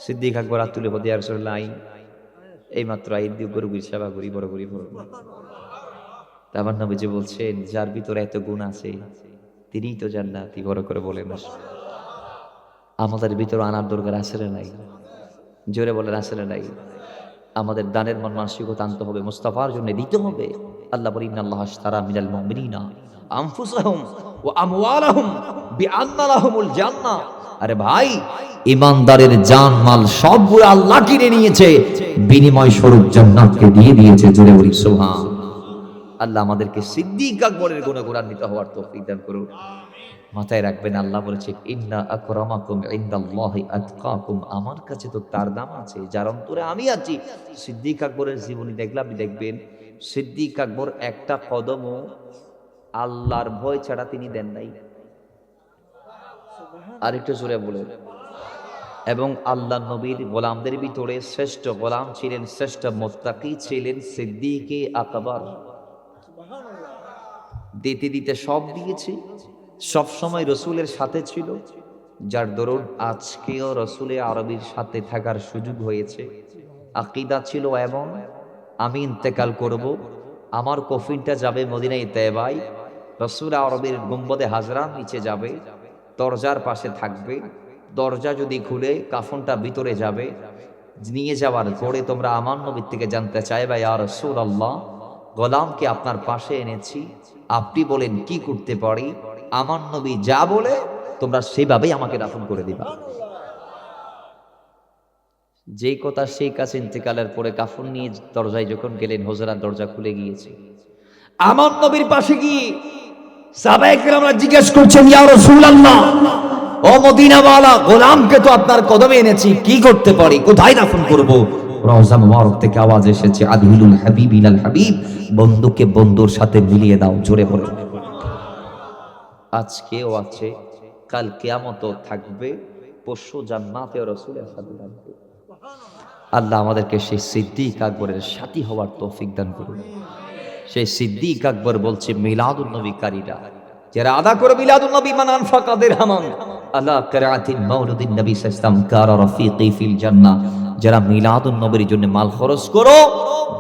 সিদ্দিক আকবর হাত তুলে বলে ইয়া রাসূলুল্লাহ এই মাত্র আই দিয়ে রোগীর সেবা করি বড় করি পড়ব। তারপর নবীজি বলছেন যার ভিতরে এত গুণ আছে তিনিই তো জান্নাতি বড় করে বলেন। আমাদের ভিতরে আনার দরকার আছে না নাই? জোরে বলেন আছে না নাই? আমাদের দানের মন মানসিকতা আনতে হবে, মুস্তাফার জন্য দিতে হবে। আল্লাহ বলেন ইন্নাল্লাহা আশতারা মিনাল মুমিনিনা আনফুসাহুম ওয়া আমওয়ালাহুম বিআন্না লাহুমুল জান্নাহ। আরে ভাই ঈমানদারের জান মাল সবগুলো আল্লাহ কিনে নিয়েছে, বিনিময় স্বরূপ জান্নাতকে দিয়ে দিয়েছে। জোরে বলি সুবহান। আল্লাহ আমাদেরকে সিদ্দিক আকবরের গুণগান নিতে হওয়ার তৌফিক দান করুন। মাথায় রাখবেন আল্লাহ বলেছে ইন্না আকরামাকুম ইনদাল্লাহি আতকাকুম, আমার কাছে তো তার দাম আছে যার অন্তরে আমি আছি। সিদ্দিক আকবরের জীবনী দেখলে আপনি দেখবেন সিদ্দিক আকবর একটা কদমও আল্লাহর ভয় ছাড়া তিনি দেন নাই। আর একটু জোরে বলেন। এবং আল্লাহ নবীর গোলামদের ভিতরে শ্রেষ্ঠ গোলাম ছিলেন, শ্রেষ্ঠ মুত্তাকি ছিলেন সিদ্দিকে আকবর। দিতে দিতে সব দিয়েছে, সব সময় রসুলের সাথে ছিল, যার দরুন আজকেও রসুলে আরবির সাথে থাকার সুযোগ হয়েছে। আকীদা ছিল এবং আমি ইন্তেকাল করব, আমার কফিনটা যাবে মদিনায় তায়েবায়, রসুল আরবির গুম্বদে হাজরার নিচে যাবে, দরজার পাশে থাকবে, দরজা যদি খুলে কাফনটা ভিতরে যাবে, নিয়ে যাওয়ার পরে তোমরা আমার নবীর থেকে জানতে চাইবে ইয়া রাসূলুল্লাহ গোলামকে আপনার পাশে এনেছি, আপনি বলেন কি করতে পারি, আমার নবী যা বলে তোমরা সেভাবেই আমাকে দাফন করে দিবা। যেই কথা সেই কাছে ইন্তেকালের পরে কাফন নিয়ে দরজায় যখন গেলেন, হুজরার দরজা খুলে গিয়েছে। আমার নবীর পাশে গিয়ে সাহাবায়ে কেরামরা জিজ্ঞেস করছেন ইয়া রাসূলুল্লাহ ও মদিনাওয়ালা গোলামকে তো আপনার কদমে এনেছি, কি করতে পারি, কোথায় দাফন করব? রওজা মুবারক থেকে আওয়াজ এসেছে আদহিলুল হাবিব ইলাল হাবিব, বন্ধুকে বন্ধুর সাথে মিলিয়ে দাও। জোরে বলে। আজকেও আছে, কাল কিয়ামতও থাকবে, পরশু জান্নাতে রাসূলের সাথে থাকবে। আল্লাহ আমাদেরকে সেই সিদ্দিক আকবরের সাথী হওয়ার তৌফিক দান করুন। সেই সিদ্দিক আকবর বলছে মিলাদুন নবী কারীরা যারা আদা করে মিলাদুন নবী মান আনফাকা দিরহামান আলা কিরাআতিন মাউলুদিন নবী সাল্লাল্লাহু আলাইহি ওয়াসাল্লাম কারা রাফিকি ফিল জান্নাহ, যারা মিলাদুন নবীর জন্য মাল খরচ করো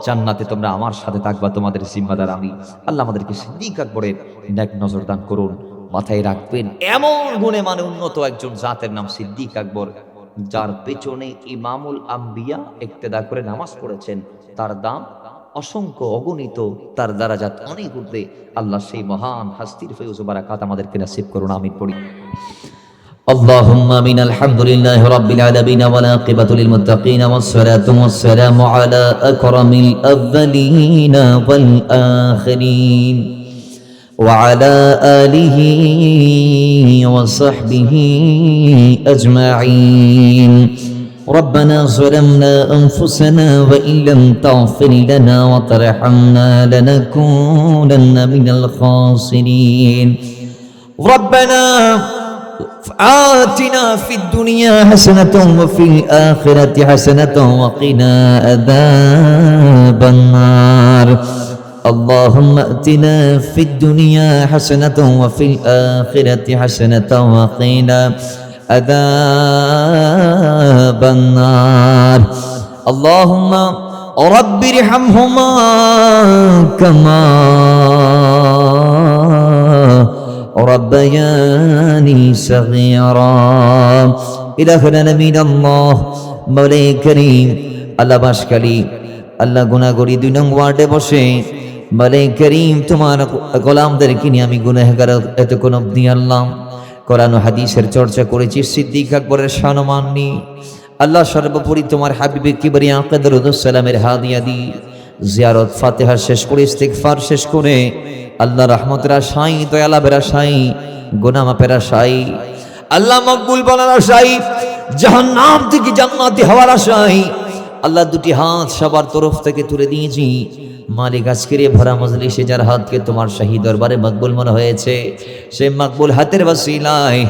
জান্নাতে তোমরা আমার সাথে থাকবা, তোমাদের জিম্মাদার আমি। আল্লাহ আমাদেরকে সিদ্দিক আকবরের নেক নজর দান করুন। মাথায় রাখবেন এমন গুণে মানে উন্নত একজন জাতের নাম সিদ্দিক আকবর, যার পেছনে ইমামুল আম্বিয়া ইক্তেদা করে নামাজ পড়েছেন, তার দাম অসংখ্য অগণিত, তার দারাজাত অনেক ঊর্ধ্বে। আল্লাহ সেই মহান হাস্তির ফয়জ ও বারাকাত আমাদেরকে নসিব করুন। আমিন পড়ি। اللهم آمين. الحمد لله رب العالمين والعاقبة للمتقين والصلاة والسلام على أكرم الأولين والآخرين وعلى آله وصحبه أجمعين. ربنا ظلمنا أنفسنا وإن لم تغفر لنا وترحمنا لنكونن من الخاسرين. ربنا آتنا في الدنيا حسنة وفي الآخرة حسنة وقنا عذاب النار. اللهم ائتنا في الدنيا حسنة وفي الآخرة حسنة وقنا عذاب النار اللهم رب ارحمهما كما ربياني صغيرا إلهنا نبي الله مولاي كريم আল্লাহ বাসকালী আল্লাহ গুনাহগারী 2 নং ওয়ার্ডে বসে মাওলাই করিম তোমার গোলামদেরকে নিয়ে আমি গুনাহগার এতক্ষণ অবধি আল্লাহ কোরআন ও হাদিসের চর্চা করেছি সিদ্দিক আকবরের সম্মান নিয়ে আল্লাহ সর্বোপরি তোমার হাবিবে কিবরিয়া আকদরুস সালামের হাদিয়া দি জিয়ারত ফাতিহা শেষ করে ইস্তিগফার শেষ করে আল্লাহ রহমতের আশাই দয়ালাভের আশাই গুনাহ মাফের আশাই আল্লাহ মকবুল বানার আশাই জাহান্নাম থেকে জান্নাতি হওয়ার আশাই আল্লাহ দুটি হাত সবার তরফ থেকে তুলে দিয়েছি মালিক আজকের এই ভরা মজলিসে যার হাতকে তোমার শাহী দরবারে মকবুল মনে হয়েছে সেই মকবুল হাতের ওসিলায়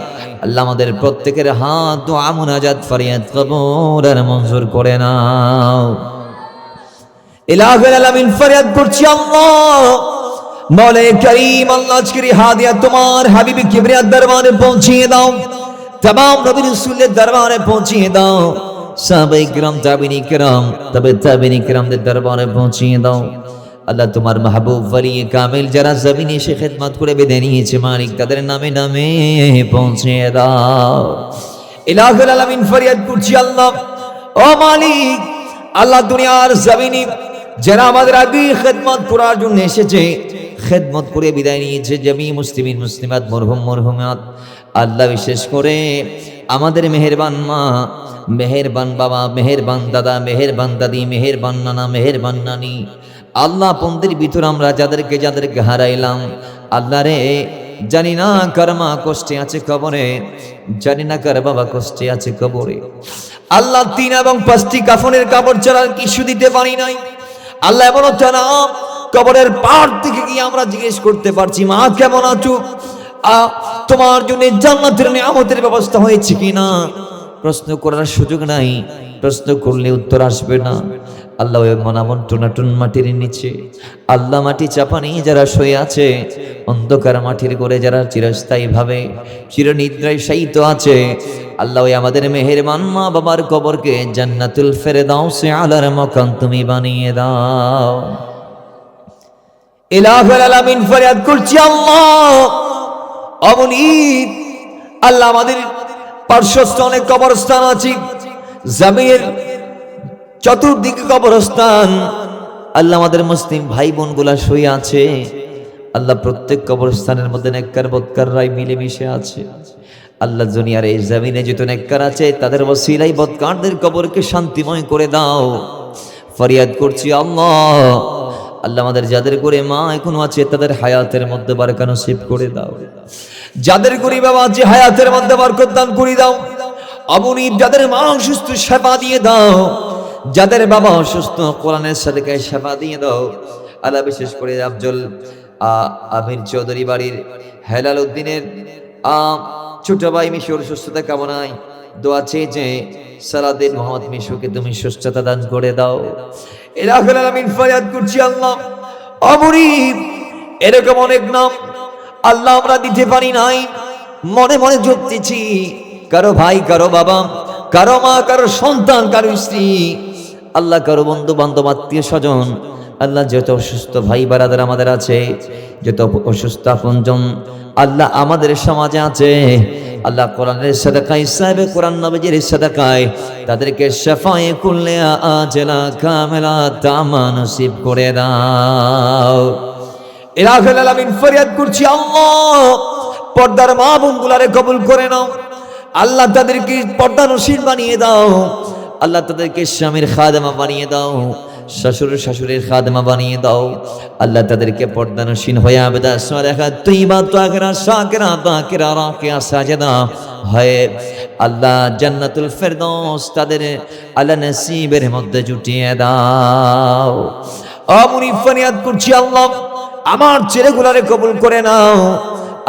আল্লাহ আমাদের প্রত্যেকের হাত দুআ মুনাজাত ফরিয়াদ কবুল আর মঞ্জুর করে নাও ইলাহুল আলামিন ফরিয়াদ করছি আল্লাহ মওলাই করিম আল্লাহ আজকের এই হাদিয়া তোমার হাবিব কিবরিয়ার দরবারে পৌঁছিয়ে দাও तमाम নবী রাসূলের দরবারে পৌঁছিয়ে দাও সাহাবায়ে কিরাম তাবিঈন কিরাম তবে তাবিঈন কিরামদের দরবারে পৌঁছিয়ে দাও আল্লাহ তোমার মাহবুব ওলি কামিল যারা জমিনে এসে খিদমত করে বেঁধে নিয়েছে মালিক তাদের নামে নামে পৌঁছিয়ে দাও ইলাহুল আলামিন ফরিয়াদ করছি আল্লাহ ও মালিক আল্লাহ দুনিয়ার জমিনে যারা আমাদের আগে খিদমত করার জন্য এসেছে খিদমত করে বিদায় নিয়েছে জামি মুসলিমিন মুসলিমাত মরহুম মরহুমাত আল্লাহ বিশেষ করে আমাদের মেহেরবান মা মেহেরবান বাবা মেহেরবান দাদা মেহেরবান দাদি মেহেরবান নানা মেহেরবান নানি আল্লাহ পন্দের ভিতর আমরা যাদেরকে হারাইলাম আল্লাহ রে জানি না কার মা কষ্টে আছে কবরে জানি না কার বাবা কষ্টে আছে কবরে আল্লাহ 3 এবং 5টি কাফনের কাপড় ছাড়া কিছু দিতে পারি নাই আল্লাহ এমন না কবরের পার থেকে গিয়ে আমরা জিজ্ঞেস করতে পারছি মা কেমন আছো তোমার জন্য জান্নাতের নিয়ামতের ব্যবস্থা হয়েছে কিনা প্রশ্ন করার সুযোগ নাই প্রশ্ন করলে উত্তর আসবে না আল্লাহ ওই মনামন টুনাটুন মাটির নিচে আল্লাহ মাটি চাপা নিয়ে যারা শুয়ে আছে অন্ধকার মাটির করে যারা চিরস্থায়ী ভাবে চিরনিদ্রায় শায়িত আছে আল্লাহ ওই আমাদের মেহেরবান মা বাবার কবরকে জান্নাতুল ফেরদাউসে আলার মাকান তুমি বানিয়ে দাও ইলাহুল আলামিন ফরিয়াদ করছি আল্লাহ অমনিত আল্লাহ আমাদের পার্শ্বস্থ অনেক কবরস্থান আছে জমিনের চতুর্দিকে কবরস্থান আল্লাহ আমাদের মুসলিম ভাই বোন গুলা শুয়ে আছে আল্লাহ প্রত্যেক কবরস্থানের মধ্যে নেককার বদকার রাই মিলেমিশে আছে আল্লাহ দুনিয়ার এই জমিনে যত নেককার আছে তাদের ওসিলাই বদকারদের কবরকে শান্তিময় করে দাও ফরিয়াদ করছি আল্লাহ আল্লাহ আমাদের যাদের করে মা এখনো আছে তাদের হায়াতের মধ্যে বারাকা নসিব করে দাও যাদের করে বাবা আছে হায়াতের মধ্যে বরকত দান করে দাও আপনি যাদের মা অসুস্থ সেবা দিয়ে দাও যাদের বাবা অসুস্থ কোরআনের সাদেকায় সেবা দিয়ে দাও আল্লাহ বিশেষ করে আফজল আমির চৌধুরী বাড়ির হেলাল উদ্দিনের ছোট ভাই মিশুর সুস্থতা কামনায় দোয়া চেয়েছে সালাদিন মোহাম্মদ মিশুকে তুমি সুস্থতা দান করে দাও ইলাহুল আলামিন ফরিয়াদ করছি আল্লাহ অমরিদ এরকম অনেক নাম আল্লাহ আমরা দিতে পারি নাই মনে মনে জপতেছি কারো ভাই কারো বাবা কারো মা কারো সন্তান কারো স্ত্রী আল্লাহ কারো বন্ধু বান্ধব আত্মীয় স্বজন আল্লাহ যত অসুস্থ ভাই বারাদার আমাদের আছে যত অসুস্থ আপনজন আল্লাহ আমাদের সমাজে আছে আল্লাহ কোরআনের সাদাকায় সাহেব কোরআন নবীজির সাদাকায় তাদেরকে শাফায়ে কুল্লে আজলা কামেলা তামা নসিব করে দাও ইলাহুল আলামিন ফরিয়াদ করছি আল্লাহ পর্দার মা বোনগুলারে কবুল করে নাও আল্লাহ তাদেরকে পর্দা নসিব বানিয়ে দাও আল্লাহ তাদেরকে স্বামীর খাদেমা বানিয়ে দাও শাশুড়ের খাদেমা বানিয়ে দাও আল্লাহ তাদেরকে পর্দানসীন হয়ে আবেদা সালেহা তৈবা তাগরা শাকরা বাকিরা রাকিয়া সাজদা হয় আল্লাহ জান্নাতুল ফেরদৌস তাদের আল্লাহ নসিবের মধ্যে জুটিয়ে দাও আমুনি ফরিয়াদ করছি আল্লাহ আমার ছেলেগুলারে কবুল করে নাও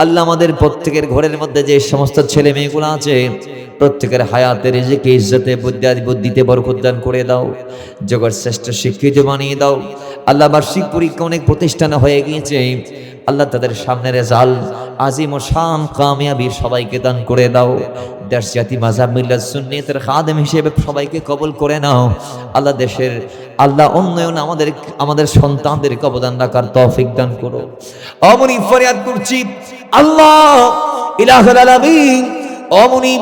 আল্লাহ আমাদের প্রত্যেকের ঘরের মধ্যে যে সমস্ত ছেলে মেয়েগুলো আছে প্রত্যেকের হায়াতে রিজিকে ইজ্জতে বুদ্ধিতে বরকত দান করে দাও জগৎ শ্রেষ্ঠ শিক্ষিত বানিয়ে দাও আল্লাহ বার্ষিক পরীক্ষা অনেক প্রতিষ্ঠানে হয়ে গিয়েছে, আল্লাহ তাদের সামনে রেজাল্ট আজিম ও শান কামিয়াবি সবাইকে দান করে দাও। দেশ জাতি মাযহাব মিল্লাত সুন্নিয়তের খাদেম হিসেবে সবাইকে কবুল করে নাও। আল্লাহ দেশের আল্লাহ উন্নয়ন আমাদের সন্তানদেরকে অবদান রাখার তৌফিক দান করো। অমনি ফরিয়াদ করছি আল্লাহ ইলাহুল আলামিন। অমনি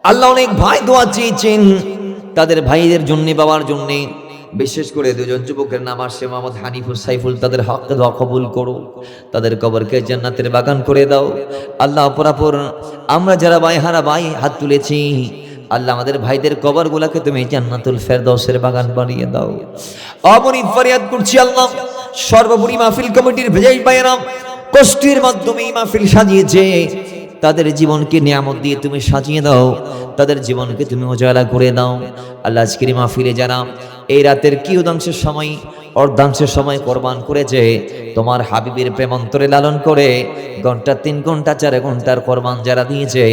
আল্লাহ অনেক ভাই দোয়া চেয়েছেন তাদের ভাইদের জন্য, বাবার জন্য। বিশেষ করে দুজন যুবকের নাম আসছে মোহাম্মদ হানিফুল সাইফুল, তাদের হক দোয়া কবুল করো, তাদের কবরকে জান্নাতের বাগান করে দাও। আল্লাহ অপরাপর আমরা যারা ভাই হারা ভাই হাত তুলেছি, আল্লাহ আমাদের ভাইদের কবরগুলোকে তুমি জান্নাতুল ফেরদৌসের বাগান বানিয়ে দাও। অমনি ফরিয়াদ করছি আল্লাহ সর্বোপরি মাহফিল কমিটির ভেজাই ভাইয়েরা কষ্টের মাধ্যমে মাহফিল সাজিয়েছে, তাদের জীবনকে নিয়ামত দিয়ে তুমি সাজিয়ে দাও, তাদের জীবনকে তুমি উজালা করে দাও। আল্লাহ আজকের মাহফিলে যারা এই রাতের কিয়দাংশের সময় অর্ধাংশের সময় কোরবান করেছে তোমার হাবিবের প্রেম অন্তরে লালন করে, ঘন্টা 3 ঘন্টা 4 ঘন্টার কোরবান যারা দিয়েছে,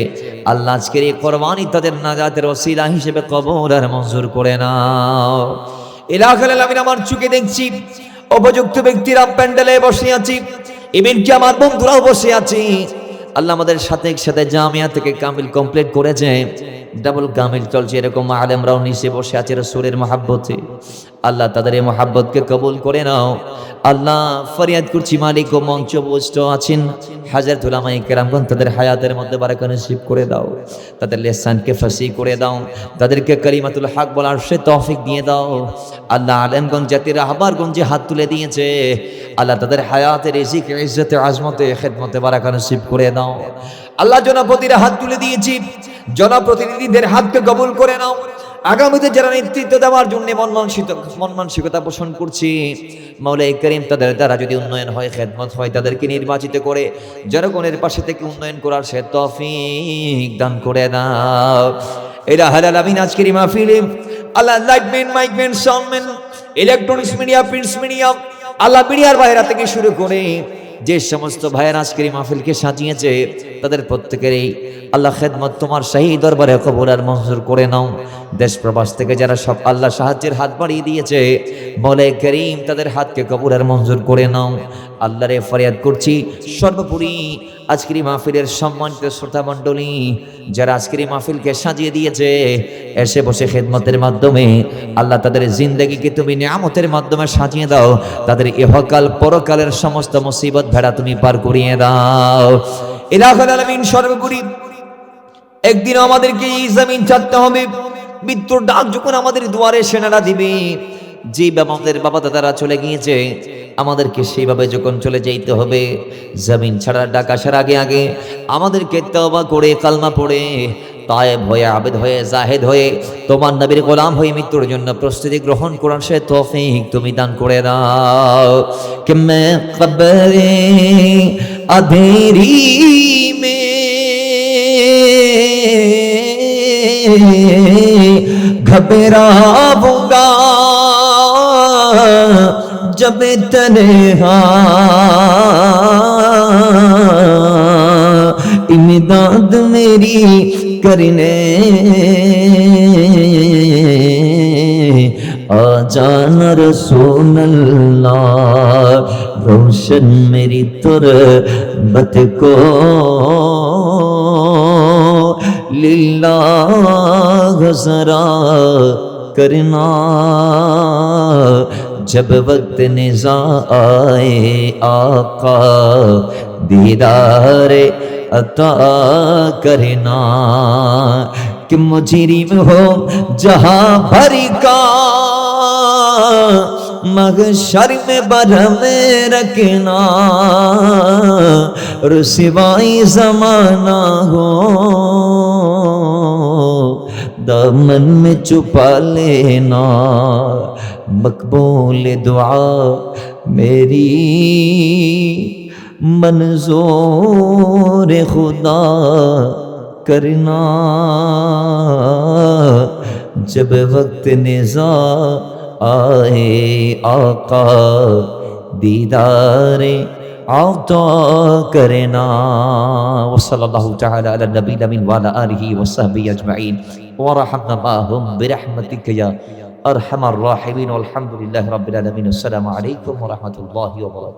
আল্লাহ আজকের এই কোরবানি তাদের নাজাতের ওসিলা হিসেবে কবুল আর মঞ্জুর করে নাও। ইলাহুল আলামিন আমার চোখে দেখছি উপযুক্ত ব্যক্তিরা প্যান্ডেলে বসে আছি, ইভেন্টে আমার বন্ধুরাও বসে আছি। আল্লাহ আমাদের সাথে সাথে জামিয়া থেকে কামিল কমপ্লিট করেছে, ডাবল কামিল চলছে, এরকম আলেমরাও নিচে বসে আছে রাসূলের মহব্বতে। আল্লাহ তাদের এই মহব্বতকে কবুল করে নাও। আল্লাহ ফরিয়াদ করছি মালিক ও মঞ্চ বসত আছেন হাজার উলামায়ে কেরামগণ, তাদের হায়াতের মধ্যে বারাকা নসিব করে দাও, তাদের লিসানকে ফাসি করে দাও, তাদেরকে কালিমাতুল হক বলার সে তৌফিক দিয়ে দাও। আল্লাহ আলেমগঞ্জ জাতির রাহবারগঞ্জে হাত তুলে দিয়েছে, আল্লাহ তাদের হায়াতের রিজিক ইজ্জতে আজমতে খেদমতে বারাকা নসিব করে দাও। আল্লাহ জনপ্রতিনিধিরা হাত তুলে দিয়েছি, জনপ্রতিনিধিদের হাতকে কবুল করে নাও। আগামীতে যারা নেতৃত্ব দেওয়ার জন্য মন মানসিকতা পোষণ করছি, মাওলাই করিম তাদের দ্বারা যদি উন্নয়ন হয়, খেদমত হয়, তাদেরকে নির্বাচিত করে জনগণের পাশে থেকে উন্নয়ন করার সে তৌফিক দান করে দাও। ইলাহুল আলামিন আজকের মাহফিলে আল্লাহ lightman, mikeman, soundman, electronics media, prints media, আল্লাহ মিডিয়ার বাইরে থেকে শুরু করে যে সমস্ত ভাইয়ের আজকের মাহফিলকে সাজিয়েছে, তাদের প্রত্যেকেরই আল্লাহ খেদমত তোমার শাহী দরবারে কবুল আর মঞ্জুর করে নাও। দেশ প্রবাস থেকে যারা সব আল্লাহ সাহায্যের হাত বাড়িয়ে দিয়েছে, মওলাই করিম তাদের হাতকে কবুল আর মঞ্জুর করে নাও। আল্লাহরে ফরিয়াদ করছি সর্বোপরি আজকের মাহফিলের সম্মানিত শ্রোতা মণ্ডলী যারা আজকের মাহফিলকে সাজিয়ে দিয়েছে, এসে বসে খেদমতের মাধ্যমে আল্লাহ তাদের জিন্দেগিকে তুমি নিয়ামতের মাধ্যমে সাজিয়ে দাও, তাদের ইহকাল পরকালের সমস্ত মুসিবত ভেড়া তুমি পার করিয়ে দাও। ইলাহুল আলামিন সর্বোপরি একদিন আমাদেরকে এই জমিন ছাড়তে হবে, মৃত্যুর ডাক যখন আমাদের দুয়ারে সেনারা দিবে, যে আমাদের বাবা দাদারা চলে গিয়েছে আমাদেরকে সেইভাবে যখন চলে যেতে হবে, জমিন ছাড়ার ডাক আসার আগে আগে আমাদেরকে তওবা করে কালমা পড়ে তায়েব হয়ে আবেদ হয়ে জাহেদ হয়ে তোমার নবীর গোলাম হয়ে মৃত্যুর জন্য প্রস্তুতি গ্রহণ করার সে তৌফিক তুমি দান করে দাও। कि मैं कब्रे अंधेरी में घबराऊंगा जब तन्हा इमदाद मेरी करने आ जाना रसूल अल्लाह, रोशन मेरी तुरबत को लिल्लाह ज़रा करना। जब वक्त निज़ा आए आका दीदार अता करना, कि मुजरिम हो जहां भर का महशर में बरहम रखना, रुसवाई ज़माना हो दामन में छुपा लेना। मकबूल दुआ मेरी मंजूर खुदा करना। जब वक्त निज़ा आए आका दीदार आता करना। वसल्लल्लाहु तआला अला नबीना मिन व अला आलिहि व सहबिहि अजमईन व रहमना माहुम बिरहमतिक या আরহামার রাহিমিন। আলহামদুলিল্লাহি রাব্বিল আলামিন। আসসালামু আলাইকুম ওয়া রাহমাতুল্লাহি ওয়া বারাকাতুহু।